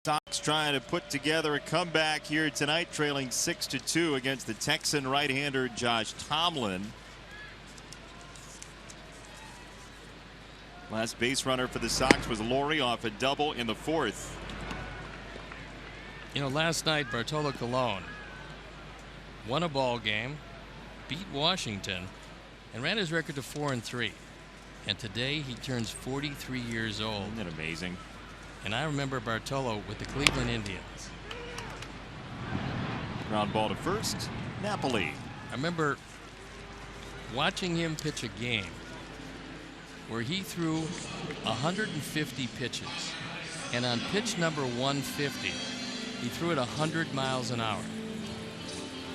Sox trying to put together a comeback here tonight, trailing 6-2 against the Texan right-hander Josh Tomlin. Last base runner for the Sox was Laurie off a double in the 4th. You know, last night Bartolo Colon won a ball game, beat Washington, and ran his record to 4-3. And today he turns 43 years old. Isn't that amazing? And I remember Bartolo with the Cleveland Indians. Ground ball to first, Napoli. I remember watching him pitch a game where he threw 150 pitches, and on pitch number 150 he threw it 100 miles an hour.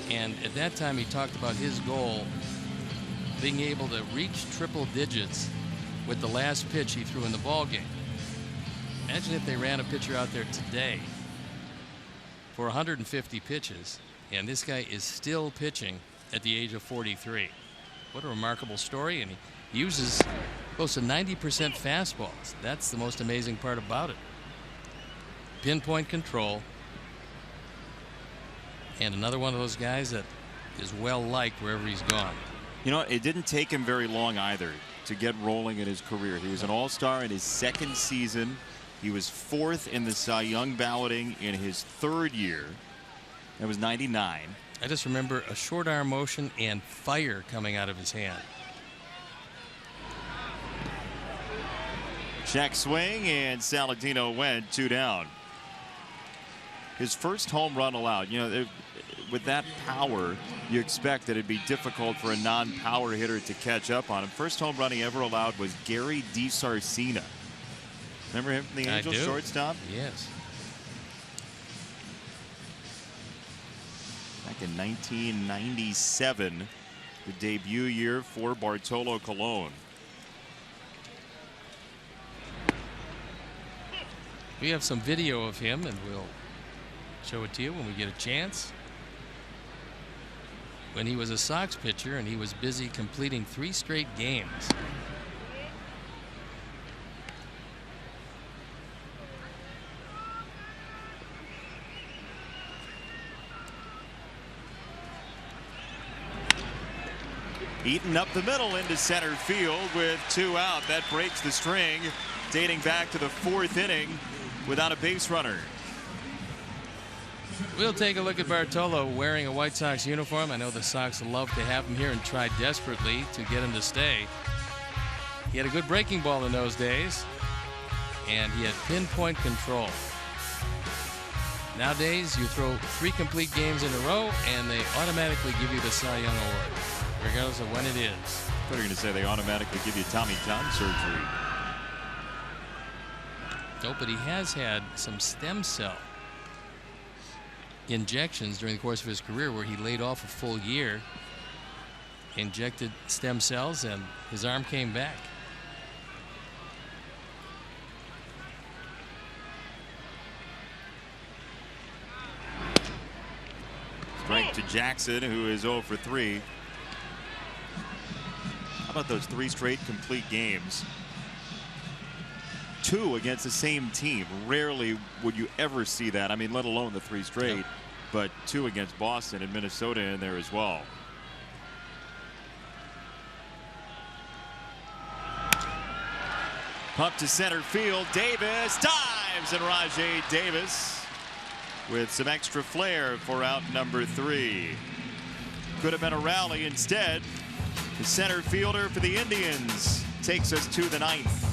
And at that time he talked about his goal being able to reach triple digits with the last pitch he threw in the ball game. Imagine if they ran a pitcher out there today for 150 pitches, and this guy is still pitching at the age of 43. What a remarkable story. And he uses close to 90% fastballs. That's the most amazing part about it. Pinpoint control. And another one of those guys that is well liked wherever he's gone. You know, it didn't take him very long either to get rolling in his career. He was an all-star in his 2nd season. He was 4th in the Cy Young balloting in his 3rd year. That was 99. I just remember a short arm motion and fire coming out of his hand. Check swing, and Saladino went 2 down. His first home run allowed. You know, with that power, you expect that it'd be difficult for a non-power hitter to catch up on him. First home run he ever allowed was Gary DiSarcina. Remember him from the Angels shortstop? Yes. Back in 1997, the debut year for Bartolo Colon. We have some video of him, and we'll show it to you when we get a chance. When he was a Sox pitcher, and he was busy completing 3 straight games. Eaton up the middle into center field with 2 out. That breaks the string, dating back to the 4th inning without a base runner. We'll take a look at Bartolo wearing a White Sox uniform. I know the Sox love to have him here and try desperately to get him to stay. He had a good breaking ball in those days, and he had pinpoint control. Nowadays, you throw 3 complete games in a row, and they automatically give you the Cy Young Award, regardless of when it is. I thought you were going to say they automatically give you Tommy John surgery. No, but he has had some stem cell injections during the course of his career where he laid off a full year, injected stem cells, and his arm came back. Strike to Jackson, who is 0 for 3. How about those 3 straight complete games? 2 against the same team. Rarely would you ever see that. I mean, let alone the 3 straight. Yep. But 2 against Boston and Minnesota in there as well. Pump to center field. Davis dives, and Rajay Davis with some extra flair for out number 3. Could have been a rally. Instead, the center fielder for the Indians takes us to the 9th.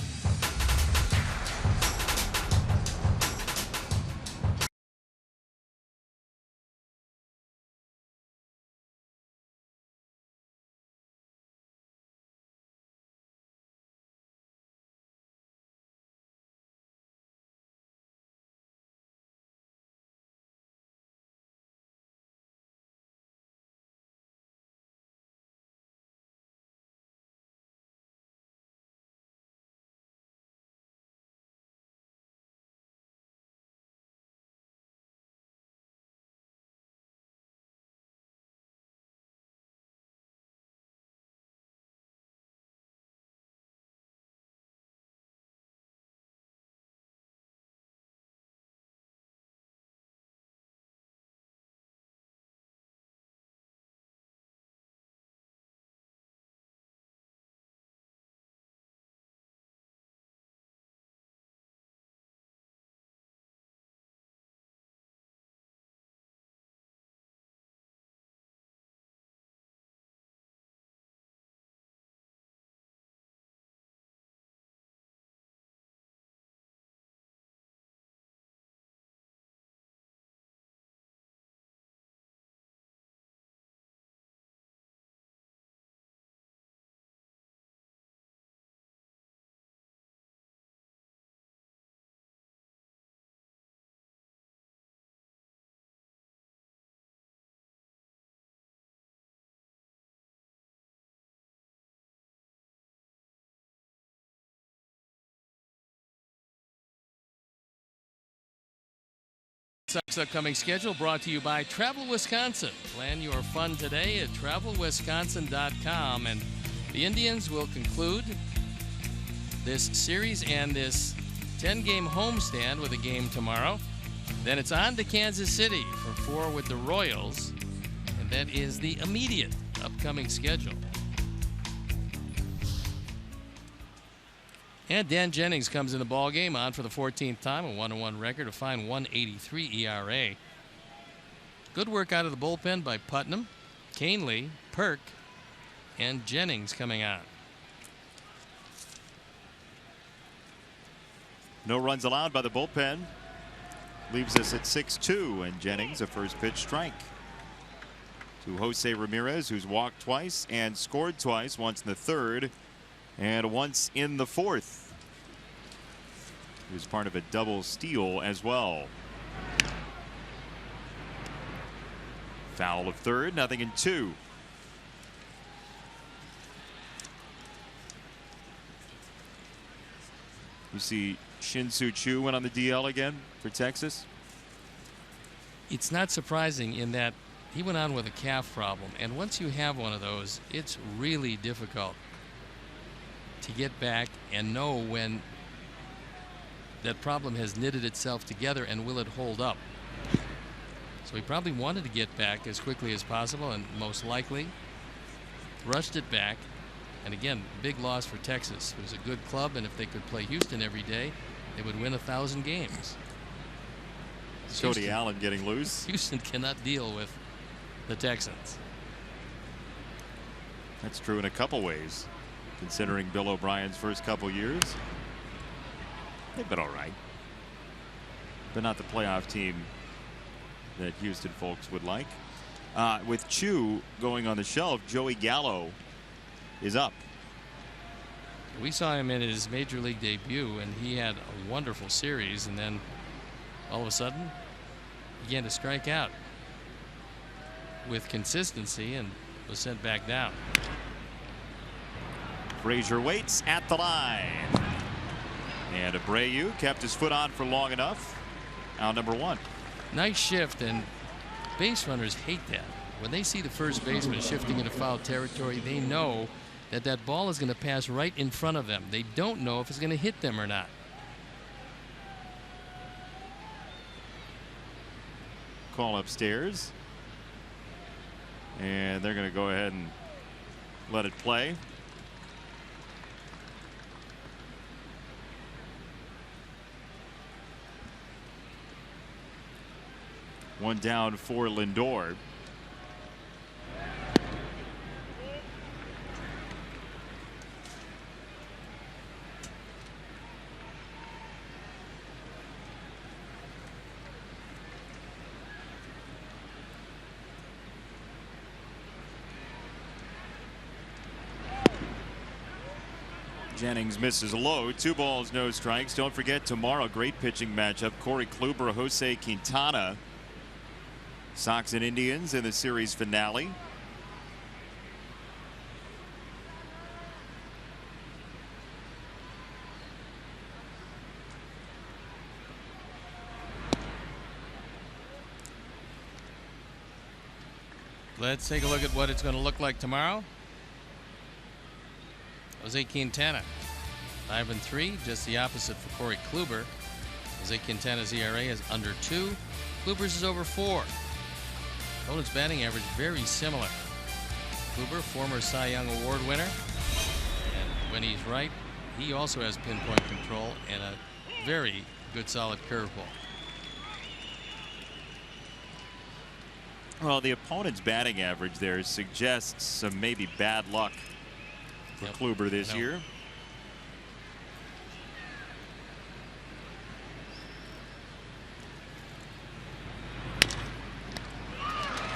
Sox upcoming schedule brought to you by Travel Wisconsin. Plan your fun today at travelwisconsin.com. And the Indians will conclude this series and this 10-game homestand with a game tomorrow. Then it's on to Kansas City for 4 with the Royals. And that is the immediate upcoming schedule. And Dan Jennings comes in the ballgame on for the 14th time, a 1-1 record, a fine 1.83 ERA. Good work out of the bullpen by Putnam, Canely, Perk, and Jennings coming on. No runs allowed by the bullpen. Leaves us at 6-2, and Jennings a first pitch strike to Jose Ramirez, who's walked twice and scored twice, once in the third and once in the fourth. He was part of a double steal as well. Foul of third, 0-2. You see Shin-Soo Choo went on the DL again for Texas. It's not surprising in that he went on with a calf problem, and once you have one of those, it's really difficult to get back and know when that problem has knitted itself together and will it hold up. So he probably wanted to get back as quickly as possible, and most likely rushed it back. And again, big loss for Texas. It was a good club, and if they could play Houston every day, they would win 1,000 games. Cody Allen getting loose. Houston cannot deal with the Texans. That's true in a couple ways, considering Bill O'Brien's first couple years. They've been all right, but not the playoff team that Houston folks would like. With Choo going on the shelf, Joey Gallo is up. We saw him in his major league debut, and he had a wonderful series, and then all of a sudden began to strike out with consistency and was sent back down. Frazier waits at the line, and Abreu kept his foot on for long enough. Out number 1. Nice shift, and base runners hate that. When they see the first baseman shifting into foul territory, they know that that ball is going to pass right in front of them. They don't know if it's going to hit them or not. Call upstairs, and they're going to go ahead and let it play. One down for Lindor. Jennings misses low. 2 balls, no strikes. Don't forget tomorrow, great pitching matchup. Corey Kluber, Jose Quintana. Sox and Indians in the series finale. Let's take a look at what it's going to look like tomorrow. Jose Quintana, 5-3, just the opposite for Corey Kluber. Jose Quintana's ERA is under 2. Kluber's is over 4. Opponent's batting average very similar. Kluber, former Cy Young Award winner, and when he's right, he also has pinpoint control and a very good solid curveball. Well, the opponent's batting average there suggests some maybe bad luck for Kluber this year.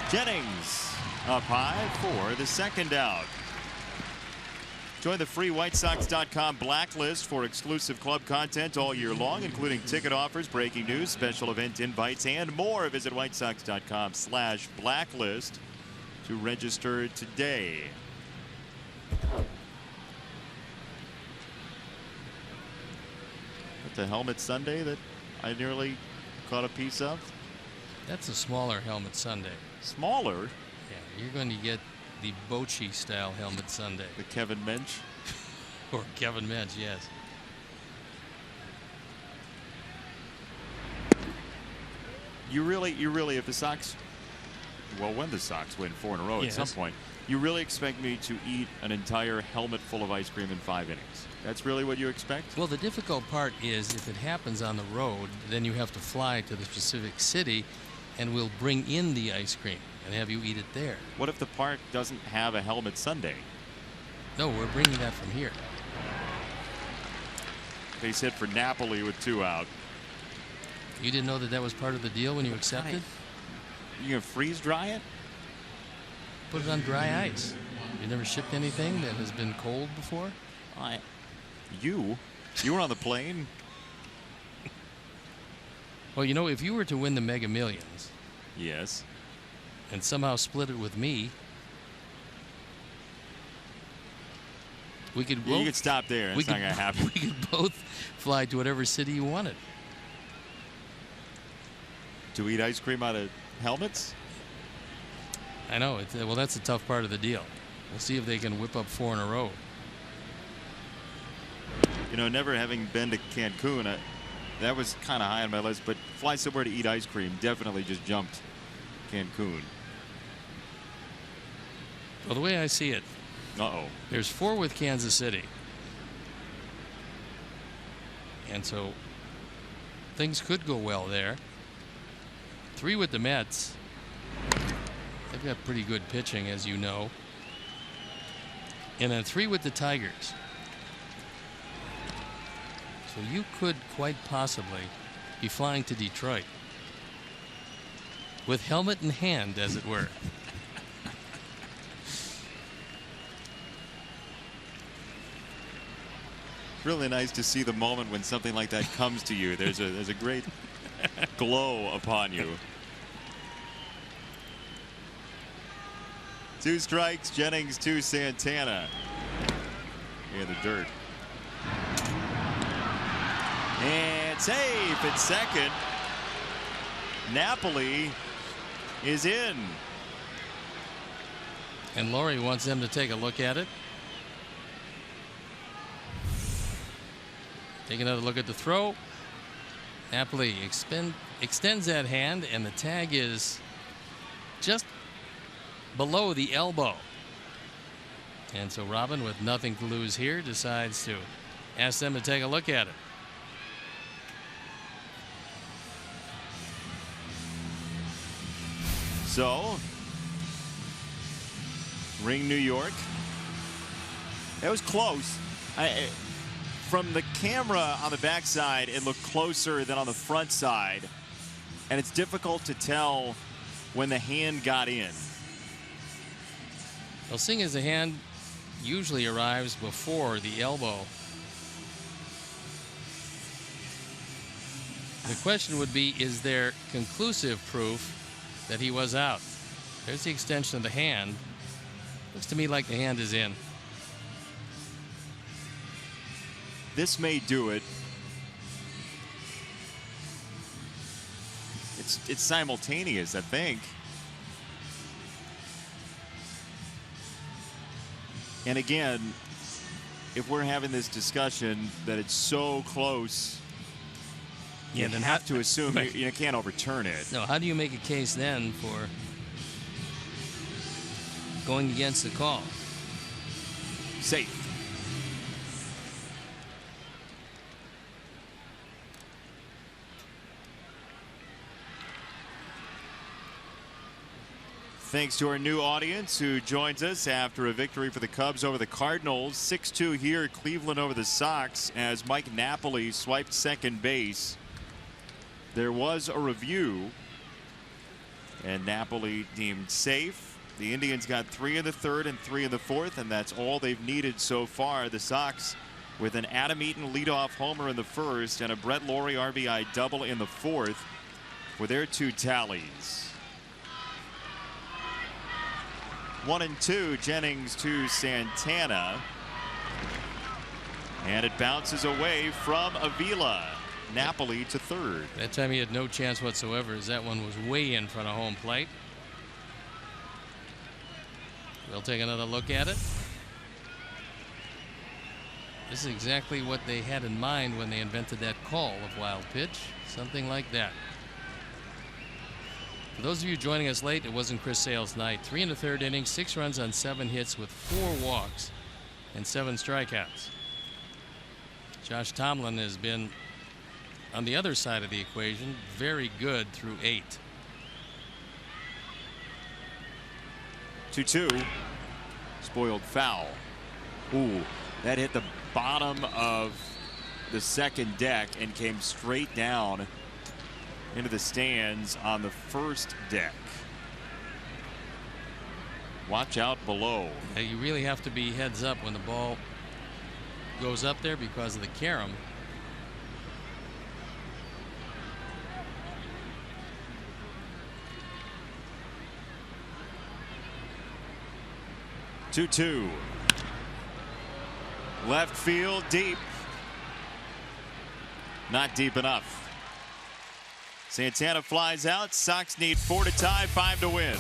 Jennings up high for the second out. Join the free WhiteSox.com blacklist for exclusive club content all year long, including ticket offers, breaking news, special event invites, and more. Visit WhiteSox.com/blacklist to register today. The helmet Sunday that I nearly caught a piece of. That's a smaller helmet Sunday. Smaller? Yeah, you're going to get the Bochy style helmet Sunday. The Kevin Mensch? Or Kevin Mensch, yes. You really, if the Sox, well, when the Sox win 4 in a row Yes. at some point, you really expect me to eat an entire helmet full of ice cream in 5 innings? That's really what you expect? Well, the difficult part is if it happens on the road, then you have to fly to the specific city and we'll bring in the ice cream and have you eat it there. What if the park doesn't have a helmet Sunday? No, we're bringing that from here. Base hit for Napoli with 2 out. You didn't know that that was part of the deal when you accepted? You gonna freeze dry it? Put it on dry ice. You never shipped anything that has been cold before? You were on the plane? Well, you know, if you were to win the Mega Millions Yes. and somehow split it with me, we could You both, could stop there. It's not gonna happen. we could both fly to whatever city you wanted. To eat ice cream out of helmets? I know. Well, that's a tough part of the deal. We'll see if they can whip up 4 in a row. You know, never having been to Cancun, that was kind of high on my list, but fly somewhere to eat ice cream definitely just jumped Cancun. Well, the way I see it, Uh-oh. there's 4 with Kansas City. And so things could go well there. 3 with the Mets. They've got pretty good pitching, as you know. And then 3 with the Tigers. So you could quite possibly be flying to Detroit with helmet in hand, as it were. Really nice to see the moment when something like that comes to you. There's a great glow upon you. 2 strikes, Jennings, 2 Santana. In the dirt. And safe at second. Napoli is in. And Laurie wants them to take a look at it. Take another look at the throw. Napoli extends that hand, and the tag is just below the elbow. And so Robin, with nothing to lose here, decides to ask them to take a look at it. So, Ring, New York. That was close. From the camera on the backside, it looked closer than on the front side. And it's difficult to tell when the hand got in. Well, seeing as the hand usually arrives before the elbow, the question would be, is there conclusive proof that he was out? There's the extension of the hand. Looks to me like the hand is in. This may do it. It's simultaneous, I think. And again, if we're having this discussion that it's so close, you then have to assume you can't overturn it. No, how do you make a case then for going against the call? Safe. Thanks to our new audience who joins us after a victory for the Cubs over the Cardinals. 6-2 here, Cleveland over the Sox, as Mike Napoli swiped second base. There was a review, and Napoli deemed safe. The Indians got 3 in the third and 3 in the fourth, and that's all they've needed so far. The Sox with an Adam Eaton leadoff homer in the first and a Brett Laurie RBI double in the fourth for their 2 tallies. 1 and 2, Jennings to Santana. And it bounces away from Avila. Napoli to third. That time he had no chance whatsoever, as that one was way in front of home plate. We'll take another look at it. This is exactly what they had in mind when they invented that call of wild pitch. Something like that. For those of you joining us late, it wasn't Chris Sale's night. 3 1/3 innings, 6 runs on 7 hits with 4 walks and 7 strikeouts. Josh Tomlin has been on the other side of the equation, very good through 8. 2-2. Spoiled foul. Ooh, that hit the bottom of the second deck and came straight down into the stands on the first deck. Watch out below. You really have to be heads up when the ball goes up there because of the carom. Two. Left field deep. Not deep enough. Santana flies out. Sox need 4 to tie, 5 to win.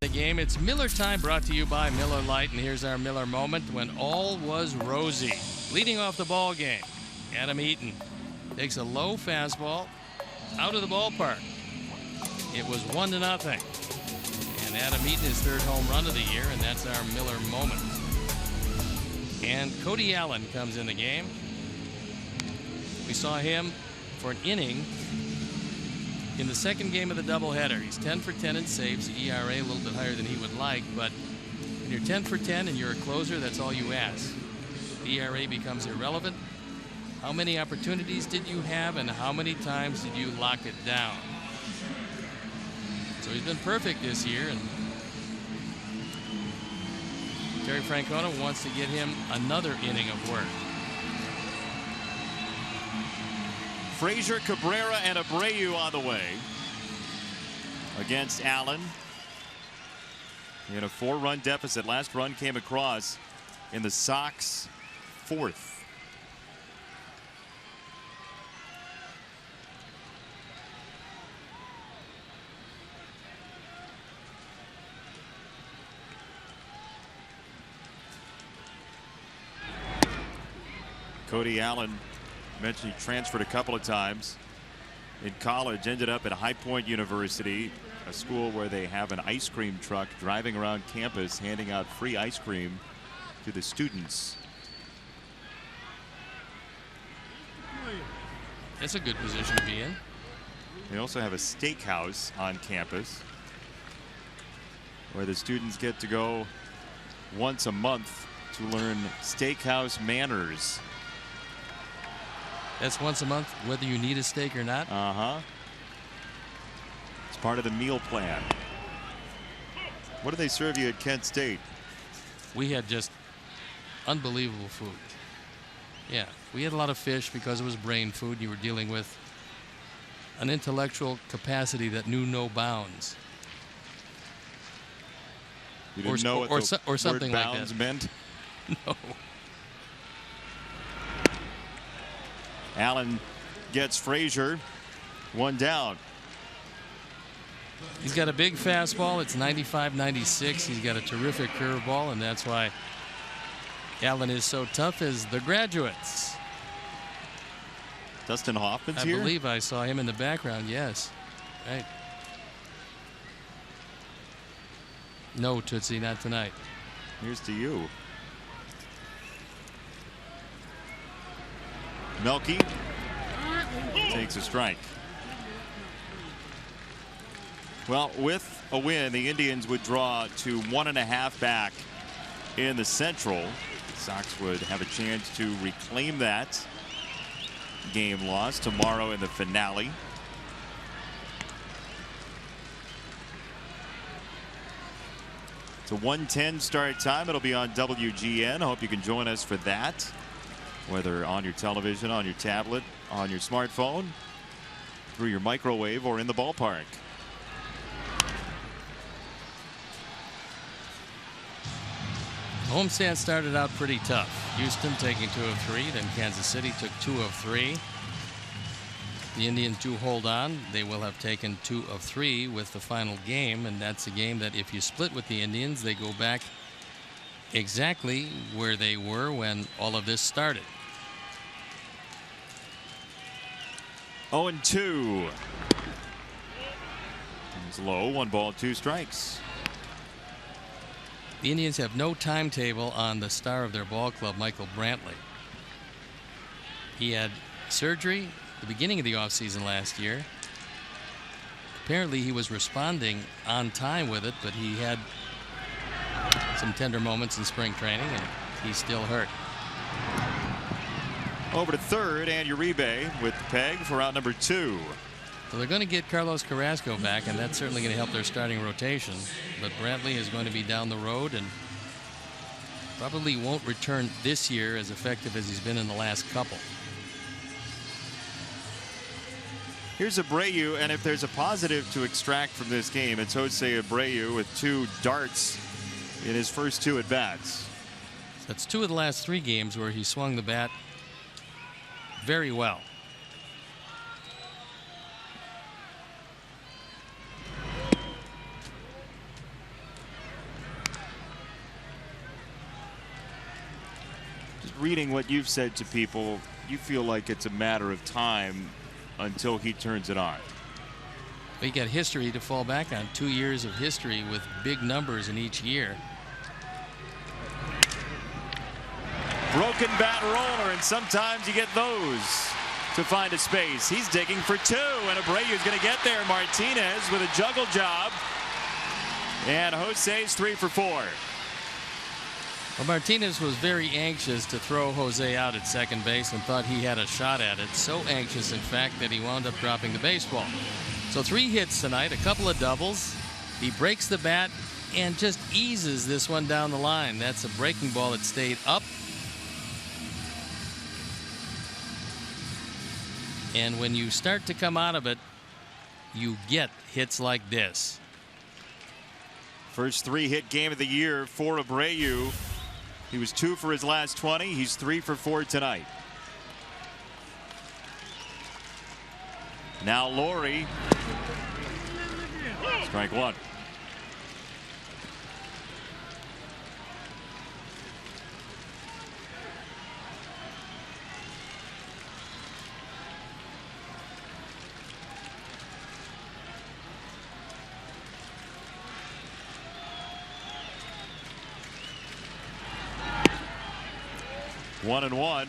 The game, it's Miller time, brought to you by Miller Lite, and here's our Miller moment when all was rosy. Leading off the ball game, Adam Eaton takes a low fastball out of the ballpark. It was 1-0, and Adam Eaton his 3rd home run of the year, and that's our Miller moment. And Cody Allen comes in the game. We saw him for an inning in the second game of the doubleheader. He's 10 for 10 in saves, ERA a little bit higher than he would like, but when you're 10 for 10 and you're a closer, that's all you ask. The ERA becomes irrelevant. How many opportunities did you have, and how many times did you lock it down? So he's been perfect this year, and Terry Francona wants to get him another inning of work. Frazier, Cabrera, and Abreu on the way against Allen in a 4-run deficit. Last run came across in the Sox 4th. Cody Allen, mentioned he transferred a couple of times in college, ended up at High Point University, a school where they have an ice cream truck driving around campus handing out free ice cream to the students. That's a good position to be in. They also have a steakhouse on campus where the students get to go once a month to learn steakhouse manners. That's once a month, whether you need a steak or not. It's part of the meal plan. What do they serve you at Kent State? We had just unbelievable food. Yeah, we had a lot of fish because it was brain food. You were dealing with an intellectual capacity that knew no bounds. You didn't know what the or something word like bounds that. meant? No. Allen gets Frazier. One down. He's got a big fastball. It's 95-96. He's got a terrific curveball, and that's why Allen is so tough as the graduates. Dustin Hoffman's I here? believe I saw him in the background, yes. Right. No, Tootsie, not tonight. Here's to you. Melky takes a strike. Well, with a win, the Indians would draw to 1.5 back in the Central. The Sox would have a chance to reclaim that game loss tomorrow in the finale. It's a 1:10 start time. It'll be on WGN. I hope you can join us for that, whether on your television, on your tablet, on your smartphone, through your microwave, or in the ballpark. Homestand started out pretty tough. Houston taking 2 of 3, then Kansas City took 2 of 3. The Indians do hold on. They will have taken 2 of 3 with the final game, and that's a game that if you split with the Indians, they go back exactly where they were when all of this started. 0-2. It's low. 1 ball, 2 strikes. The Indians have no timetable on the star of their ball club, Michael Brantley. He had surgery at the beginning of the offseason last year. Apparently he was responding on time with it, but he had some tender moments in spring training, and he's still hurt. Over to third, and Uribe with the peg for out number 2. So they're going to get Carlos Carrasco back, and that's certainly going to help their starting rotation. But Brantley is going to be down the road and probably won't return this year as effective as he's been in the last couple. Here's Abreu, and if there's a positive to extract from this game, it's Jose Abreu with 2 darts in his first 2 at-bats. That's 2 of the last 3 games where he swung the bat very well. Reading what you've said to people, you feel like it's a matter of time until he turns it on. We got history to fall back on. 2 years of history with big numbers in each year. Broken bat roller, and sometimes you get those to find a space. He's digging for 2, and Abreu's going to get there. Martinez with a juggle job, and Jose's 3 for 4. Well, Martinez was very anxious to throw Jose out at second base and thought he had a shot at it. So anxious, in fact, that he wound up dropping the baseball. So 3 hits tonight, a couple of doubles. He breaks the bat and just eases this one down the line. That's a breaking ball that stayed up. And when you start to come out of it, you get hits like this. First 3-hit game of the year for Abreu. He was 2 for his last 20. He's 3 for 4 tonight. Now Laurie. Strike 1. One and 1.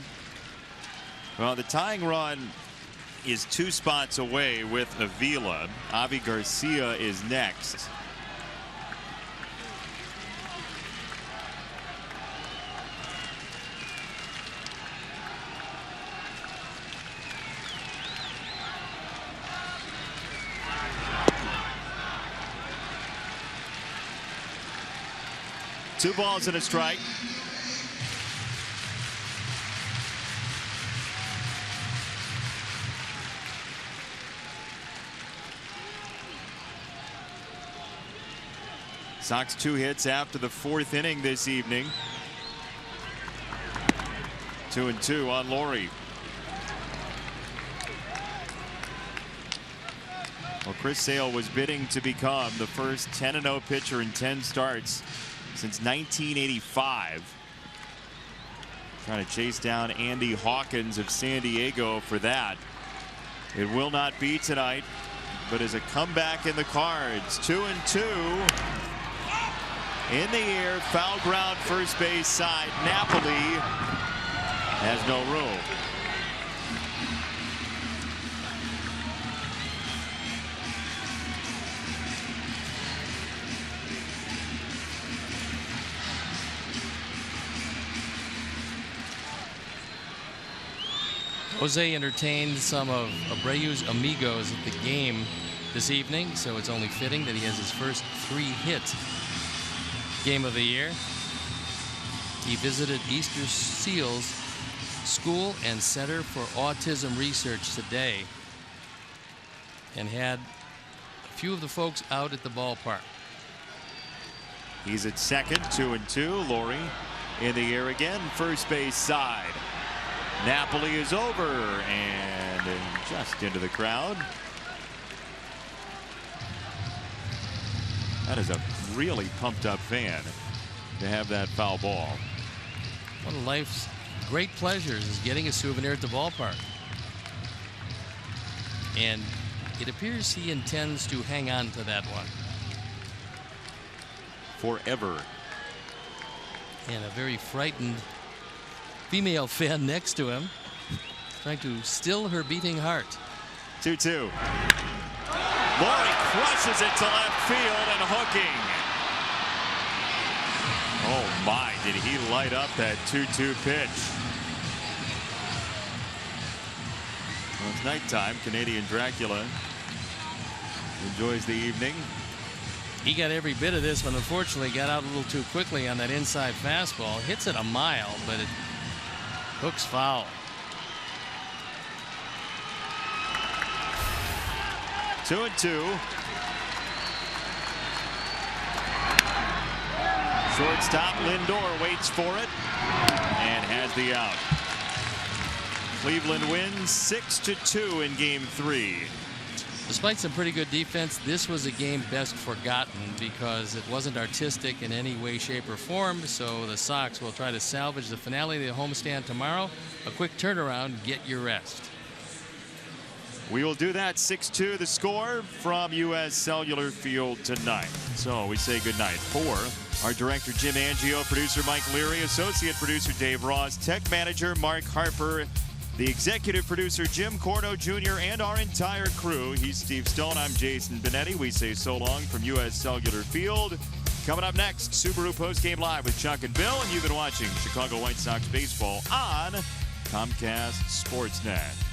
Well, the tying run is 2 spots away with Avila. Avi Garcia is next. 2 balls and a strike. Sox 2 hits after the 4th inning this evening. 2-2 on Laurie. Well, Chris Sale was bidding to become the first 10-0 pitcher in 10 starts since 1985. Trying to chase down Andy Hawkins of San Diego for that. It will not be tonight, but as a comeback in the cards. 2-2. In the air, foul ground, first base side. Napoli has no room. Jose entertained some of Abreu's amigos at the game this evening, so it's only fitting that he has his first 3-hit game of the year. He visited Easter Seals School and Center for Autism Research today and had a few of the folks out at the ballpark. He's at second, 2-2. Laurie in the air again, first base side. Napoli is over and just into the crowd. That is a really pumped up fan to have that foul ball. One of life's great pleasures is getting a souvenir at the ballpark. And it appears he intends to hang on to that one. Forever. And a very frightened female fan next to him, trying to still her beating heart. 2-2. Laurie crushes it to left field and hooking. Oh my, did he light up that 2-2 pitch. Well, it's nighttime. Canadian Dracula enjoys the evening. He got every bit of this, but unfortunately got out a little too quickly on that inside fastball. Hits it a mile, but it hooks foul. Two and two. Shortstop Lindor waits for it and has the out. Cleveland wins 6-2 in Game 3. Despite some pretty good defense, this was a game best forgotten because it wasn't artistic in any way, shape, or form. So the Sox will try to salvage the finale of the homestand tomorrow. A quick turnaround, get your rest. We will do that. 6-2 the score from U.S. Cellular Field tonight. So we say goodnight for our director Jim Angio, producer Mike Leary, associate producer Dave Ross, tech manager Mark Harper, the executive producer Jim Corno Jr., and our entire crew. He's Steve Stone. I'm Jason Benetti. We say so long from U.S. Cellular Field. Coming up next, Subaru Postgame Live with Chuck and Bill, and you've been watching Chicago White Sox baseball on Comcast Sportsnet.